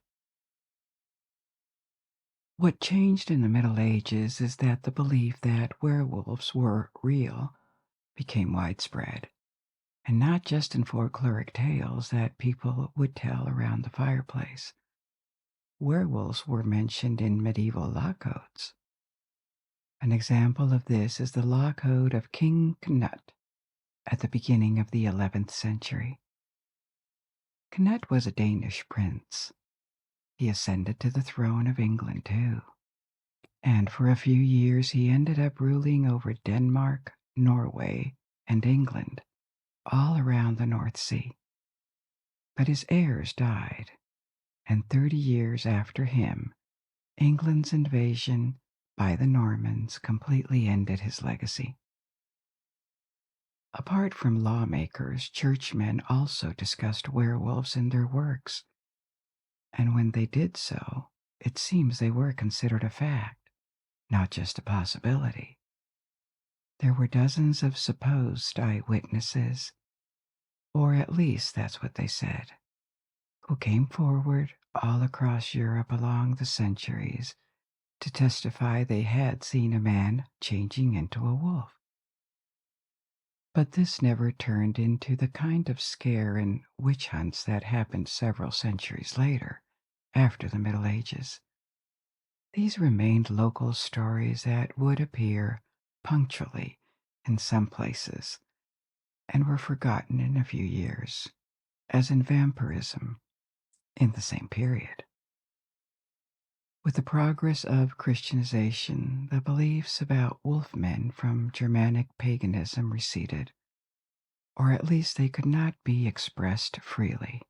Speaker 1: What changed in the Middle Ages is that the belief that werewolves were real became widespread, and not just in folkloric tales that people would tell around the fireplace. Werewolves were mentioned in medieval law codes. An example of this is the law code of King Canute at the beginning of the 11th century. Canute was a Danish prince. He ascended to the throne of England too, and for a few years he ended up ruling over Denmark, Norway, and England, all around the North Sea. But his heirs died, and 30 years after him, England's invasion by the Normans completely ended his legacy. Apart from lawmakers, churchmen also discussed werewolves in their works, and when they did so, it seems they were considered a fact, not just a possibility. There were dozens of supposed eyewitnesses, or at least that's what they said, who came forward all across Europe along the centuries to testify they had seen a man changing into a wolf. But this never turned into the kind of scare and witch hunts that happened several centuries later, after the Middle Ages. These remained local stories that would appear punctually in some places and were forgotten in a few years, as in vampirism in the same period. With the progress of Christianization, the beliefs about wolfmen from Germanic paganism receded, or at least they could not be expressed freely.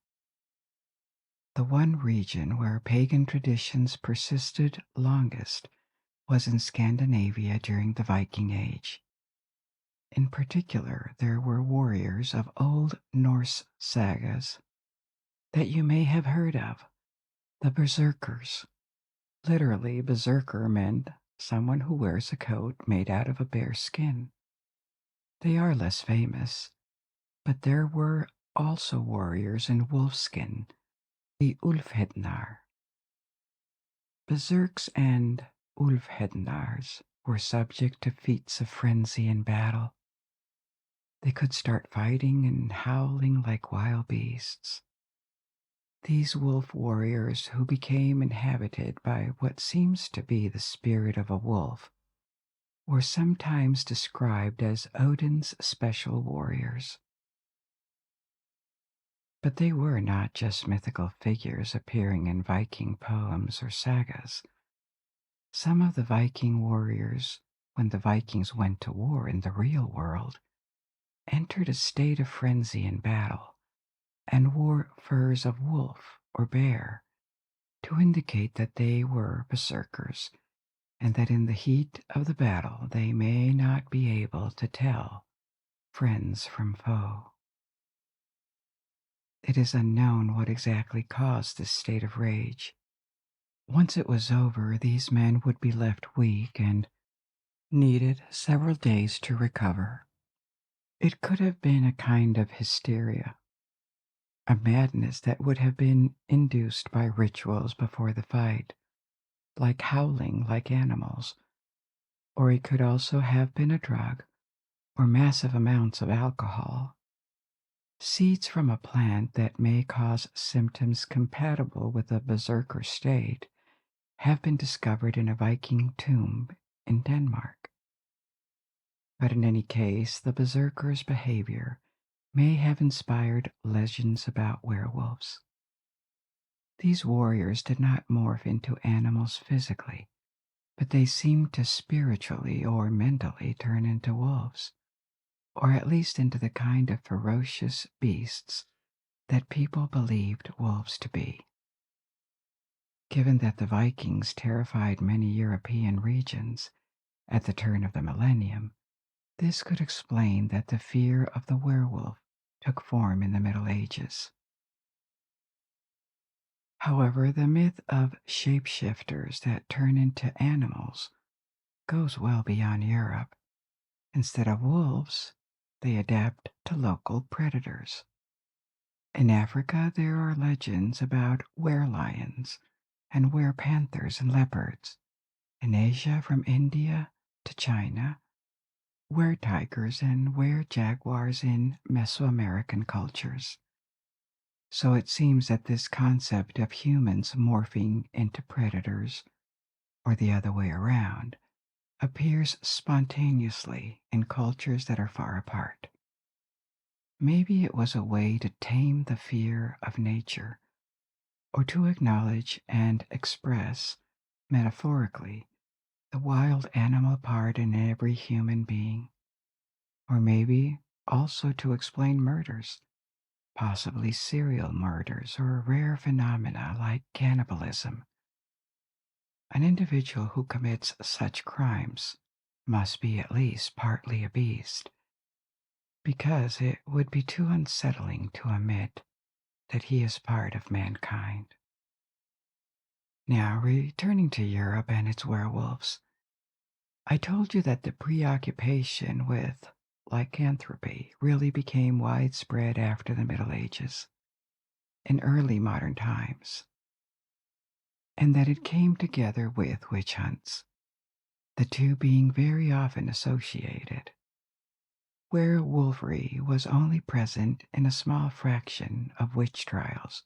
Speaker 1: The one region where pagan traditions persisted longest was in Scandinavia during the Viking Age. In particular, there were warriors of Old Norse sagas that you may have heard of, the Berserkers. Literally, Berserker meant someone who wears a coat made out of a bear's skin. They are less famous, but there were also warriors in wolfskin, the Ulfhednar. Berserks and Ulfhednars were subject to feats of frenzy in battle. They could start fighting and howling like wild beasts. These wolf warriors, who became inhabited by what seems to be the spirit of a wolf, were sometimes described as Odin's special warriors. But they were not just mythical figures appearing in Viking poems or sagas. Some of the Viking warriors, when the Vikings went to war in the real world, entered a state of frenzy in battle and wore furs of wolf or bear to indicate that they were berserkers and that in the heat of the battle they may not be able to tell friends from foe. It is unknown what exactly caused this state of rage. Once it was over, these men would be left weak and needed several days to recover. It could have been a kind of hysteria, a madness that would have been induced by rituals before the fight, like howling like animals, or it could also have been a drug or massive amounts of alcohol. Seeds from a plant that may cause symptoms compatible with a berserker state have been discovered in a Viking tomb in Denmark. But in any case, the berserker's behavior may have inspired legends about werewolves. These warriors did not morph into animals physically, but they seemed to spiritually or mentally turn into wolves, or at least into the kind of ferocious beasts that people believed wolves to be. Given that the Vikings terrified many European regions at the turn of the millennium, this could explain that the fear of the werewolf took form in the Middle Ages. However, the myth of shapeshifters that turn into animals goes well beyond Europe. Instead of wolves, they adapt to local predators. In Africa, there are legends about were-lions and were-panthers and leopards. In Asia, from India to China, were-tigers and were-jaguars in Mesoamerican cultures. So it seems that this concept of humans morphing into predators, or the other way around, appears spontaneously in cultures that are far apart. Maybe it was a way to tame the fear of nature, or to acknowledge and express, metaphorically, the wild animal part in every human being, or maybe also to explain murders, possibly serial murders or rare phenomena like cannibalism. An individual who commits such crimes must be at least partly a beast, because it would be too unsettling to admit that he is part of mankind. Now, returning to Europe and its werewolves, I told you that the preoccupation with lycanthropy really became widespread after the Middle Ages, in early modern times, and that it came together with witch hunts, the two being very often associated. Werewolfery was only present in a small fraction of witch trials,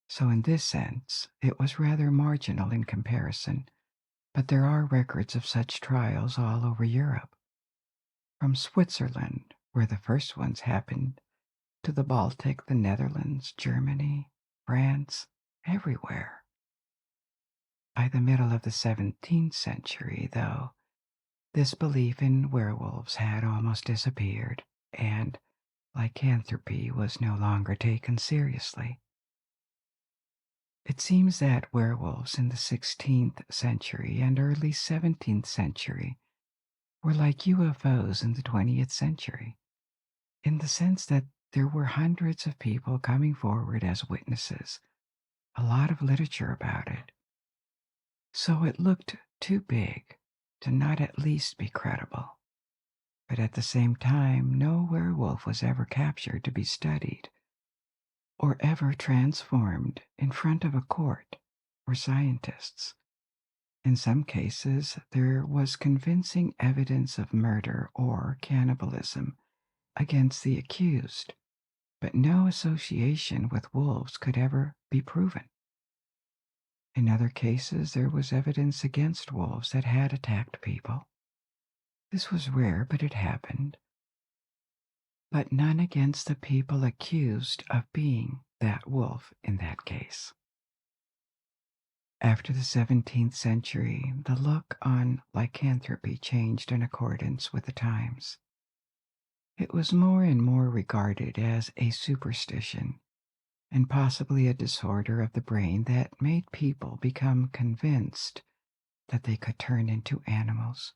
Speaker 1: so in this sense it was rather marginal in comparison, but there are records of such trials all over Europe, from Switzerland, where the first ones happened, to the Baltic, the Netherlands, Germany, France, everywhere. By the middle of the 17th century, though, this belief in werewolves had almost disappeared, and lycanthropy was no longer taken seriously. It seems that werewolves in the 16th century and early 17th century were like UFOs in the 20th century, in the sense that there were hundreds of people coming forward as witnesses, a lot of literature about it. So it looked too big to not at least be credible. But at the same time, no werewolf was ever captured to be studied or ever transformed in front of a court or scientists. In some cases, there was convincing evidence of murder or cannibalism against the accused, but no association with wolves could ever be proven. In other cases, there was evidence against wolves that had attacked people. This was rare, but it happened. But none against the people accused of being that wolf in that case. After the 17th century, the look on lycanthropy changed in accordance with the times. It was more and more regarded as a superstition and possibly a disorder of the brain that made people become convinced that they could turn into animals.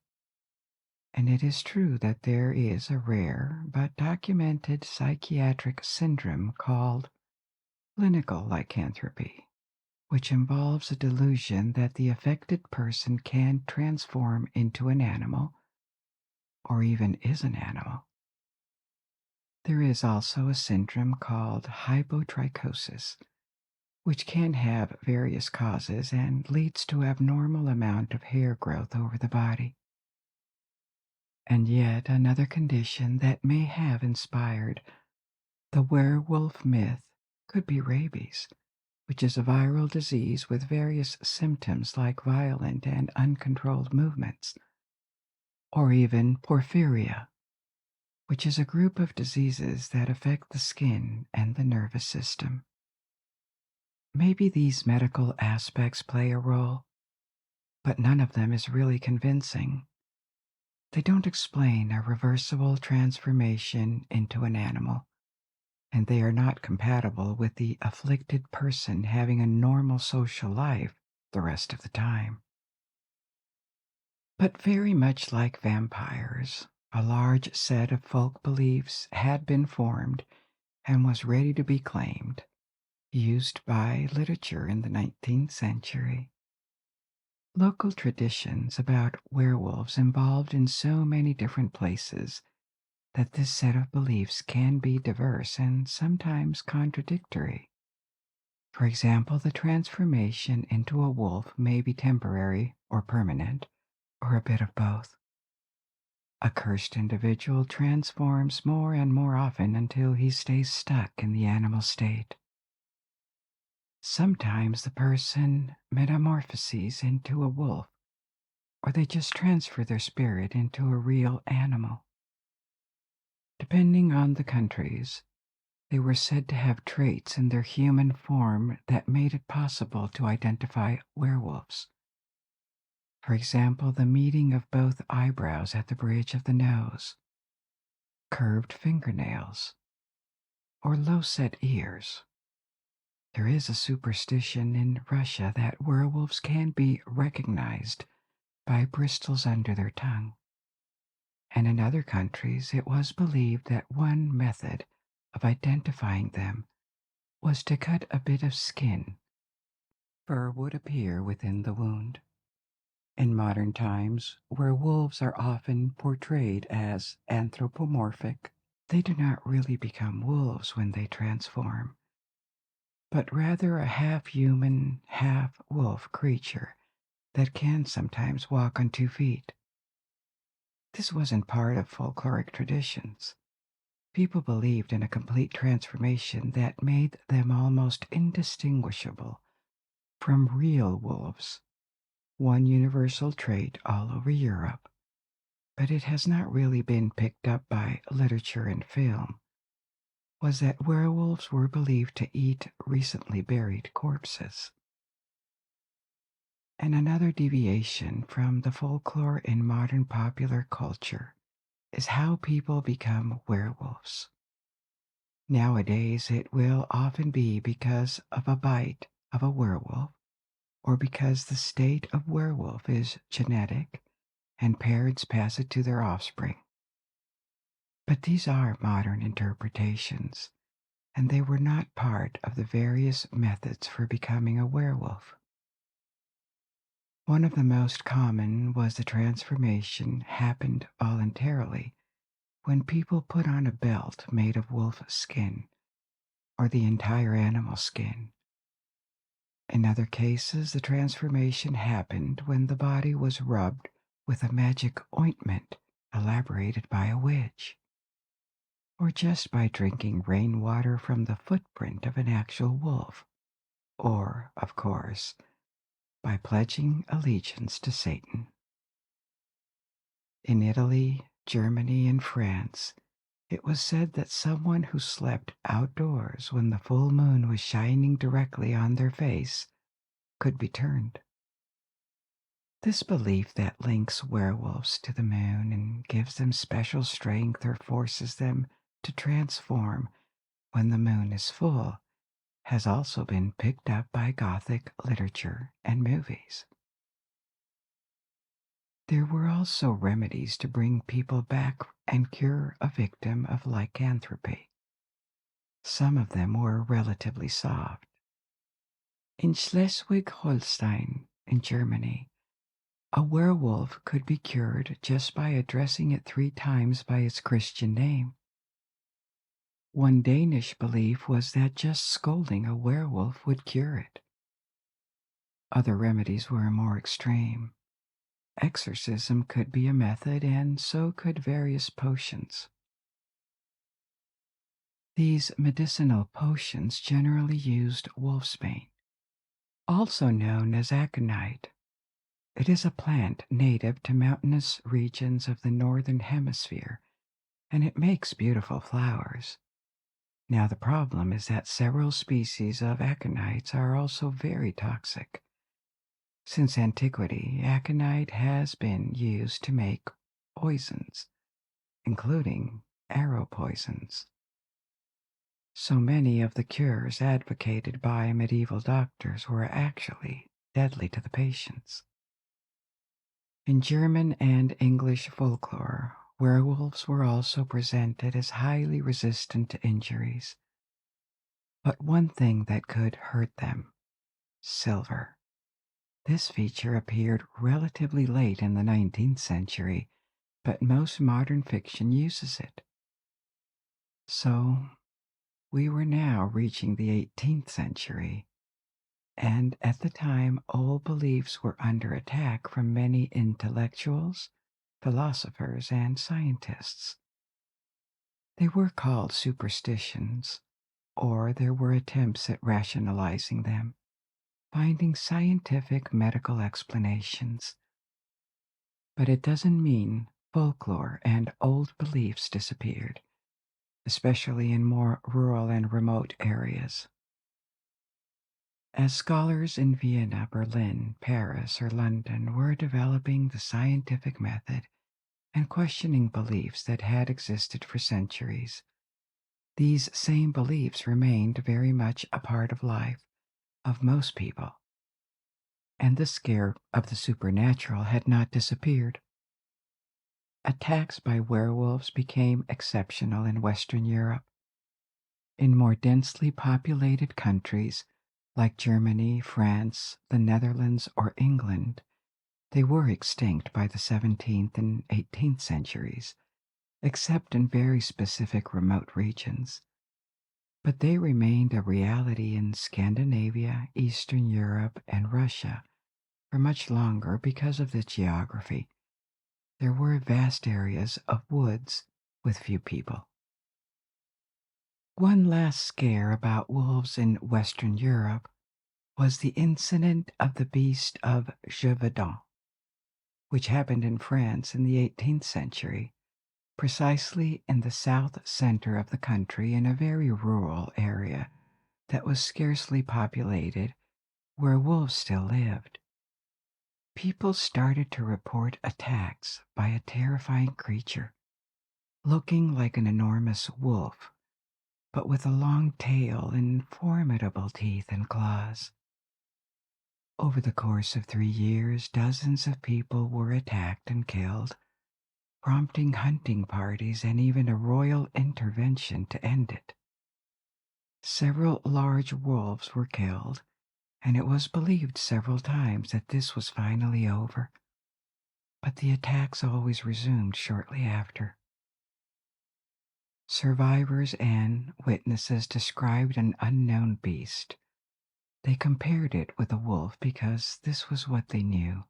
Speaker 1: And it is true that there is a rare but documented psychiatric syndrome called clinical lycanthropy, which involves a delusion that the affected person can transform into an animal or even is an animal. There is also a syndrome called hypotrichosis, which can have various causes and leads to abnormal amount of hair growth over the body. And yet another condition that may have inspired the werewolf myth could be rabies, which is a viral disease with various symptoms like violent and uncontrolled movements, or even porphyria, which is a group of diseases that affect the skin and the nervous system. Maybe these medical aspects play a role, but none of them is really convincing. They don't explain a reversible transformation into an animal, and they are not compatible with the afflicted person having a normal social life the rest of the time. But very much like vampires, a large set of folk beliefs had been formed and was ready to be claimed, used by literature in the 19th century. Local traditions about werewolves involved in so many different places that this set of beliefs can be diverse and sometimes contradictory. For example, the transformation into a wolf may be temporary or permanent, or a bit of both. A cursed individual transforms more and more often until he stays stuck in the animal state. Sometimes the person metamorphoses into a wolf, or they just transfer their spirit into a real animal. Depending on the countries, they were said to have traits in their human form that made it possible to identify werewolves. For example, the meeting of both eyebrows at the bridge of the nose, curved fingernails, or low-set ears. There is a superstition in Russia that werewolves can be recognized by bristles under their tongue. And in other countries, it was believed that one method of identifying them was to cut a bit of skin. Fur would appear within the wound. In modern times, werewolves are often portrayed as anthropomorphic. They do not really become wolves when they transform, but rather a half-human, half-wolf creature that can sometimes walk on 2 feet. This wasn't part of folkloric traditions. People believed in a complete transformation that made them almost indistinguishable from real wolves, one universal trait all over Europe, but it has not really been picked up by literature and film, was that werewolves were believed to eat recently buried corpses. And another deviation from the folklore in modern popular culture is how people become werewolves. Nowadays, it will often be because of a bite of a werewolf, or because the state of werewolf is genetic and parents pass it to their offspring. But these are modern interpretations, and they were not part of the various methods for becoming a werewolf. One of the most common was the transformation happened voluntarily when people put on a belt made of wolf skin or the entire animal skin. In other cases, the transformation happened when the body was rubbed with a magic ointment elaborated by a witch, or just by drinking rainwater from the footprint of an actual wolf, or, of course, by pledging allegiance to Satan. In Italy, Germany, and France, it was said that someone who slept outdoors when the full moon was shining directly on their face could be turned. This belief that links werewolves to the moon and gives them special strength or forces them to transform when the moon is full has also been picked up by Gothic literature and movies. There were also remedies to bring people back and cure a victim of lycanthropy. Some of them were relatively soft. In Schleswig-Holstein, in Germany, a werewolf could be cured just by addressing it 3 times by its Christian name. One Danish belief was that just scolding a werewolf would cure it. Other remedies were more extreme. Exorcism could be a method, and so could various potions. These medicinal potions generally used wolfsbane, also known as aconite. It is a plant native to mountainous regions of the northern hemisphere, and it makes beautiful flowers. Now, the problem is that several species of aconites are also very toxic. Since antiquity, aconite has been used to make poisons, including arrow poisons. So many of the cures advocated by medieval doctors were actually deadly to the patients. In German and English folklore, werewolves were also presented as highly resistant to injuries. But one thing that could hurt them: silver. This feature appeared relatively late in the 19th century, but most modern fiction uses it. So, we were now reaching the 18th century, and at the time old beliefs were under attack from many intellectuals, philosophers, and scientists. They were called superstitions, or there were attempts at rationalizing them, finding scientific medical explanations. But it doesn't mean folklore and old beliefs disappeared, especially in more rural and remote areas. As scholars in Vienna, Berlin, Paris, or London were developing the scientific method and questioning beliefs that had existed for centuries, these same beliefs remained very much a part of life of most people, and the scare of the supernatural had not disappeared. Attacks by werewolves became exceptional in Western Europe. In more densely populated countries like Germany, France, the Netherlands, or England, they were extinct by the 17th and 18th centuries, except in very specific remote regions. But they remained a reality in Scandinavia, Eastern Europe, and Russia for much longer because of the geography. There were vast areas of woods with few people. One last scare about wolves in Western Europe was the incident of the beast of Gévaudan, which happened in France in the 18th century, precisely in the south center of the country in a very rural area that was scarcely populated, where wolves still lived. People started to report attacks by a terrifying creature, looking like an enormous wolf, but with a long tail and formidable teeth and claws. Over the course of 3 years, dozens of people were attacked and killed, prompting hunting parties and even a royal intervention to end it. Several large wolves were killed, and it was believed several times that this was finally over, but the attacks always resumed shortly after. Survivors and witnesses described an unknown beast. They compared it with a wolf because this was what they knew,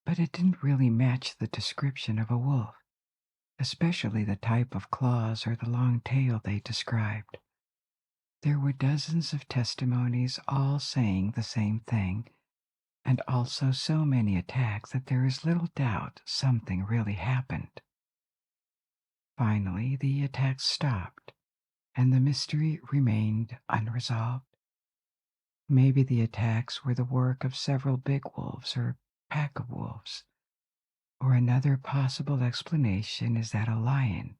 Speaker 1: but it didn't really match the description of a wolf, especially the type of claws or the long tail they described. There were dozens of testimonies all saying the same thing, and also so many attacks that there is little doubt something really happened. Finally, the attacks stopped, and the mystery remained unresolved. Maybe the attacks were the work of several big wolves or pack of wolves. Or another possible explanation is that a lion,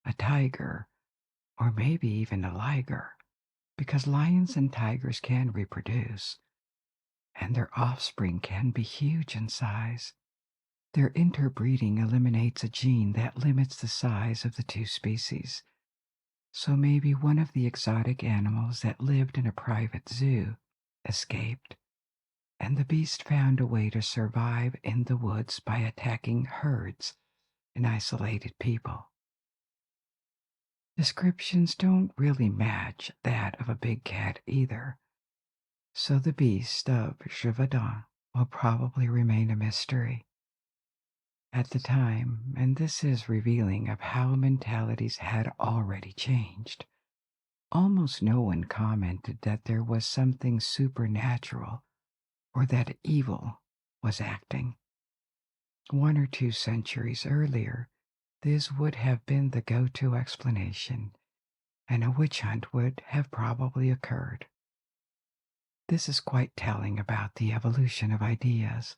Speaker 1: a tiger, or maybe even a liger, because lions and tigers can reproduce, and their offspring can be huge in size. Their interbreeding eliminates a gene that limits the size of the two species. So maybe one of the exotic animals that lived in a private zoo escaped, and the beast found a way to survive in the woods by attacking herds and isolated people. Descriptions don't really match that of a big cat either, so the beast of Gévaudan will probably remain a mystery. At the time, and this is revealing of how mentalities had already changed, almost no one commented that there was something supernatural or that evil was acting. 1 or 2 centuries earlier, this would have been the go-to explanation, and a witch hunt would have probably occurred. This is quite telling about the evolution of ideas,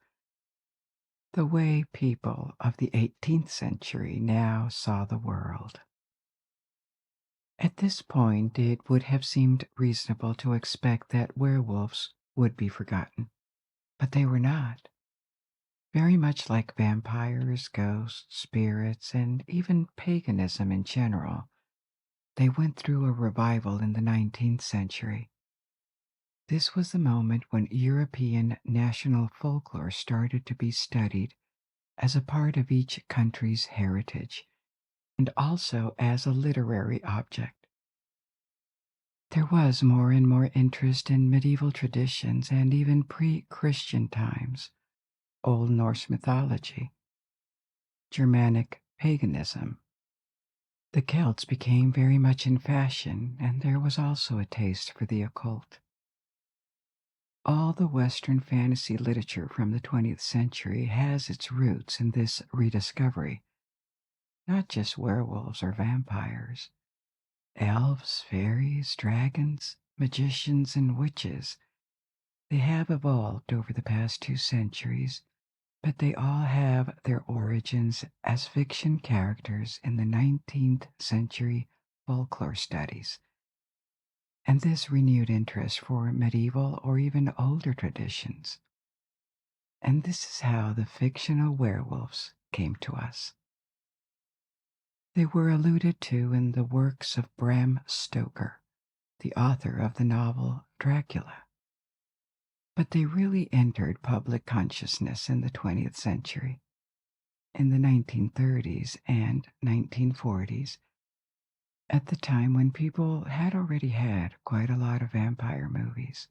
Speaker 1: the way people of the 18th century now saw the world. At this point, it would have seemed reasonable to expect that werewolves would be forgotten, but they were not. Very much like vampires, ghosts, spirits, and even paganism in general, they went through a revival in the 19th century. This was the moment when European national folklore started to be studied as a part of each country's heritage, and also as a literary object. There was more and more interest in medieval traditions and even pre-Christian times, Old Norse mythology, Germanic paganism. The Celts became very much in fashion, and there was also a taste for the occult. All the Western fantasy literature from the 20th century has its roots in this rediscovery, not just werewolves or vampires. Elves, fairies, dragons, magicians, and witches. They have evolved over the past 2 centuries, but they all have their origins as fiction characters in the 19th century folklore studies. And this renewed interest for medieval or even older traditions. And this is how the fictional werewolves came to us. They were alluded to in the works of Bram Stoker, the author of the novel Dracula. But they really entered public consciousness in the 20th century, in the 1930s and 1940s, at the time when people had already had quite a lot of vampire movies,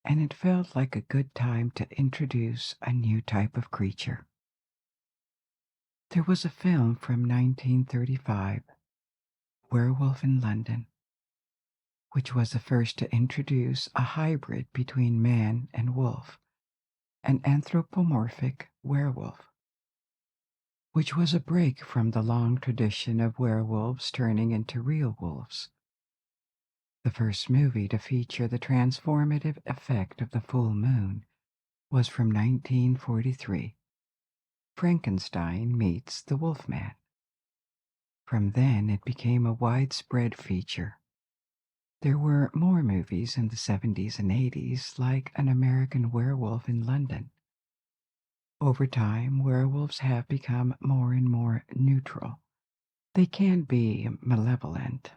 Speaker 1: and it felt like a good time to introduce a new type of creature. There was a film from 1935, Werewolf in London, which was the first to introduce a hybrid between man and wolf, an anthropomorphic werewolf, which was a break from the long tradition of werewolves turning into real wolves. The first movie to feature the transformative effect of the full moon was from 1943, Frankenstein Meets the Wolfman. From then it became a widespread feature. There were more movies in the 70s and 80s, like An American Werewolf in London. Over time, werewolves have become more and more neutral. They can be malevolent,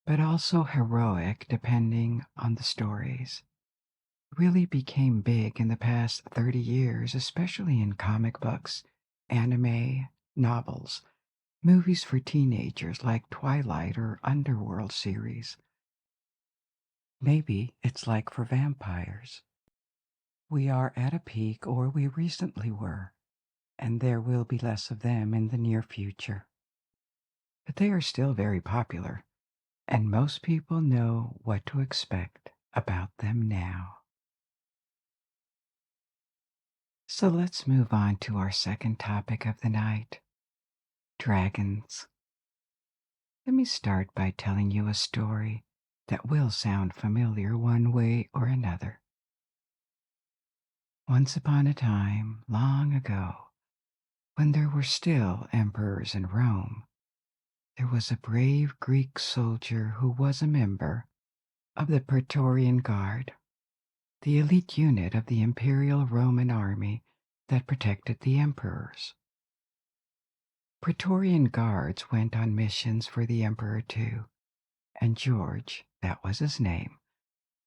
Speaker 1: but also heroic depending on the stories. Really became big in the past 30 years, especially in comic books, anime, novels, movies for teenagers like Twilight or Underworld series. Maybe it's like for vampires. We are at a peak, or we recently were, and there will be less of them in the near future. But they are still very popular, and most people know what to expect about them now. So let's move on to our second topic of the night, dragons. Let me start by telling you a story that will sound familiar one way or another. Once upon a time, long ago, when there were still emperors in Rome, there was a brave Greek soldier who was a member of the Praetorian Guard, the elite unit of the Imperial Roman army that protected the emperors. Praetorian Guards went on missions for the emperor too, and George, that was his name,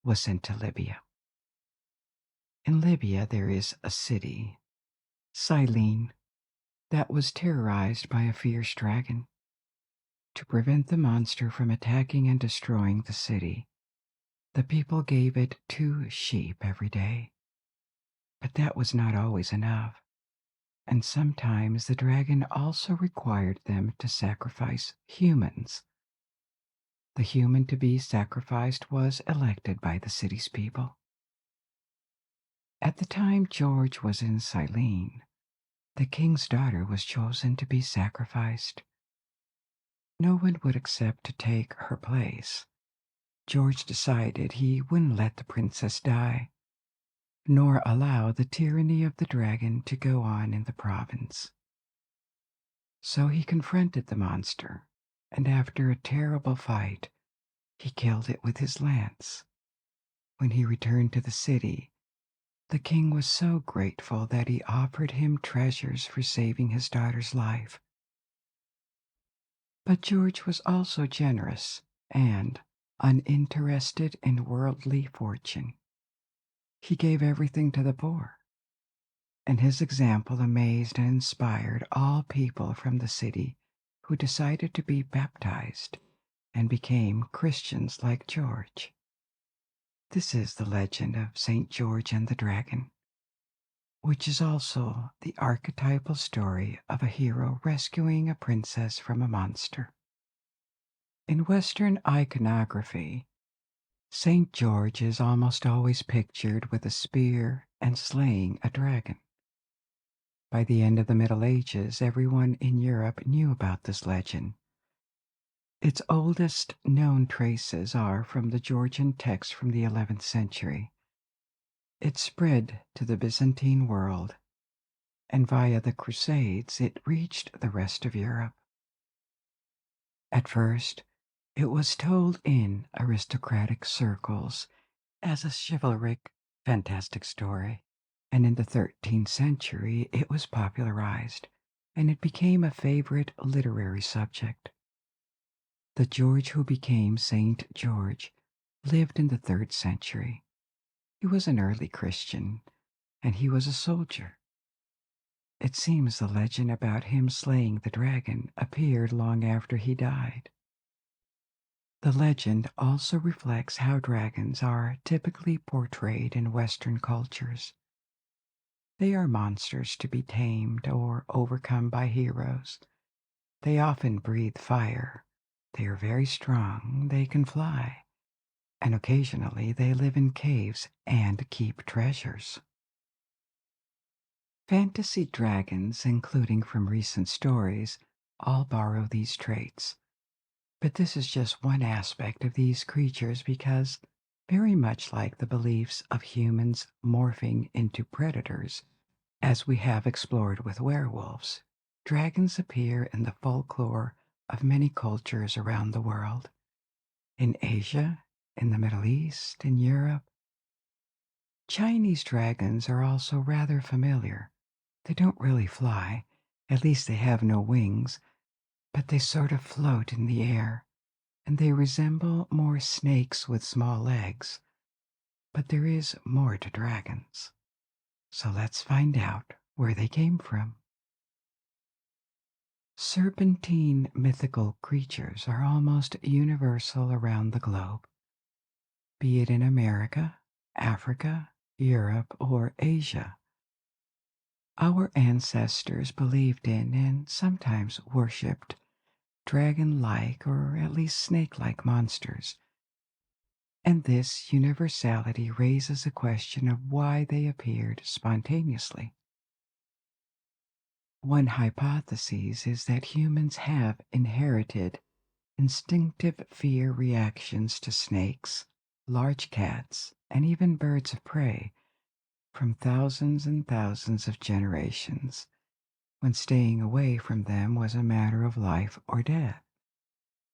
Speaker 1: was sent to Libya. In Libya there is a city, Cyrene, that was terrorized by a fierce dragon. To prevent the monster from attacking and destroying the city, the people gave it 2 sheep every day. But that was not always enough, and sometimes the dragon also required them to sacrifice humans. The human to be sacrificed was elected by the city's people. At the time George was in Cyrene, the king's daughter was chosen to be sacrificed. No one would accept to take her place. George decided he wouldn't let the princess die, nor allow the tyranny of the dragon to go on in the province. So he confronted the monster, and after a terrible fight, he killed it with his lance. When he returned to the city, the king was so grateful that he offered him treasures for saving his daughter's life. But George was also generous and uninterested in worldly fortune. He gave everything to the poor, and his example amazed and inspired all people from the city who decided to be baptized and became Christians like George. This is the legend of St. George and the Dragon, which is also the archetypal story of a hero rescuing a princess from a monster. In Western iconography, St. George is almost always pictured with a spear and slaying a dragon. By the end of the Middle Ages, everyone in Europe knew about this legend. Its oldest known traces are from the Georgian text from the 11th century. It spread to the Byzantine world, and via the Crusades it reached the rest of Europe. At first, it was told in aristocratic circles as a chivalric, fantastic story, and in the 13th century it was popularized, and it became a favorite literary subject. The George who became Saint George lived in the 3rd century. He was an early Christian, and he was a soldier. It seems the legend about him slaying the dragon appeared long after he died. The legend also reflects how dragons are typically portrayed in Western cultures. They are monsters to be tamed or overcome by heroes. They often breathe fire. They are very strong. They can fly. And occasionally they live in caves and keep treasures. Fantasy dragons, including from recent stories, all borrow these traits. But this is just one aspect of these creatures because, very much like the beliefs of humans morphing into predators, as we have explored with werewolves, dragons appear in the folklore of many cultures around the world. In Asia, in the Middle East, in Europe, Chinese dragons are also rather familiar. They don't really fly, at least they have no wings, but they sort of float in the air, and they resemble more snakes with small legs. But there is more to dragons. So let's find out where they came from. Serpentine mythical creatures are almost universal around the globe, be it in America, Africa, Europe, or Asia. Our ancestors believed in and sometimes worshipped dragon-like or at least snake-like monsters, and this universality raises a question of why they appeared spontaneously. One hypothesis is that humans have inherited instinctive fear reactions to snakes, large cats, and even birds of prey from thousands and thousands of generations, when staying away from them was a matter of life or death.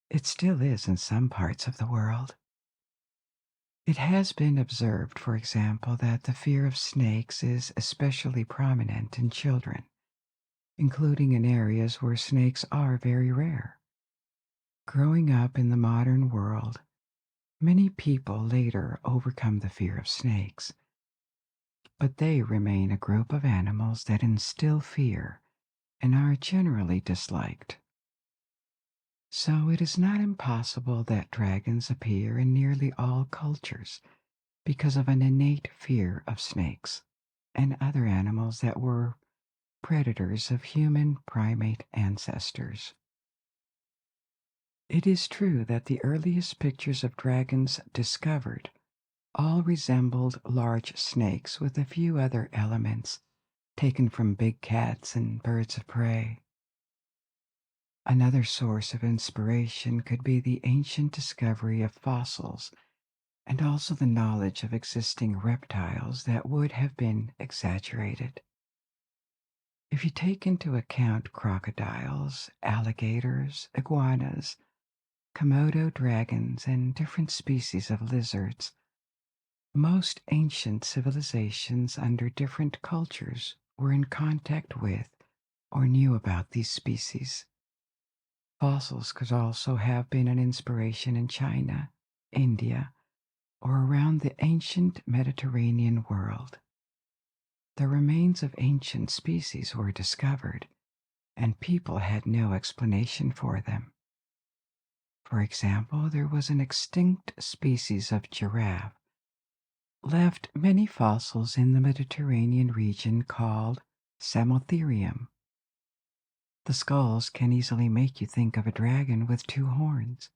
Speaker 1: It still is in some parts of the world. It has been observed, for example, that the fear of snakes is especially prominent in children, including in areas where snakes are very rare. Growing up in the modern world, many people later overcome the fear of snakes, but they remain a group of animals that instill fear and are generally disliked. So it is not impossible that dragons appear in nearly all cultures because of an innate fear of snakes and other animals that were predators of human primate ancestors. It is true that the earliest pictures of dragons discovered all resembled large snakes with a few other elements taken from big cats and birds of prey. Another source of inspiration could be the ancient discovery of fossils and also the knowledge of existing reptiles that would have been exaggerated. If you take into account crocodiles, alligators, iguanas, Komodo dragons, and different species of lizards, most ancient civilizations under different cultures were in contact with or knew about these species. Fossils could also have been an inspiration in China, India, or around the ancient Mediterranean world. The remains of ancient species were discovered, and people had no explanation for them. For example, there was an extinct species of giraffe left many fossils in the Mediterranean region called Samotherium. The skulls can easily make you think of a dragon with two horns.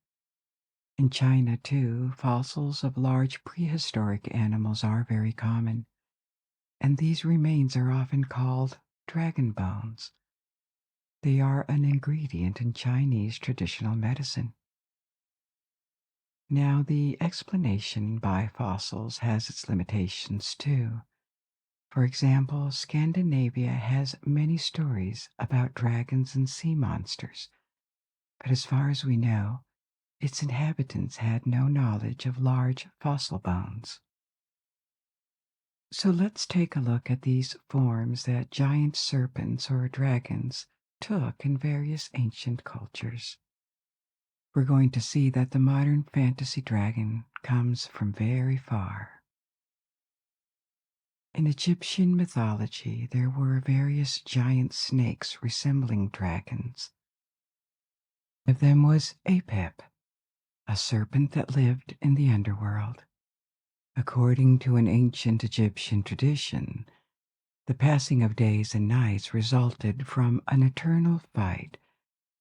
Speaker 1: In China, too, fossils of large prehistoric animals are very common, and these remains are often called dragon bones. They are an ingredient in Chinese traditional medicine. Now, the explanation by fossils has its limitations too. For example, Scandinavia has many stories about dragons and sea monsters, but as far as we know, its inhabitants had no knowledge of large fossil bones. So let's take a look at these forms that giant serpents or dragons took in various ancient cultures. We're going to see that the modern fantasy dragon comes from very far. In Egyptian mythology, there were various giant snakes resembling dragons. One of them was Apep, a serpent that lived in the underworld. According to an ancient Egyptian tradition, the passing of days and nights resulted from an eternal fight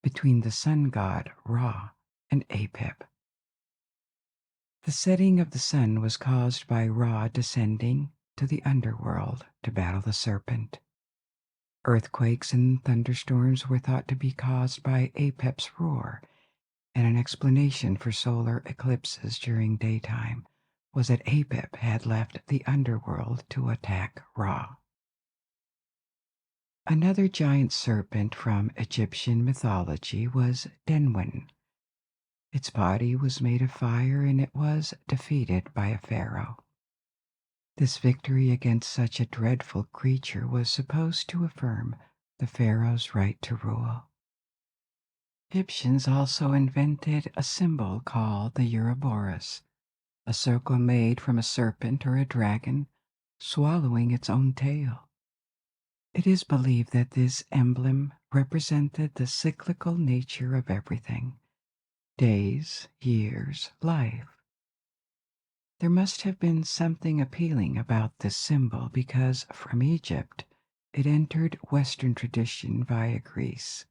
Speaker 1: between the sun god Ra and Apep. The setting of the sun was caused by Ra descending to the underworld to battle the serpent. Earthquakes and thunderstorms were thought to be caused by Apep's roar, and an explanation for solar eclipses during daytime was that Apep had left the underworld to attack Ra. Another giant serpent from Egyptian mythology was Denwen. Its body was made of fire and it was defeated by a pharaoh. This victory against such a dreadful creature was supposed to affirm the pharaoh's right to rule. Egyptians also invented a symbol called the Ouroboros, a circle made from a serpent or a dragon swallowing its own tail. It is believed that this emblem represented the cyclical nature of everything: days, years, life. There must have been something appealing about this symbol because from Egypt it entered Western tradition via Greece.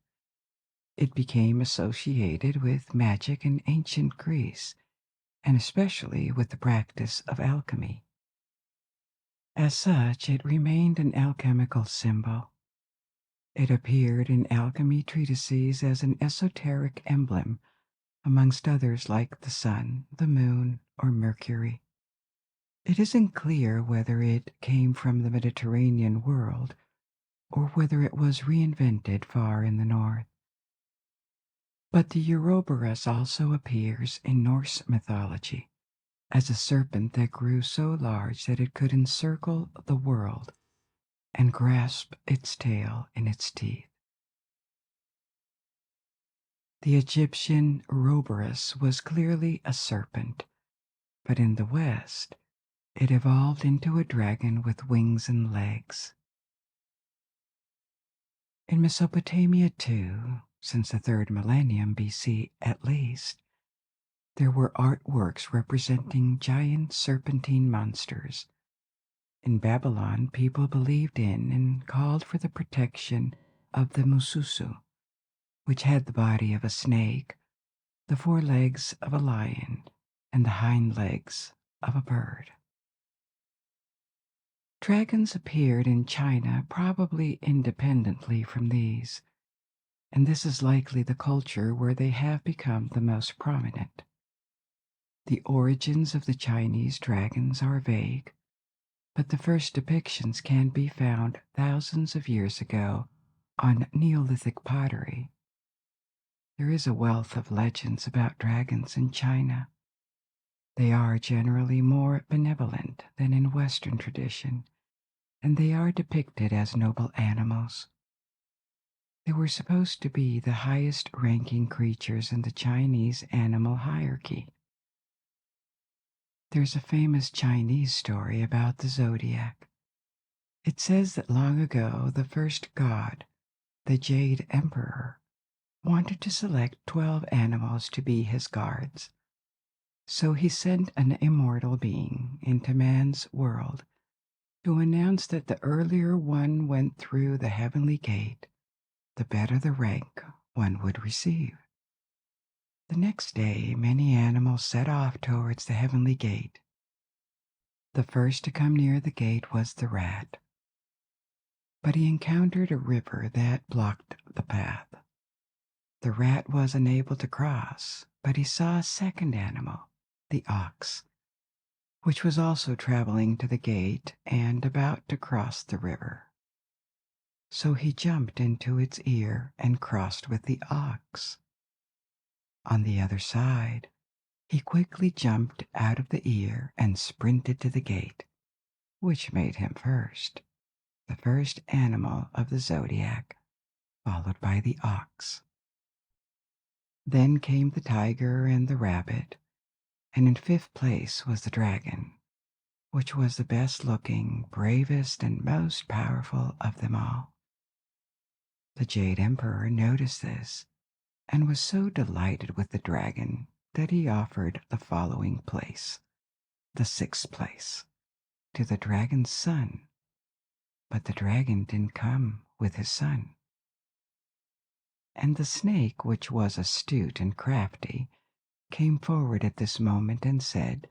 Speaker 1: It became associated with magic in ancient Greece, and especially with the practice of alchemy. As such, it remained an alchemical symbol. It appeared in alchemy treatises as an esoteric emblem, amongst others like the sun, the moon, or Mercury. It isn't clear whether it came from the Mediterranean world or whether it was reinvented far in the north. But the Ouroboros also appears in Norse mythology as a serpent that grew so large that it could encircle the world and grasp its tail in its teeth. The Egyptian Ouroboros was clearly a serpent, but in the West, it evolved into a dragon with wings and legs. In Mesopotamia, too, since the 3rd millennium BC at least, there were artworks representing giant serpentine monsters. In Babylon, people believed in and called for the protection of the Mususu, which had the body of a snake, the forelegs of a lion, and the hind legs of a bird. Dragons appeared in China probably independently from these, and this is likely the culture where they have become the most prominent. The origins of the Chinese dragons are vague, but the first depictions can be found thousands of years ago on Neolithic pottery. There is a wealth of legends about dragons in China. They are generally more benevolent than in Western tradition, and they are depicted as noble animals. They were supposed to be the highest ranking creatures in the Chinese animal hierarchy. There's a famous Chinese story about the zodiac. It says that long ago the first god, the Jade Emperor, wanted to select 12 animals to be his guards. So he sent an immortal being into man's world to announce that the earlier one went through the heavenly gate, the better the rank one would receive. The next day, many animals set off towards the heavenly gate. The first to come near the gate was the rat, but he encountered a river that blocked the path. The rat was unable to cross, but he saw a second animal, the ox, which was also traveling to the gate and about to cross the river. So he jumped into its ear and crossed with the ox. On the other side, he quickly jumped out of the ear and sprinted to the gate, which made him first, the first animal of the zodiac, followed by the ox. Then came the tiger and the rabbit, and in 5th place was the dragon, which was the best looking, bravest, and most powerful of them all. The Jade Emperor noticed this and was so delighted with the dragon that he offered the following place, the 6th place, to the dragon's son. But the dragon didn't come with his son. And the snake, which was astute and crafty, came forward at this moment and said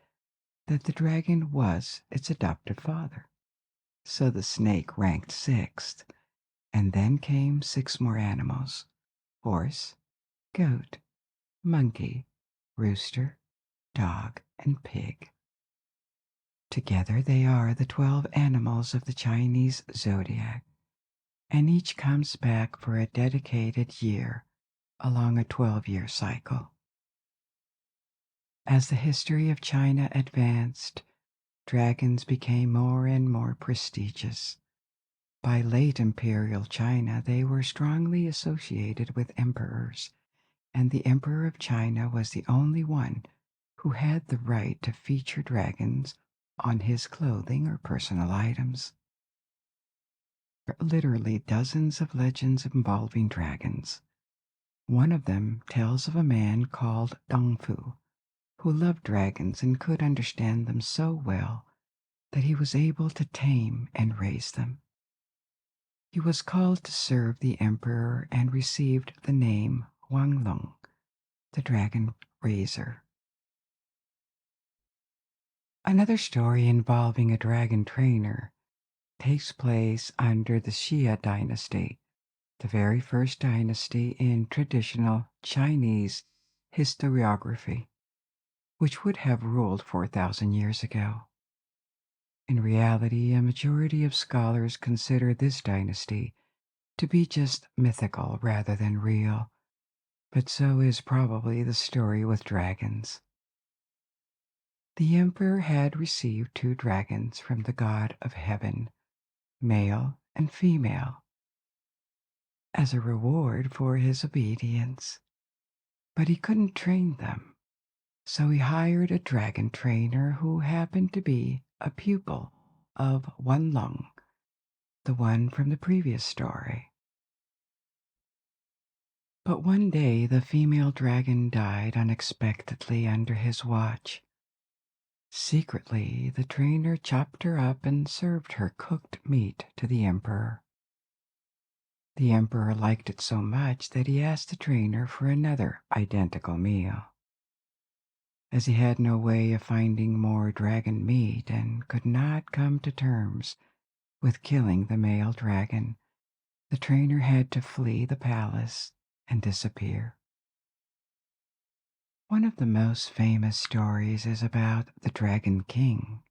Speaker 1: that the dragon was its adoptive father. So the snake ranked 6th, and then came 6 more animals: horse, goat, monkey, rooster, dog, and pig. Together they are the 12 animals of the Chinese zodiac, and each comes back for a dedicated year along a 12-year cycle. As the history of China advanced, dragons became more and more prestigious. By late imperial China, they were strongly associated with emperors, and the Emperor of China was the only one who had the right to feature dragons on his clothing or personal items. There are literally dozens of legends involving dragons. One of them tells of a man called Dongfu who loved dragons and could understand them so well that he was able to tame and raise them. He was called to serve the emperor and received the name Huanglong, the dragon raiser. Another story involving a dragon trainer takes place under the Xia dynasty, the very first dynasty in traditional Chinese historiography, which would have ruled 4,000 years ago. In reality, a majority of scholars consider this dynasty to be just mythical rather than real, but so is probably the story with dragons. The emperor had received 2 dragons from the god of heaven, male and female, as a reward for his obedience, but he couldn't train them, so he hired a dragon trainer who happened to be a pupil of Wanlong, the one from the previous story. But one day the female dragon died unexpectedly under his watch. Secretly, the trainer chopped her up and served her cooked meat to the emperor. The emperor liked it so much that he asked the trainer for another identical meal. As he had no way of finding more dragon meat and could not come to terms with killing the male dragon, the trainer had to flee the palace and disappear. One of the most famous stories is about the Dragon King,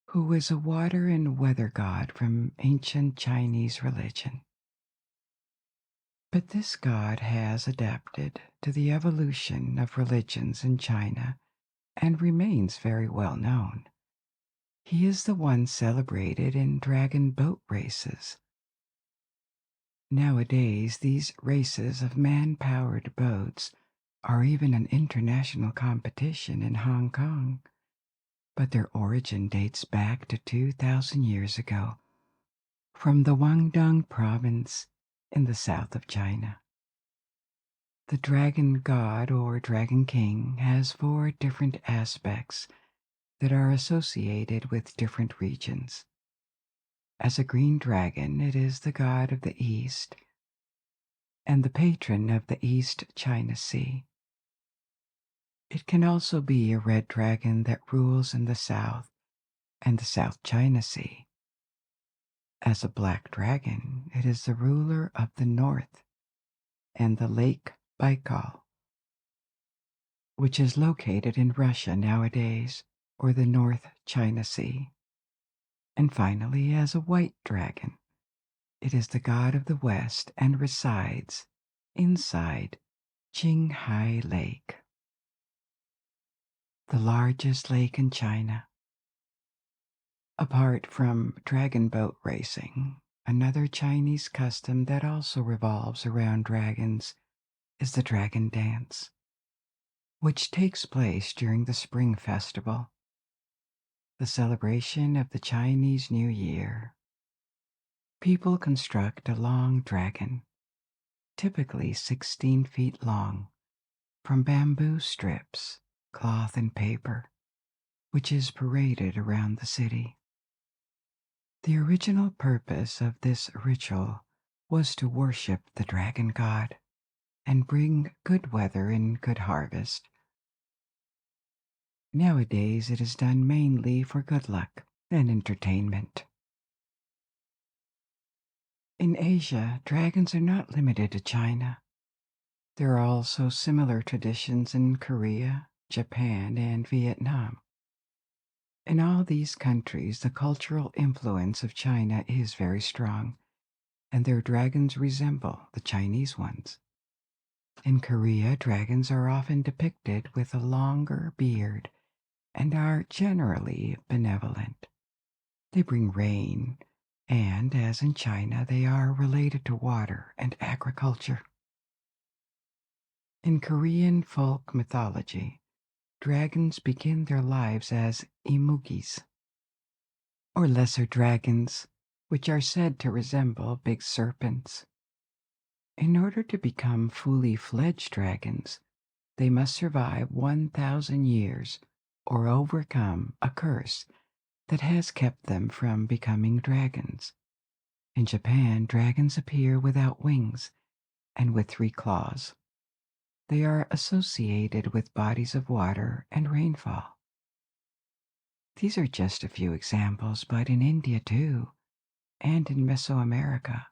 Speaker 1: who is a water and weather god from ancient Chinese religion. But this god has adapted to the evolution of religions in China and remains very well known. He is the one celebrated in dragon boat races. Nowadays, these races of man-powered boats are even an international competition in Hong Kong, but their origin dates back to 2,000 years ago from the Guangdong province in the south of China. The dragon god or dragon king has 4 different aspects that are associated with different regions. As a green dragon, it is the god of the east and the patron of the East China Sea. It can also be a red dragon that rules in the south and the South China Sea. As a black dragon, it is the ruler of the north and the Lake Baikal, which is located in Russia nowadays, or the North China Sea. And finally, as a white dragon, it is the god of the west and resides inside Qinghai Lake, the largest lake in China. Apart from dragon boat racing, another Chinese custom that also revolves around dragons is the dragon dance, which takes place during the Spring Festival, the celebration of the Chinese New Year. People construct a long dragon, typically 16 feet long, from bamboo strips, cloth, and paper, which is paraded around the city. The original purpose of this ritual was to worship the dragon god and bring good weather and good harvest. Nowadays, it is done mainly for good luck and entertainment. In Asia, dragons are not limited to China. There are also similar traditions in Korea, Japan, and Vietnam. In all these countries, the cultural influence of China is very strong, and their dragons resemble the Chinese ones. In Korea, dragons are often depicted with a longer beard and are generally benevolent. They bring rain, and as in China, they are related to water and agriculture. In Korean folk mythology, dragons begin their lives as imugis, or lesser dragons, which are said to resemble big serpents. In order to become fully fledged dragons, they must survive 1,000 years or overcome a curse that has kept them from becoming dragons. In Japan, dragons appear without wings and with 3 claws. They are associated with bodies of water and rainfall. These are just a few examples, but in India too, and in Mesoamerica,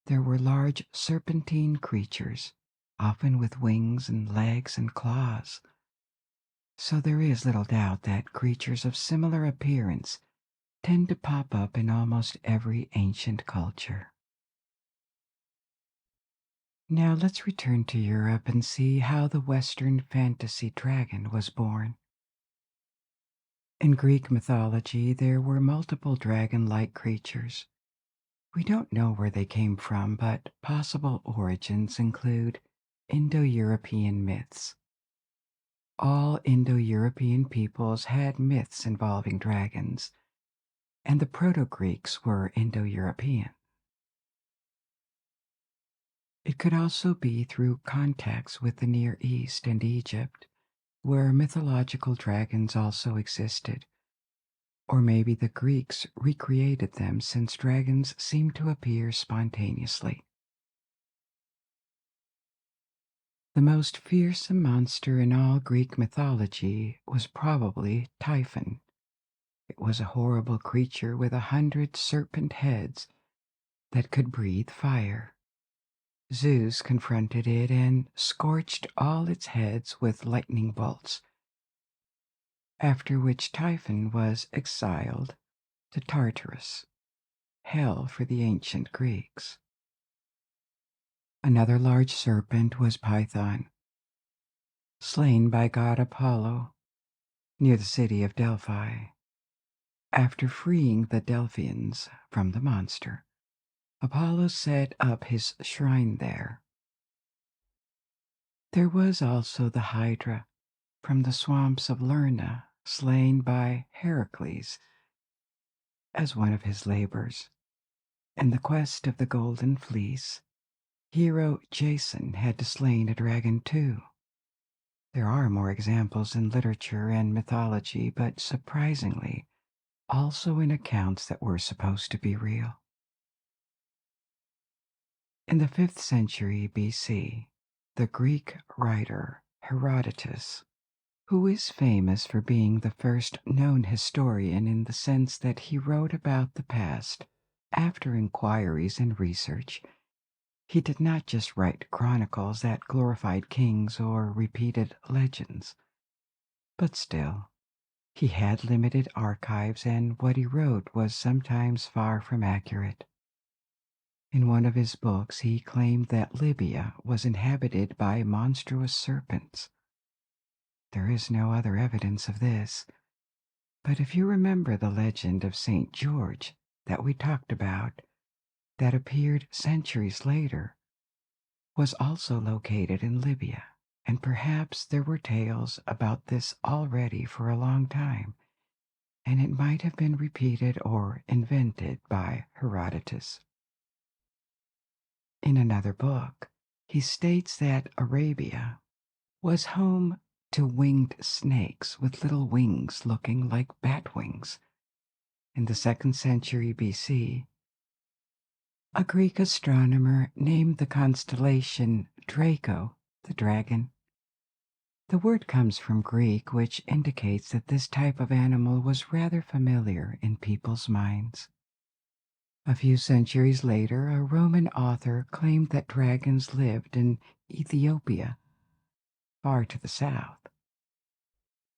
Speaker 1: there were large serpentine creatures, often with wings and legs and claws. So there is little doubt that creatures of similar appearance tend to pop up in almost every ancient culture. Now let's return to Europe and see how the Western fantasy dragon was born. In Greek mythology, there were multiple dragon-like creatures. We don't know where they came from, but possible origins include Indo-European myths. All Indo-European peoples had myths involving dragons, and the Proto-Greeks were Indo-European. It could also be through contacts with the Near East and Egypt, where mythological dragons also existed. Or maybe the Greeks recreated them since dragons seem to appear spontaneously. The most fearsome monster in all Greek mythology was probably Typhon. It was a horrible creature with 100 serpent heads that could breathe fire. Zeus confronted it and scorched all its heads with lightning bolts, after which Typhon was exiled to Tartarus, hell for the ancient Greeks. Another large serpent was Python, slain by god Apollo near the city of Delphi. After freeing the Delphians from the monster, Apollo set up his shrine there. There was also the Hydra from the swamps of Lerna, slain by Heracles as one of his labors. In the quest of the Golden Fleece, hero Jason had to slay a dragon too. There are more examples in literature and mythology, but surprisingly, also in accounts that were supposed to be real. In the 5th century BC, the Greek writer Herodotus, who is famous for being the first known historian in the sense that he wrote about the past after inquiries and research. He did not just write chronicles that glorified kings or repeated legends. But still, he had limited archives, and what he wrote was sometimes far from accurate. In one of his books, he claimed that Libya was inhabited by monstrous serpents. There is no other evidence of this, but if you remember the legend of St. George that we talked about, that appeared centuries later, was also located in Libya, and perhaps there were tales about this already for a long time, and it might have been repeated or invented by Herodotus. In another book, he states that Arabia was home to winged snakes with little wings looking like bat wings. In the 2nd century BC, a Greek astronomer named the constellation Draco, the dragon. The word comes from Greek, which indicates that this type of animal was rather familiar in people's minds. A few centuries later, a Roman author claimed that dragons lived in Ethiopia, far to the south.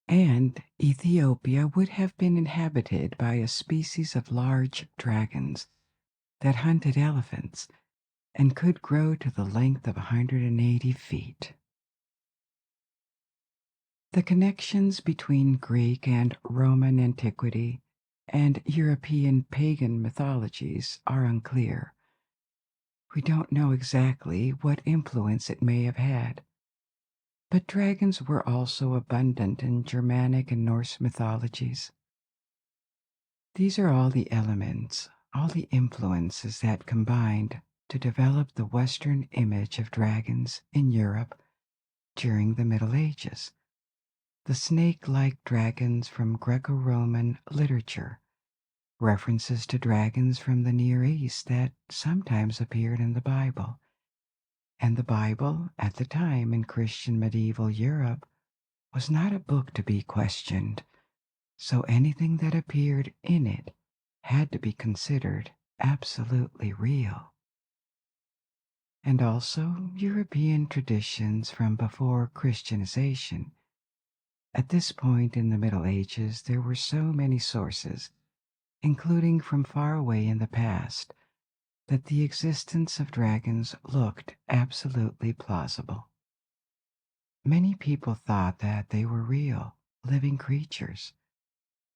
Speaker 1: And Ethiopia would have been inhabited by a species of large dragons that hunted elephants and could grow to the length of 180 feet. The connections between Greek and Roman antiquity and European pagan mythologies are unclear. We don't know exactly what influence it may have had. But dragons were also abundant in Germanic and Norse mythologies. These are all the elements, all the influences that combined to develop the Western image of dragons in Europe during the Middle Ages. The snake-like dragons from Greco-Roman literature, references to dragons from the Near East that sometimes appeared in the Bible. And the Bible, at the time in Christian medieval Europe, was not a book to be questioned, so anything that appeared in it had to be considered absolutely real. And also European traditions from before Christianization. At this point in the Middle Ages, there were so many sources, including from far away in the past, that the existence of dragons looked absolutely plausible. Many people thought that they were real, living creatures.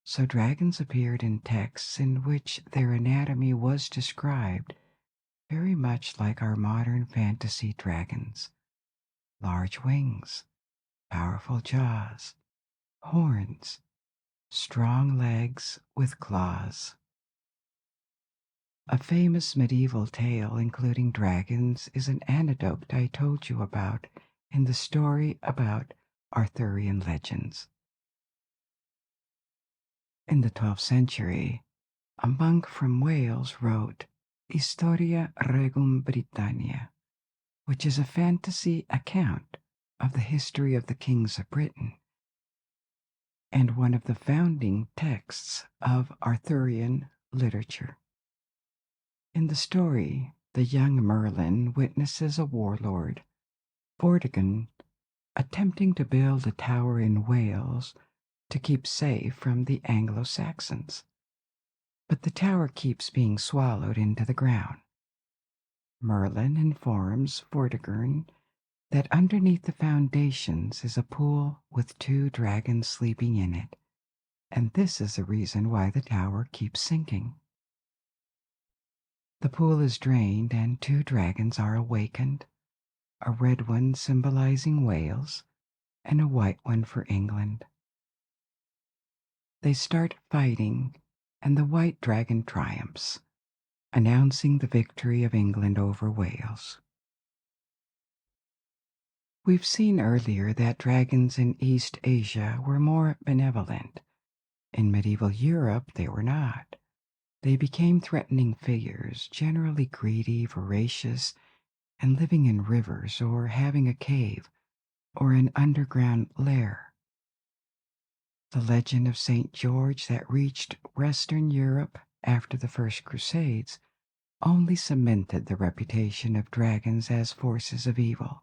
Speaker 1: So dragons appeared in texts in which their anatomy was described very much like our modern fantasy dragons. Large wings, powerful jaws, horns, strong legs with claws. A famous medieval tale including dragons is an anecdote I told you about in the story about Arthurian legends. In the 12th century, a monk from Wales wrote Historia Regum Britannia, which is a fantasy account of the history of the kings of Britain, and one of the founding texts of Arthurian literature. In the story, the young Merlin witnesses a warlord, Vortigern, attempting to build a tower in Wales to keep safe from the Anglo-Saxons. But the tower keeps being swallowed into the ground. Merlin informs Vortigern that underneath the foundations is a pool with 2 dragons sleeping in it, and this is the reason why the tower keeps sinking. The pool is drained and 2 dragons are awakened, a red one symbolizing Wales and a white one for England. They start fighting, and the white dragon triumphs, announcing the victory of England over Wales. We've seen earlier that dragons in East Asia were more benevolent. In medieval Europe, they were not. They became threatening figures, generally greedy, voracious, and living in rivers or having a cave or an underground lair. The legend of St. George that reached Western Europe after the First Crusades only cemented the reputation of dragons as forces of evil.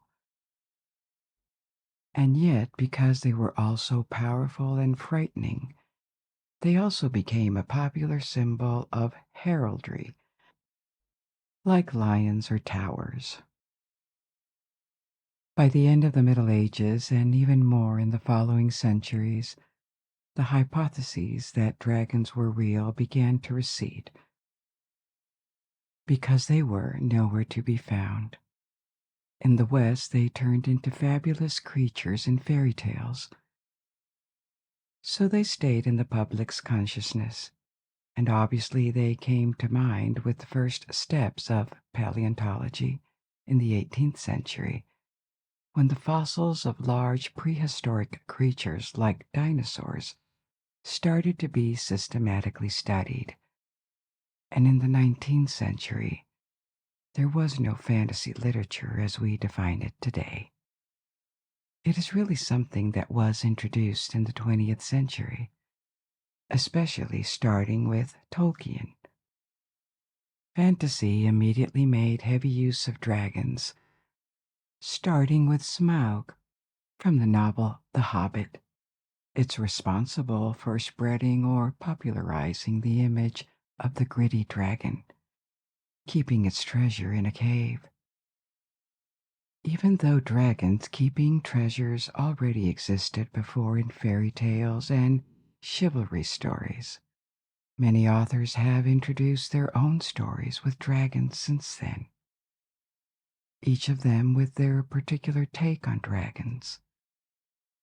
Speaker 1: And yet, because they were also powerful and frightening, they also became a popular symbol of heraldry, like lions or towers. By the end of the Middle Ages, and even more in the following centuries, the hypotheses that dragons were real began to recede, because they were nowhere to be found. In the West, they turned into fabulous creatures in fairy tales. So they stayed in the public's consciousness, and obviously they came to mind with the first steps of paleontology in the 18th century, when the fossils of large prehistoric creatures like dinosaurs started to be systematically studied. And in the 19th century, there was no fantasy literature as we define it today. It is really something that was introduced in the 20th century, especially starting with Tolkien. Fantasy immediately made heavy use of dragons, starting with Smaug from the novel The Hobbit. It's responsible for spreading or popularizing the image of the gritty dragon. keeping its treasure in a cave. Even though dragons keeping treasures already existed before in fairy tales and chivalry stories, many authors have introduced their own stories with dragons since then, each of them with their particular take on dragons.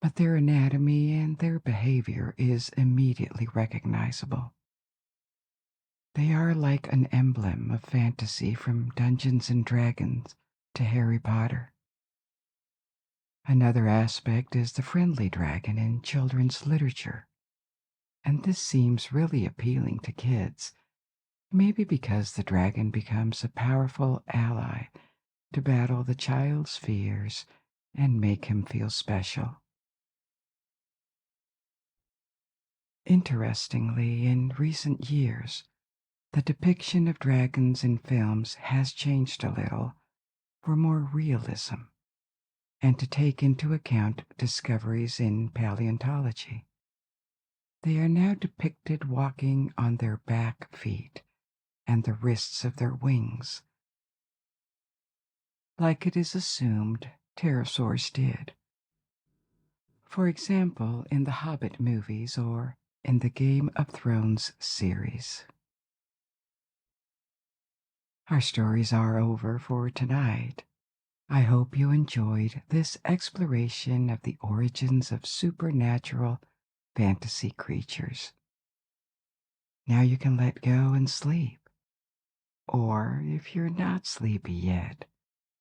Speaker 1: But their anatomy and their behavior is immediately recognizable. They are like an emblem of fantasy from Dungeons and Dragons to Harry Potter. Another aspect is the friendly dragon in children's literature, and this seems really appealing to kids, maybe because the dragon becomes a powerful ally to battle the child's fears and make him feel special. Interestingly, in recent years, the depiction of dragons in films has changed a little for more realism and to take into account discoveries in paleontology. They are now depicted walking on their back feet and the wrists of their wings, like it is assumed pterosaurs did. For example, in the Hobbit movies or in the Game of Thrones series. Our stories are over for tonight. I hope you enjoyed this exploration of the origins of supernatural fantasy creatures. Now you can let go and sleep. Or if you're not sleepy yet,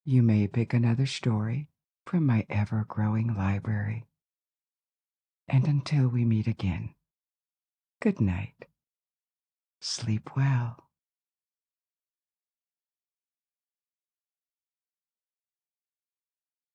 Speaker 1: you may pick another story from my ever growing library. And until we meet again, good night. Sleep well.